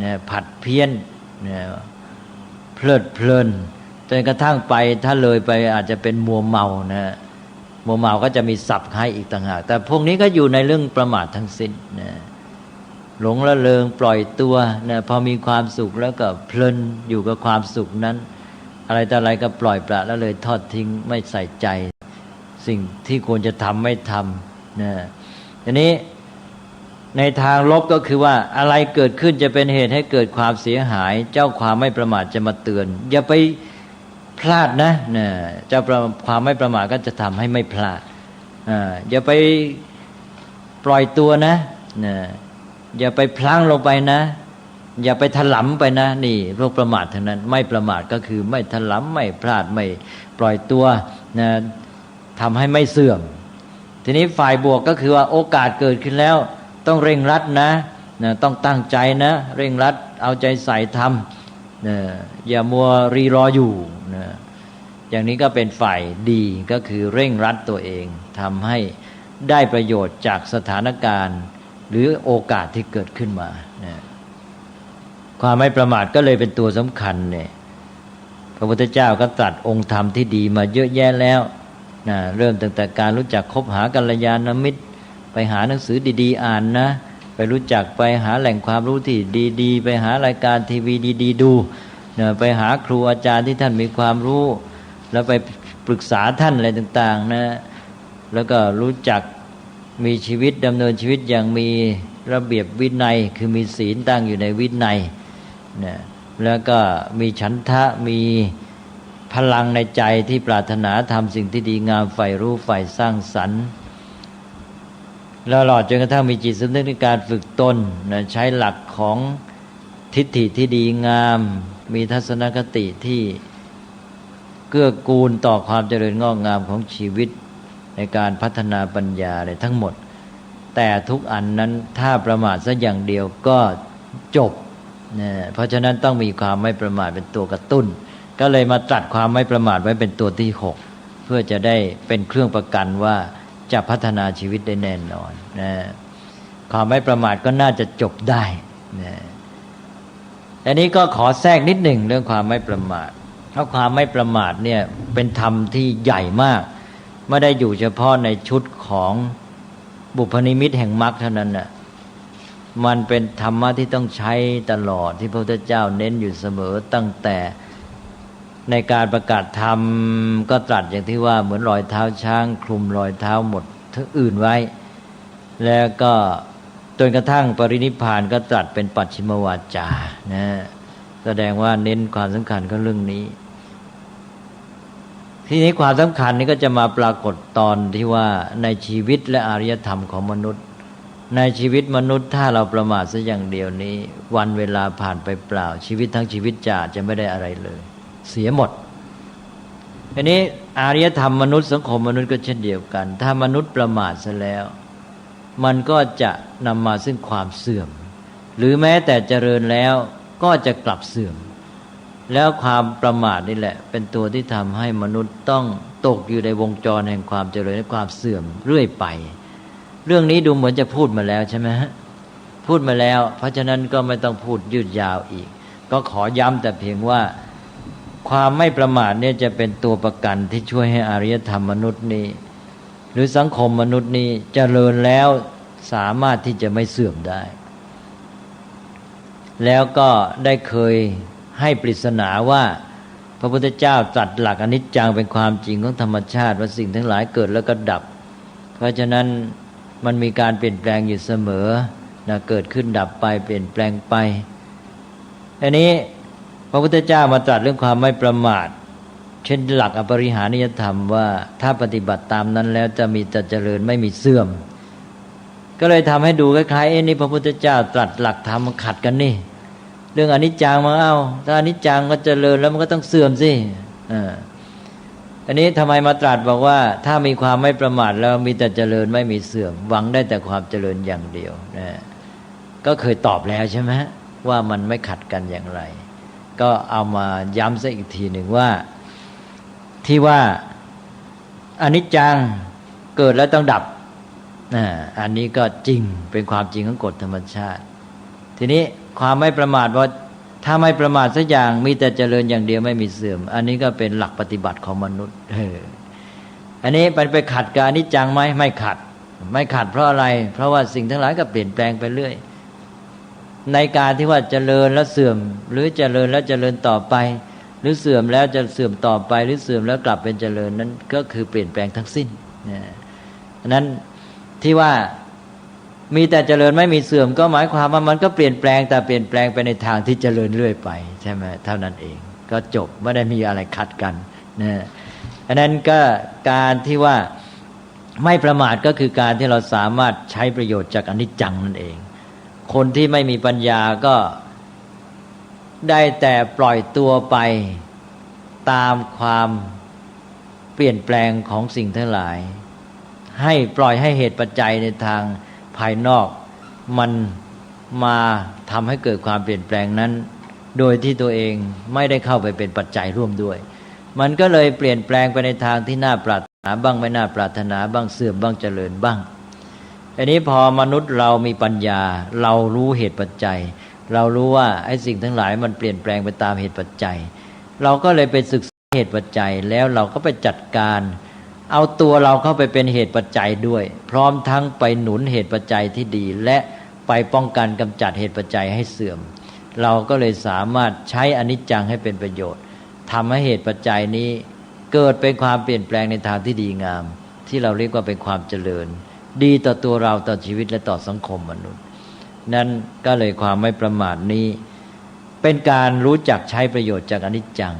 นะผัดเพี้ยนนะเพลิดเพลินจนกระทั่งไปถ้าเลยไปอาจจะเป็นมัวเมานะมัวเมาก็จะมีศัพท์ให้อีกต่างหากแต่พวกนี้ก็อยู่ในเรื่องประมาททั้งสิ้นนะหลงละเลงปล่อยตัวนะพอมีความสุขแล้วก็เพลินอยู่กับความสุขนั้นอะไรต่ออะไรก็ปล่อยปละแล้วเลยทอดทิ้งไม่ใส่ใจสิ่งที่ควรจะทำไม่ทำนะทีนี้ในทางลบก็คือว่าอะไรเกิดขึ้นจะเป็นเหตุให้เกิดความเสียหายเจ้าความไม่ประมาทจะมาเตือนอย่าไปพลาดนะเจ้าความไม่ประมาทก็จะทำให้ไม่พลาดอย่าไปปล่อยตัวนะอย่าไปพลั้งลงไปนะ อย่าไปถลำไปนะนี่พวกประมาททั้งนั้นไม่ประมาทก็คือไม่ถลำไม่พลาดไม่ปล่อยตัวนะทำให้ไม่เสื่อมทีนี้ฝ่ายบวกก็คือว่าโอกาสเกิดขึ้นแล้วต้องเร่งรัดนะต้องตั้งใจนะเร่งรัดเอาใจใส่ทำอย่ามัวรีรออยู่นะอย่างนี้ก็เป็นฝ่ายดีก็คือเร่งรัดตัวเองทำให้ได้ประโยชน์จากสถานการณ์หรือโอกาสที่เกิดขึ้นมานะความไม่ประมาทก็เลยเป็นตัวสำคัญเนี่ยพระพุทธเจ้าก็ตรัสองค์ธรรมที่ดีมาเยอะแยะแล้วนะเริ่มตั้งแต่การรู้จักคบหากัลยาณมิตรไปหาหนังสือดีๆอ่านนะไปรู้จักไปหาแหล่งความรู้ที่ดีๆไปหารายการทีวีดีๆดูนะไปหาครูอาจารย์ที่ท่านมีความรู้แล้วไปปรึกษาท่านอะไรต่างๆนะแล้วก็รู้จักมีชีวิตดำเนินชีวิตอย่างมีระเบียบวินัยคือมีศีลตั้งอยู่ในวินัยนะแล้วก็มีฉันทะมีพลังในใจที่ปรารถนาทำสิ่งที่ดีงามใฝ่รู้ใฝ่สร้างสรรค์แล้วหลอดจนกระทั่งมีจิตสำนึกในการฝึกตนนะใช้หลักของทิฏฐิที่ดีงามมีทัศนคติที่เกื้อกูลต่อความเจริญงอกงามของชีวิตในการพัฒนาปัญญาอะไรทั้งหมดแต่ทุกอันนั้นถ้าประมาทสักอย่างเดียวก็จบนะเพราะฉะนั้นต้องมีความไม่ประมาทเป็นตัวกระตุ้นก็เลยมาตรัสความไม่ประมาทไว้เป็นตัวที่6เพื่อจะได้เป็นเครื่องประกันว่าจะพัฒนาชีวิตได้แน่นอนนะความไม่ประมาทก็น่าจะจบได้นะอันนี้ก็ขอแทรกนิดหนึ่งเรื่องความไม่ประมาทเพราะความไม่ประมาทเนี่ยเป็นธรรมที่ใหญ่มากไม่ได้อยู่เฉพาะในชุดของบุพนิมิตแห่งมรรคเท่านั้นน่ะมันเป็นธรรมะที่ต้องใช้ตลอดที่พระพุทธเจ้าเน้นอยู่เสมอตั้งแต่ในการประกาศธรรมก็ตรัสอย่างที่ว่าเหมือนรอยเท้าช้างคลุมรอยเท้าหมดทั้งอื่นไว้แล้วก็จนกระทั่งปรินิพพานก็ตรัสเป็นปัจฉิมวาจานะแสดงว่าเน้นความสำคัญของเรื่องนี้ทีนี้ความสำคัญนี้ก็จะมาปรากฏตอนที่ว่าในชีวิตและอารยธรรมของมนุษย์ในชีวิตมนุษย์ถ้าเราประมาทสักอย่างเดียวนี้วันเวลาผ่านไปเปล่าชีวิตทั้งชีวิตจะไม่ได้อะไรเลยเสียหมดทีนี้อารยธรรมมนุษย์สังคมมนุษย์ก็เช่นเดียวกันถ้ามนุษย์ประมาทซะแล้วมันก็จะนำมาซึ่งความเสื่อมหรือแม้แต่เจริญแล้วก็จะกลับเสื่อมแล้วความประมาทนี่แหละเป็นตัวที่ทำให้มนุษย์ต้องตกอยู่ในวงจรแห่งความเจริญและความเสื่อมเรื่อยไปเรื่องนี้ดูเหมือนจะพูดมาแล้วใช่ไหมฮะพูดมาแล้วเพราะฉะนั้นก็ไม่ต้องพูดยืดยาวอีกก็ขอย้ำแต่เพียงว่าความไม่ประมาทเนี่ยจะเป็นตัวประกันที่ช่วยให้อารยธรรมมนุษย์นี้หรือสังคมมนุษย์นี้เจริญแล้วสามารถที่จะไม่เสื่อมได้แล้วก็ได้เคยให้ปริศนาว่าพระพุทธเจ้าตรัสหลักอนิจจังเป็นความจริงของธรรมชาติว่าสิ่งทั้งหลายเกิดแล้วก็ดับเพราะฉะนั้นมันมีการเปลี่ยนแปลงอยู่เสมอนะเกิดขึ้นดับไปเปลี่ยนแปลงไปอันนี้พระพุทธเจ้ามาตรัสเรื่องความไม่ประมาทเช่นหลักอปริหานิยธรรมว่าถ้าปฏิบัติตามนั้นแล้วจะมีแต่เจริญไม่มีเสื่อมก็เลยทำให้ดูคล้ายๆนี่พระพุทธเจ้าตรัสหลักธรรมมันขัดกันนี่เรื่องอนิจจังมาถ้าอนิจจังก็เจริญแล้วมันก็ต้องเสื่อมสิอันนี้ทำไมมาตรัสบอกว่าถ้ามีความไม่ประมาทแล้วมีแต่เจริญไม่มีเสื่อมหวังได้แต่ความเจริญอย่างเดียวก็เคยตอบแล้วใช่ไหมว่ามันไม่ขัดกันอย่างไรก็เอามาย้ำซะอีกทีหนึ่งว่าที่ว่าอนิจจังเกิดแล้วต้องดับอันนี้ก็จริงเป็นความจริงของกฎธรรมชาติทีนี้ความไม่ประมาทว่าถ้าไม่ประมาทสักอย่างมีแต่เจริญอย่างเดียวไม่มีเสื่อมอันนี้ก็เป็นหลักปฏิบัติของมนุษย์อันนี้มันไปขัดกับอนิจจังไหมไม่ขัดเพราะอะไรเพราะว่าสิ่งทั้งหลายก็เปลี่ยนแปลงไปเรื่อยในการที่ว่าเจริญแล้วเสื่อมหรือเจริญแล้วเจริญต่อไปหรือเสื่อมแล้วจะเสื่อมต่อไปหรือเสื่อมแล้วกลับเป็นเจริญนั้นก็คือเปลี่ยนแปลงทั้งสิ้นนั้นที่ว่ามีแต่เจริญไม่มีเสื่อมก็หมายความว่ามันก็เปลี่ยนแปลงแต่เปลี่ยนแปลงไปในทางที่เจริญเรื่อยไปใช่ไหมเท่านั้นเองก็จบไม่ได้มีอะไรขัดกันอันนั้นก็การที่ว่าไม่ประมาทก็คือการที่เราสามารถใช้ประโยชน์จากอนิจจังนั่นเองคนที่ไม่มีปัญญาก็ ได้แต่ปล่อยตัวไปตามความเปลี่ยนแปลงของสิ่งทั้งหลายให้ปล่อยให้เหตุปัจจัยในทางภายนอกมันมาทำให้เกิดความเปลี่ยนแปลงนั้นโดยที่ตัวเองไม่ได้เข้าไปเป็นปัจจัยร่วมด้วยมันก็เลยเปลี่ยนแปลงไปในทางที่น่าปรารถนาบ้างไม่น่าปรารถนาบ้างเสื่อมบ้างเจริญบ้างอันนี้พอมนุษย์เรามีปัญญาเรารู้เหตุปัจจัยเรารู้ว่าไอ้สิ่งทั้งหลายมันเปลี่ยนแปลงไปตามเหตุปัจจัยเราก็เลยไปศึกษาเหตุปัจจัยแล้วเราก็ไปจัดการเอาตัวเราเข้าไปเป็นเหตุปัจจัยด้วยพร้อมทั้งไปหนุนเหตุปัจจัยที่ดีและไปป้องกันกำจัดเหตุปัจจัยให้เสื่อมเราก็เลยสามารถใช้อนิจจังให้เป็นประโยชน์ทำให้เหตุปัจจัยนี้เกิดเป็นความเปลี่ยนแปลงในทางที่ดีงามที่เราเรียกว่าเป็นความเจริญดีต่อตัวเราต่อชีวิตและต่อสังคมมนุษย์นั้นก็เลยความไม่ประมาทนี้เป็นการรู้จักใช้ประโยชน์จากอนิจจัง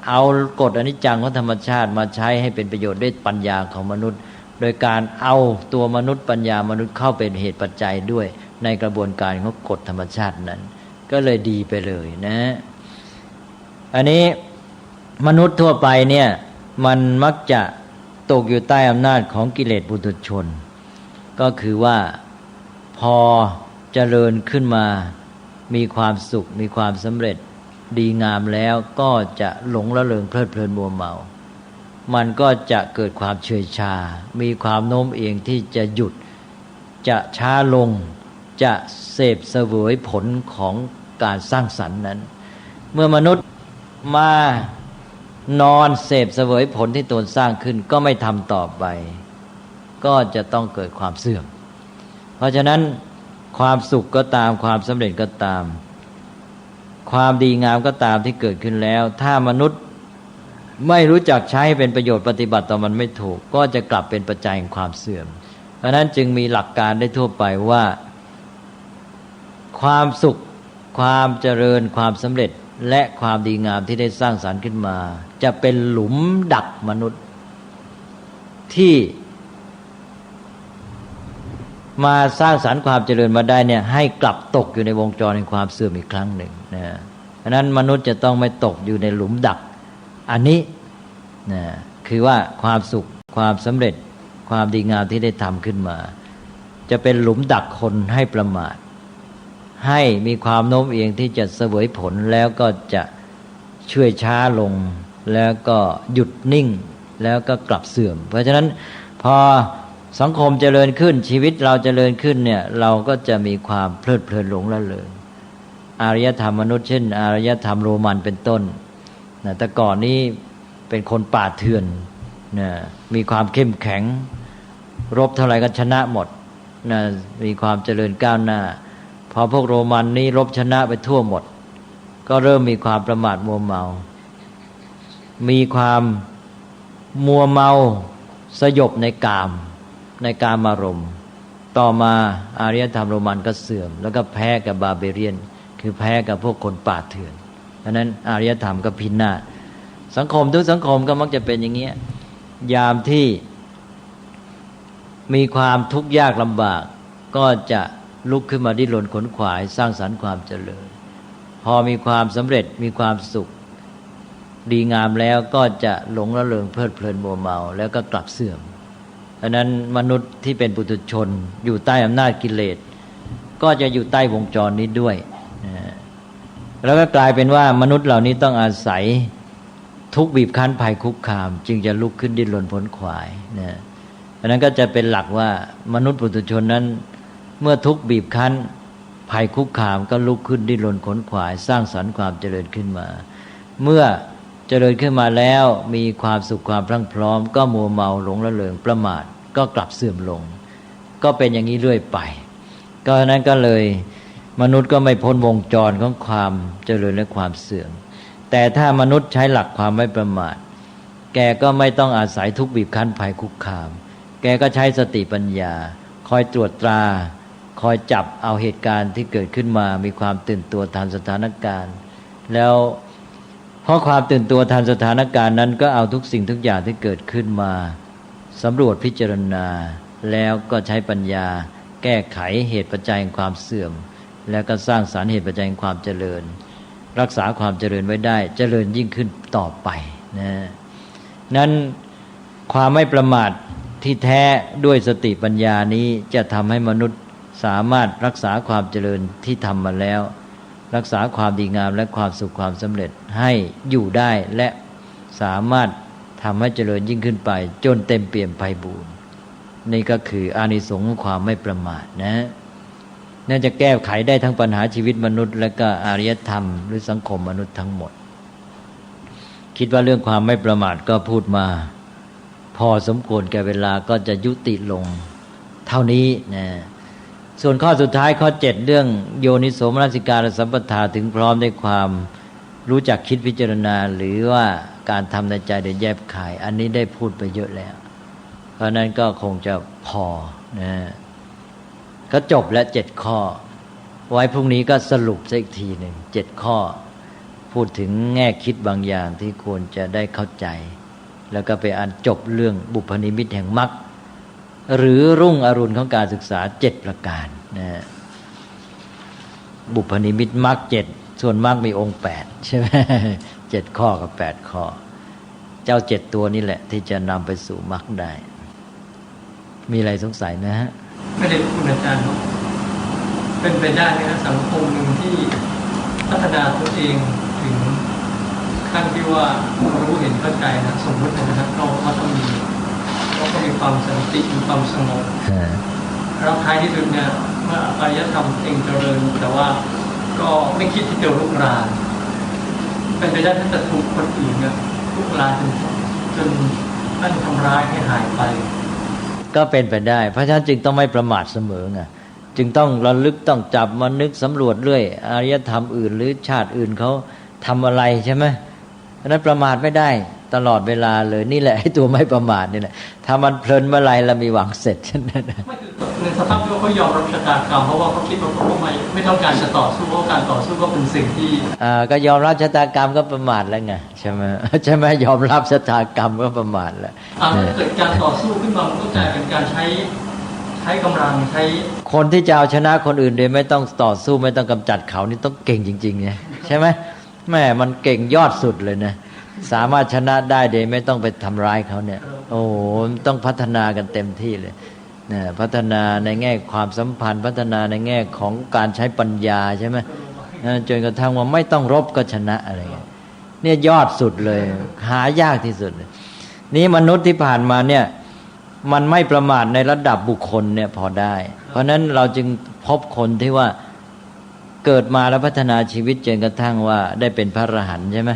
เอากฎอนิจจังของธรรมชาติมาใช้ให้เป็นประโยชน์ด้วยปัญญาของมนุษย์โดยการเอาตัวมนุษย์ปัญญามนุษย์เข้าเป็นเหตุปัจจัยด้วยในกระบวนการของกฎธรรมชาตินั้นก็เลยดีไปเลยนะอันนี้มนุษย์ทั่วไปเนี่ยมันมักจะตกอยู่ใต้อำนาจของกิเลสปุถุชนก็คือว่าพอเจริญขึ้นมามีความสุขมีความสำเร็จดีงามแล้วก็จะหลงระเริงเพลิดเพลินมัวเมามันก็จะเกิดความเฉยชามีความโน้มเอียงที่จะหยุดจะช้าลงจะเสพเสวยผลของการสร้างสรรค์นั้นเมื่อมนุษย์มานอนเสพเสวยผลที่ตนสร้างขึ้นก็ไม่ทำต่อไปก็จะต้องเกิดความเสื่อมเพราะฉะนั้นความสุขก็ตามความสำเร็จก็ตามความดีงามก็ตามที่เกิดขึ้นแล้วถ้ามนุษย์ไม่รู้จักใช้เป็นประโยชน์ปฏิบัติต่อมันไม่ถูกก็จะกลับเป็นปัจจัยแห่งความเสื่อมเพราะนั้นจึงมีหลักการได้ทั่วไปว่าความสุขความเจริญความสำเร็จและความดีงามที่ได้สร้างสรรค์ขึ้นมาจะเป็นหลุมดักมนุษย์ที่มาสร้างสรรค์ความเจริญมาได้เนี่ยให้กลับตกอยู่ในวงจรแห่งความเสื่อมอีกครั้งหนึ่งนะเพราะนั้นมนุษย์จะต้องไม่ตกอยู่ในหลุมดักอันนี้นะคือว่าความสุขความสำเร็จความดีงามที่ได้ทำขึ้นมาจะเป็นหลุมดักคนให้ประมาทให้มีความโน้มเอียงที่จะเสวยผลแล้วก็จะช่วยช้าลงแล้วก็หยุดนิ่งแล้วก็กลับเสื่อมเพราะฉะนั้นพอสังคมเจริญขึ้นชีวิตเราเจริญขึ้นเนี่ยเราก็จะมีความเพลิดเพลินหลงละเลงอารยธรรมมนุษย์เช่นอารยธรรมโรมันเป็นต้นนะแต่ก่อนนี้เป็นคนป่าเถื่อนนะมีความเข้มแข็งรบเท่าไหร่ก็ชนะหมดนะมีความเจริญก้าวหน้าพอพวกโรมันนี้รบชนะไปทั่วหมดก็เริ่มมีความประมาทมัวเมามีความมัวเมาสยบในกามารมณ์ต่อมาอารยธรรมโรมันก็เสื่อมแล้วก็แพ้กับบาร์เบเรียนคือแพ้กับพวกคนป่าเถื่อนเพราะนั้นอารยธรรมก็พินาศสังคมทุกสังคมก็มักจะเป็นอย่างนี้ยามที่มีความทุกข์ยากลำบากก็จะลุกขึ้นมาดิ้นรนขนขวายสร้างสรรค์ความเจริญพอมีความสำเร็จมีความสุขดีงามแล้วก็จะหลงระเริงเพลิดเพลินมัวเมาแล้วก็กลับเสื่อมเพราะนั้นมนุษย์ที่เป็นปุถุชนอยู่ใต้อำนาจกิเลสก็จะอยู่ใต้วงจรนี้ด้วยแล้วก็กลายเป็นว่ามนุษย์เหล่านี้ต้องอาศัยทุกข์บีบคั้นภัยคุกคามจึงจะลุกขึ้นดิ้นรนผลขวายนะเพราะนั้นก็จะเป็นหลักว่ามนุษย์ปุถุชนนั้นเมื่อทุกข์บีบคั้นภัยคุกคามก็ลุกขึ้นดิ้นรนขนขวายสร้างสรรค์ความเจริญขึ้นมาเมื่อเจริญขึ้นมาแล้วมีความสุขความพรั่งพร้อมก็มัวเมาหลงระเริงประมาทก็กลับเสื่อมลงก็เป็นอย่างนี้เรื่อยไปก็นั้นก็เลยมนุษย์ก็ไม่พ้นวงจรของความเจริญและความเสื่อมแต่ถ้ามนุษย์ใช้หลักความไม่ประมาทแกก็ไม่ต้องอาศัยทุกข์บีบคั้นภัยคุกคามแกก็ใช้สติปัญญาคอยตรวจตราคอยจับเอาเหตุการณ์ที่เกิดขึ้นมามีความตื่นตัวทันสถานการณ์แล้วเพราะความตื่นตัวทันสถานการณ์นั้นก็เอาทุกสิ่งทุกอย่างที่เกิดขึ้นมาสำรวจพิจารณาแล้วก็ใช้ปัญญาแก้ไขเหตุปัจจัยแห่งความเสื่อมแล้วก็สร้างสรรค์เหตุปัจจัยแห่งความเจริญ รักษาความเจริญไว้ได้เจริญยิ่งขึ้นต่อไปนะนั้นความไม่ประมาทที่แท้ด้วยสติปัญญานี้จะทำให้มนุษย์สามารถรักษาความเจริญที่ทำมาแล้วรักษาความดีงามและความสุขความสำเร็จให้อยู่ได้และสามารถทำให้เจริญยิ่งขึ้นไปจนเต็มเปี่ยมไพบูรณ์นี่ก็คืออานิสงส์ของความไม่ประมาทนะน่าจะแก้ไขได้ทั้งปัญหาชีวิตมนุษย์และก็อารยธรรมหรือสังคมมนุษย์ทั้งหมดคิดว่าเรื่องความไม่ประมาทก็พูดมาพอสมควรแก่เวลาก็จะยุติลงเท่านี้นะส่วนข้อสุดท้ายข้อ7เรื่องโยนิโสมนสิการสัมปทาถึงพร้อมด้วยความรู้จักคิดพิจารณาหรือว่าการทำในใจโดยแยบคายอันนี้ได้พูดไปเยอะแล้วเพราะนั้นก็คงจะพอนะก็จบแล้ว7ข้อไว้พรุ่งนี้ก็สรุปสักอีกทีหนึ่ง7ข้อพูดถึงแง่คิดบางอย่างที่ควรจะได้เข้าใจแล้วก็ไปอ่านจบเรื่องบุพนิมิตแห่งมรรคหรือรุ่งอรุณของการศึกษา7ประการนะบุพนิมิตมรรค7ส่วนมรรคมีองค์8ใช่ไหม7ข้อกับ8ข้อเจ้า7ตัวนี่แหละที่จะนำไปสู่มรรคได้มีอะไรสงสัยนะฮะไม่ได้คุณอาจารย์ครับเป็นไปได้ไหมนะสังคมหนึ่งที่พัฒนาตัวเองถึงขั้นที่ว่ารู้เห็นเข้าใจนะสมมตินะครับเขาต้องมีความสันติมีความสงบแล้วท้ายที่สุดเนี่ยเมื่ออารยธรรมเองเจริญแต่ว่าก็ไม่คิดที่จะลุกรานเป็นไปได้ถ้าจะถูกคนอื่นเนี่ยลุกรานจนนั่นทำร้ายให้หายไปก็เป็นไปได้เพราะฉะนั้นจึงต้องไม่ประมาทเสมอไงจึงต้องระลึกต้องจับมานึกสำรวจเรื่อยอารยธรรมอื่นหรือชาติอื่นเขาทำอะไรใช่ไหมเพราะนั้นประมาทไม่ได้ตลอดเวลาเลยนี่แหละให้ตัวไม่ประมาทนี่แหละถ้ามันเพลินเมื่อไรแล้วมีหวังเสร็จฉะนั้นไม่คือในสภาพที่เขายอมรับชะตากรรมเพราะว่าเขาคิดว่าเขาไม่ต้องการจะต่อสู้เพราะการต่อสู้ก็เป็นสิ่งที่ก็ยอมรับชะตากรรมก็ประมาทแล้วไงใช่ไหมยอมรับชะตากรรมก็ประมาทแล้วถ้าเกิดการต่อสู้ขึ้นมามันก็กลายเป็นการใช้กำลังใช้คนที่จะเอาชนะคนอื่นโดยไม่ต้องต่อสู้ไม่ต้องกำจัดเขานี่ต้องเก่งจริงๆไงใช่ไหมแม่มันเก่งยอดสุดเลยนะสามารถชนะได้โดยไม่ต้องไปทำร้ายเขาเนี่ยโอ้โหต้องพัฒนากันเต็มที่เลยนะพัฒนาในแง่ความสัมพันธ์พัฒนาในแง่ของการใช้ปัญญาใช่ไหมจนกระทั่งว่าไม่ต้องรบก็ชนะอะไรเงี้ยเนี่ยยอดสุดเลยหายากที่สุดเลยนี่มนุษย์ที่ผ่านมาเนี่ยมันไม่ประมาทในระดับบุคคลเนี่ยพอได้เพราะนั้นเราจึงพบคนที่ว่าเกิดมาแล้วพัฒนาชีวิตจนกระทั่งว่าได้เป็นพระอรหันต์ใช่ไหม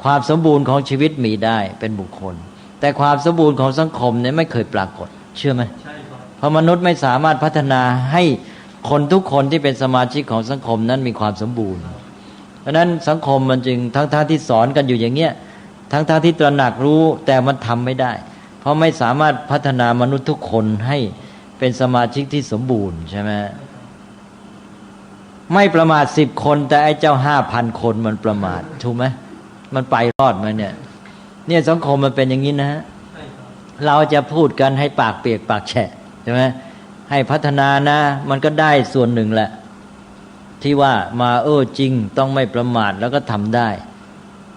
ความสมบูรณ์ของชีวิตมีได้เป็นบุคคลแต่ความสมบูรณ์ของสังคมเนี่ยไม่เคยปรากฏเชื่อไหมเพราะมนุษย์ไม่สามารถพัฒนาให้คนทุกคนที่เป็นสมาชิกของสังคมนั้นมีความสมบูรณ์เพราะนั้นสังคมมันจึงทั้งที่สอนกันอยู่อย่างเงี้ยทั้งที่ตระหนักรู้แต่มันทำไม่ได้เพราะไม่สามารถพัฒนามนุษย์ทุกคนให้เป็นสมาชิกที่สมบูรณ์ใช่ไหมไม่ประมาท10 คนแต่ไอ้เจ้า 5,000 คนมันประมาทถูกไหมมันไปรอดไหมเนี่ยสังคมมันเป็นอย่างนี้นะฮะเราจะพูดกันให้ปากเปียกปากแฉะใช่ไหมให้พัฒนานะมันก็ได้ส่วนหนึ่งแหละที่ว่ามาจริงต้องไม่ประมาทแล้วก็ทำได้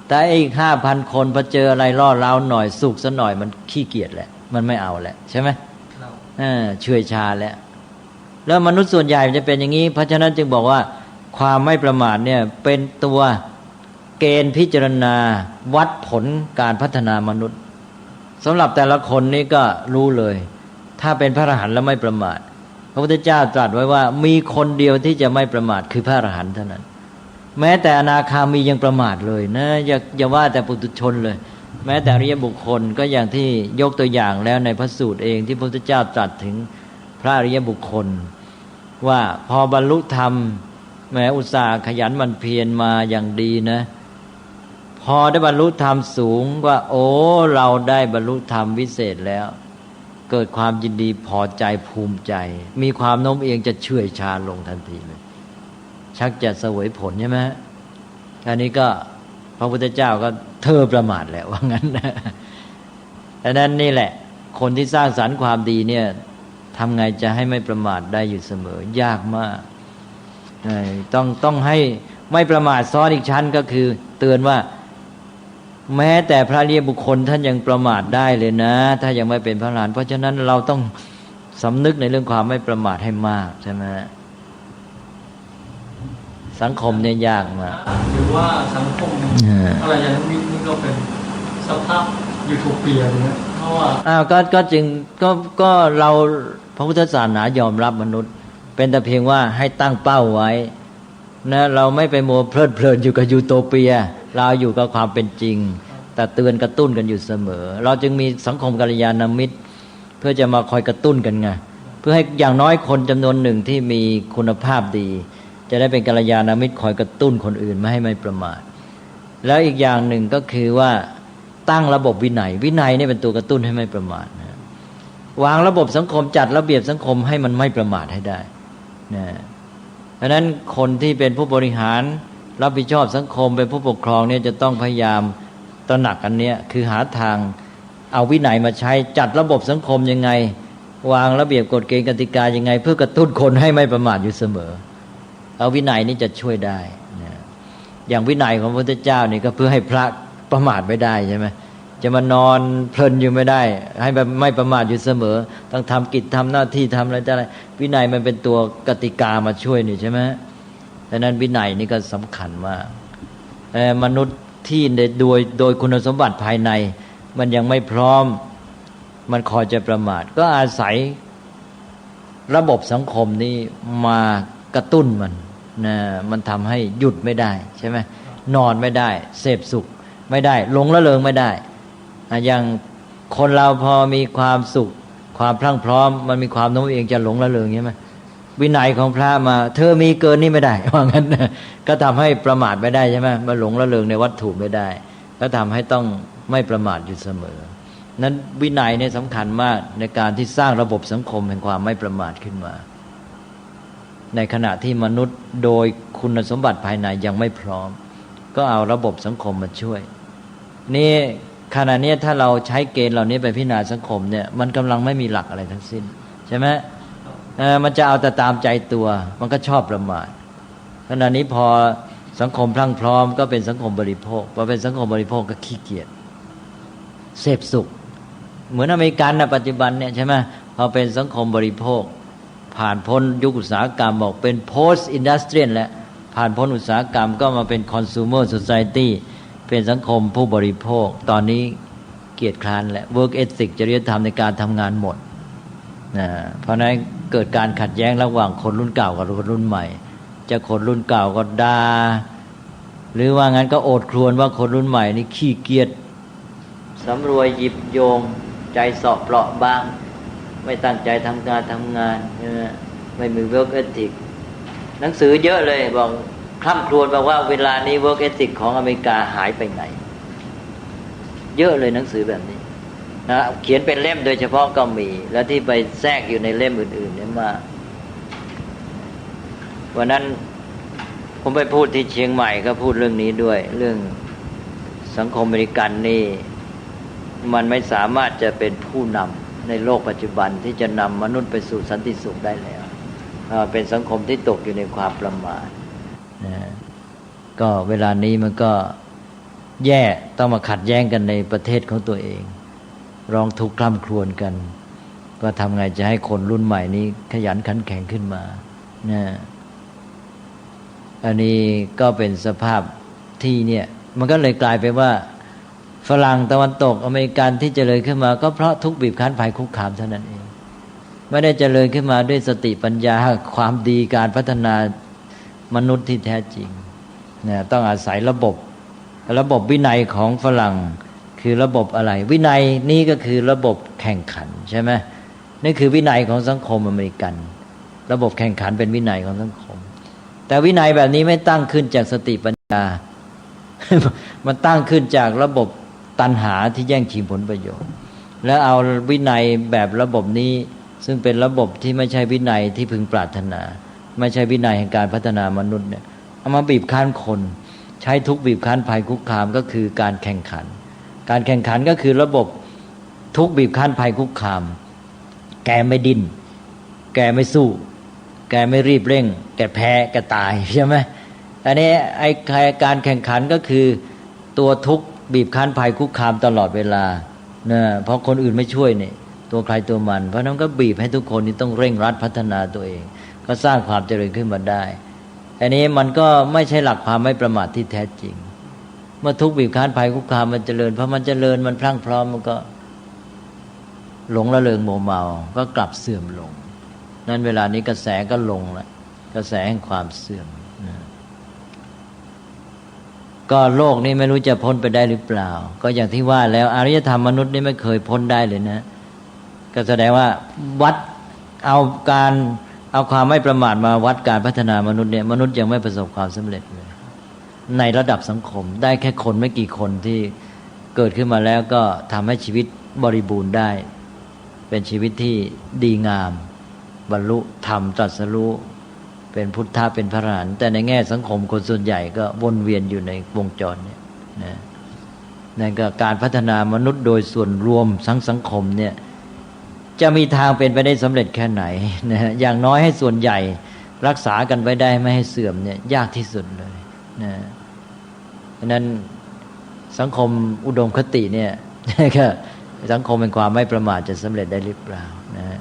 แต่อีก 5,000 คนพอเจออะไรล่อเร้าหน่อยสุกซะหน่อยมันขี้เกียจแหละมันไม่เอาแหละใช่ไหมเฉื่อยชาแล้วมนุษย์ส่วนใหญ่จะเป็นอย่างนี้เพราะฉะนั้นจึงบอกว่าความไม่ประมาทเนี่ยเป็นตัวเกณฑ์พิจารณาวัดผลการพัฒนามนุษย์สำหรับแต่ละคนนี้ก็รู้เลยถ้าเป็นพระอรหันต์แล้วไม่ประมาทพระพุทธเจ้าตรัสไว้ว่ามีคนเดียวที่จะไม่ประมาทคือพระอรหันต์เท่านั้นแม้แต่อนาคามียังประมาทเลยนะอย่าว่าแต่ปุถุชนเลยแม้แต่อริยบุคคลก็อย่างที่ยกตัวอย่างแล้วในพระสูตรเองที่พระพุทธเจ้าตรัสถึงพระอริยบุคคลว่าพอบรรลุธรรมแม้อุตส่าห์ขยันหมั่นเพียรมาอย่างดีนะพอได้บรรลุธรรมสูงว่าเราได้บรรลุธรรมวิเศษแล้วเกิดความยินดีพอใจภูมิใจมีความโน้มเอียงจะเฉื่อยชาลงทันทีเลยชักจะเสวยผลใช่ไหมอันนี้ก็พระพุทธเจ้าก็เธอประมาทแหละว่างั้นนะดังนั้นนี่แหละคนที่สร้างสรรค์ความดีเนี่ยทำไงจะให้ไม่ประมาทได้อยู่เสมอยากมากต้องให้ ไม่ประมาทซ้อนอีกชั้นก็คือเตือนว่าแม้แต่พระอริยบุคคลท่านยังประมาทได้เลยนะ ถ้ายังไม่เป็นพระอรหันต์เพราะฉะนั้นเราต้องสำนึกในเรื่องความไม่ประมาทให้มากใช่ไหมสังคมเนี่ยยากมากหรือว่าสังคมอะไรอย่างนี้นี่ก็เป็นสภาพยูโทเปียเลยนะเพราะว่าก็จึงก็เราพระพุทธศาสนายอมรับมนุษย์เป็นแต่เพียงว่าให้ตั้งเป้าไว้นะเราไม่ไปมัวเพลิดเพลินอยู่กับยูโทเปียเราอยู่กับความเป็นจริงแต่เตือนกระตุ้นกันอยู่เสมอเราจึงมีสังคมกัลยาณมิตรเพื่อจะมาคอยกระตุ้นกันไงเพื่อให้อย่างน้อยคนจำนวนหนึ่งที่มีคุณภาพดีจะได้เป็นกัลยาณมิตรคอยกระตุ้นคนอื่นไม่ให้ไม่ประมาทแล้วอีกอย่างหนึ่งก็คือว่าตั้งระบบวินัยนี่เป็นตัวกระตุ้นให้ไม่ประมาทนะวางระบบสังคมจัดระเบียบสังคมให้มันไม่ประมาทให้ได้นะเพราะฉะนั้นคนที่เป็นผู้บริหารรับผิดชอบสังคมเป็นผู้ปกครองเนี่ยจะต้องพยายามตระหนักอันเนี้ยคือหาทางเอาวินัยมาใช้จัดระบบสังคมยังไงวางระเบียบกฎเกณฑ์กติกายังไงเพื่อกระตุ้นคนให้ไม่ประมาทอยู่เสมอเอาวินัยนี่จะช่วยได้นะอย่างวินัยของพระพุทธเจ้านี่ก็เพื่อให้พระประมาทไม่ได้ใช่ไหมจะมานอนเพลินอยู่ไม่ได้ให้แบบไม่ประมาทอยู่เสมอต้องทำกิจทำหน้าที่ทำอะไรวินัยมันเป็นตัวกติกามาช่วยนี่ใช่ไหมดังนั้นวินัยนี่ก็สำคัญมากมนุษย์ที่โดยคุณสมบัติภายในมันยังไม่พร้อมมันคอยจะประมาทก็อาศัยระบบสังคมนี้มากระตุ้นมันทำให้หยุดไม่ได้ใช่ไหมนอนไม่ได้เสพสุขไม่ได้หลงละเลงไม่ได้อย่างคนเราพอมีความสุขความพรั่งพร้อมมันมีความโน้มเองจะหลงละเลงใช่ไหมวินัยของพระมาเธอมีเกินนี่ไม่ได้ว่างั้นก็ทำให้ประมาทไม่ได้ใช่ไหมมาหลงละเลงในวัตถุไม่ได้ก็ทำให้ต้องไม่ประมาทอยู่เสมอนั้นวินัยเนี่ยสำคัญมากในการที่สร้างระบบสังคมแห่งความไม่ประมาทขึ้นมาในขณะที่มนุษย์โดยคุณสมบัติภายในยังไม่พร้อมก็เอาระบบสังคมมาช่วยนี่ขณะนี้ถ้าเราใช้เกณฑ์เหล่านี้ไปพิจารณาสังคมเนี่ยมันกำลังไม่มีหลักอะไรทั้งสิ้นใช่ไหมมันจะเอาแต่ตามใจตัวมันก็ชอบประมาทขณะนี้พอสังคมพรั่งพร้อมก็เป็นสังคมบริโภคพอเป็นสังคมบริโภคก็ขี้เกียจเสพสุขเหมือนอเมริกันนะปัจจุบันเนี่ยใช่ไหมพอเป็นสังคมบริโภคผ่านพ้นยุคอุตสาหกรรมบอกเป็น post industrial แล้วผ่านพ้นอุตสาหกรรมก็มาเป็น consumer society เป็นสังคมผู้บริโภคตอนนี้เกียจคร้านแหละ work ethic จริยธรรมในการทำงานหมดเพราะนั้นเกิดการขัดแย้งระหว่างคนรุ่นเก่ากับคนรุ่นใหม่จะคนรุ่นเก่าก็ด่าหรือว่างั้นก็โอดครวญว่าคนรุ่นใหม่นี่ขี้เกียจสำรวยหยิบโยงใจสอบเปราะบางไม่ตั้งใจทำงานไม่มี work ethic หนังสือเยอะเลยบอกคร่ำครวญบอกว่าเวลานี้ work ethic ของอเมริกาหายไปไหนเยอะเลยหนังสือแบบนี้นะเขียนเป็นเล่มโดยเฉพาะก็มีแล้วที่ไปแทรกอยู่ในเล่มอื่นๆเนี่ยมาวันนั้นผมไปพูดที่เชียงใหม่ก็พูดเรื่องนี้ด้วยเรื่องสังคมอเมริกันนี่มันไม่สามารถจะเป็นผู้นำในโลกปัจจุบันที่จะนำมนุษย์ไปสู่สันติสุขได้แล้วเป็นสังคมที่ตกอยู่ในความประมาทก็เวลานี้มันก็แย่ต้องมาขัดแย้งกันในประเทศของตัวเองร้องทุกข์คร่ำครวญกันก็ทำไงจะให้คนรุ่นใหม่นี้ขยันขันแข็งขึ้นมาอันนี้ก็เป็นสภาพที่เนี่ยมันก็เลยกลายไปว่าฝรั่งตะวันตกอเมริกันที่เจริญขึ้นมาก็เพราะทุกข์บีบคั้นภัยคุกคามเท่านั้นเองไม่ได้เจริญขึ้นมาด้วยสติปัญญาความดีการพัฒนามนุษย์ที่แท้จริงต้องอาศัยระบบวินัยของฝรั่งคือระบบอะไรวินัยนี้ก็คือระบบแข่งขันใช่ไหมนี่คือวินัยของสังคมอเมริกันระบบแข่งขันเป็นวินัยของสังคมแต่วินัยแบบนี้ไม่ตั้งขึ้นจากสติปัญญา มันตั้งขึ้นจากระบบตัณหาที่แย่งชิงผลประโยชน์แล้วเอาวินัยแบบระบบนี้ซึ่งเป็นระบบที่ไม่ใช่วินัยที่พึงปรารถนาไม่ใช่วินัยแห่งการพัฒนามนุษย์เนี่ยเอามาบีบคั้นคนใช้ทุกบีบคั้นภัยคุกคามก็คือการแข่งขันการแข่งขันก็คือระบบทุกบีบคั้นภัยคุกคามแกไม่ดิ้นแกไม่สู้แกไม่รีบเร่งแกแพ้แกตายใช่ไหม อันนี้ไอ้การแข่งขันก็คือตัวทุกข์บีบคั้นภัยคุกคามตลอดเวลานะเพราะคนอื่นไม่ช่วยเนี่ยตัวใครตัวมันเพราะนั้นก็บีบให้ทุกคนนี่ต้องเร่งรัดพัฒนาตัวเองก็สร้างความเจริญขึ้นมาได้อันนี้มันก็ไม่ใช่หลักความไม่ประมาทที่แท้จริงเมื่อทุกข์บีบคั้นภัยคุกคามมันเจริญเพราะมันเจริญมันพลั่งพร้อมมันก็หลงละเลงโมเมาก็กลับเสื่อมลงนั้นเวลานี้กระแสก็ลงละกระแสแห่งความเสื่อมนะก็โลกนี้ไม่รู้จะพ้นไปได้หรือเปล่าก็อย่างที่ว่าแล้วอารยธรรมมนุษย์นี่ไม่เคยพ้นได้เลยนะก็แสดงว่าวัดเอาความไม่ประมาทมาวัดการพัฒนามนุษย์เนี่ยมนุษย์ยังไม่ประสบความสำเร็จเลยในระดับสังคมได้แค่คนไม่กี่คนที่เกิดขึ้นมาแล้วก็ทำให้ชีวิตบริบูรณ์ได้เป็นชีวิตที่ดีงามบรรลุธรรมตรัสรู้เป็นพุทธะเป็นพระอรหันต์แต่ในแง่สังคมคนส่วนใหญ่ก็วนเวียนอยู่ในวงจรเนี่ยนะนั่นก็การพัฒนามนุษย์โดยส่วนรวมทั้งสังคมเนี่ยจะมีทางเป็นไปได้สำเร็จแค่ไหนนะอย่างน้อยให้ส่วนใหญ่รักษากันไว้ได้ไม่ให้เสื่อมเนี่ยยากที่สุดเลยนะเพราะนั้นสังคมอุดมคติเนี่ยก็สังคมเป็นความไม่ประมาทจะสำเร็จได้หรือเปล่านะ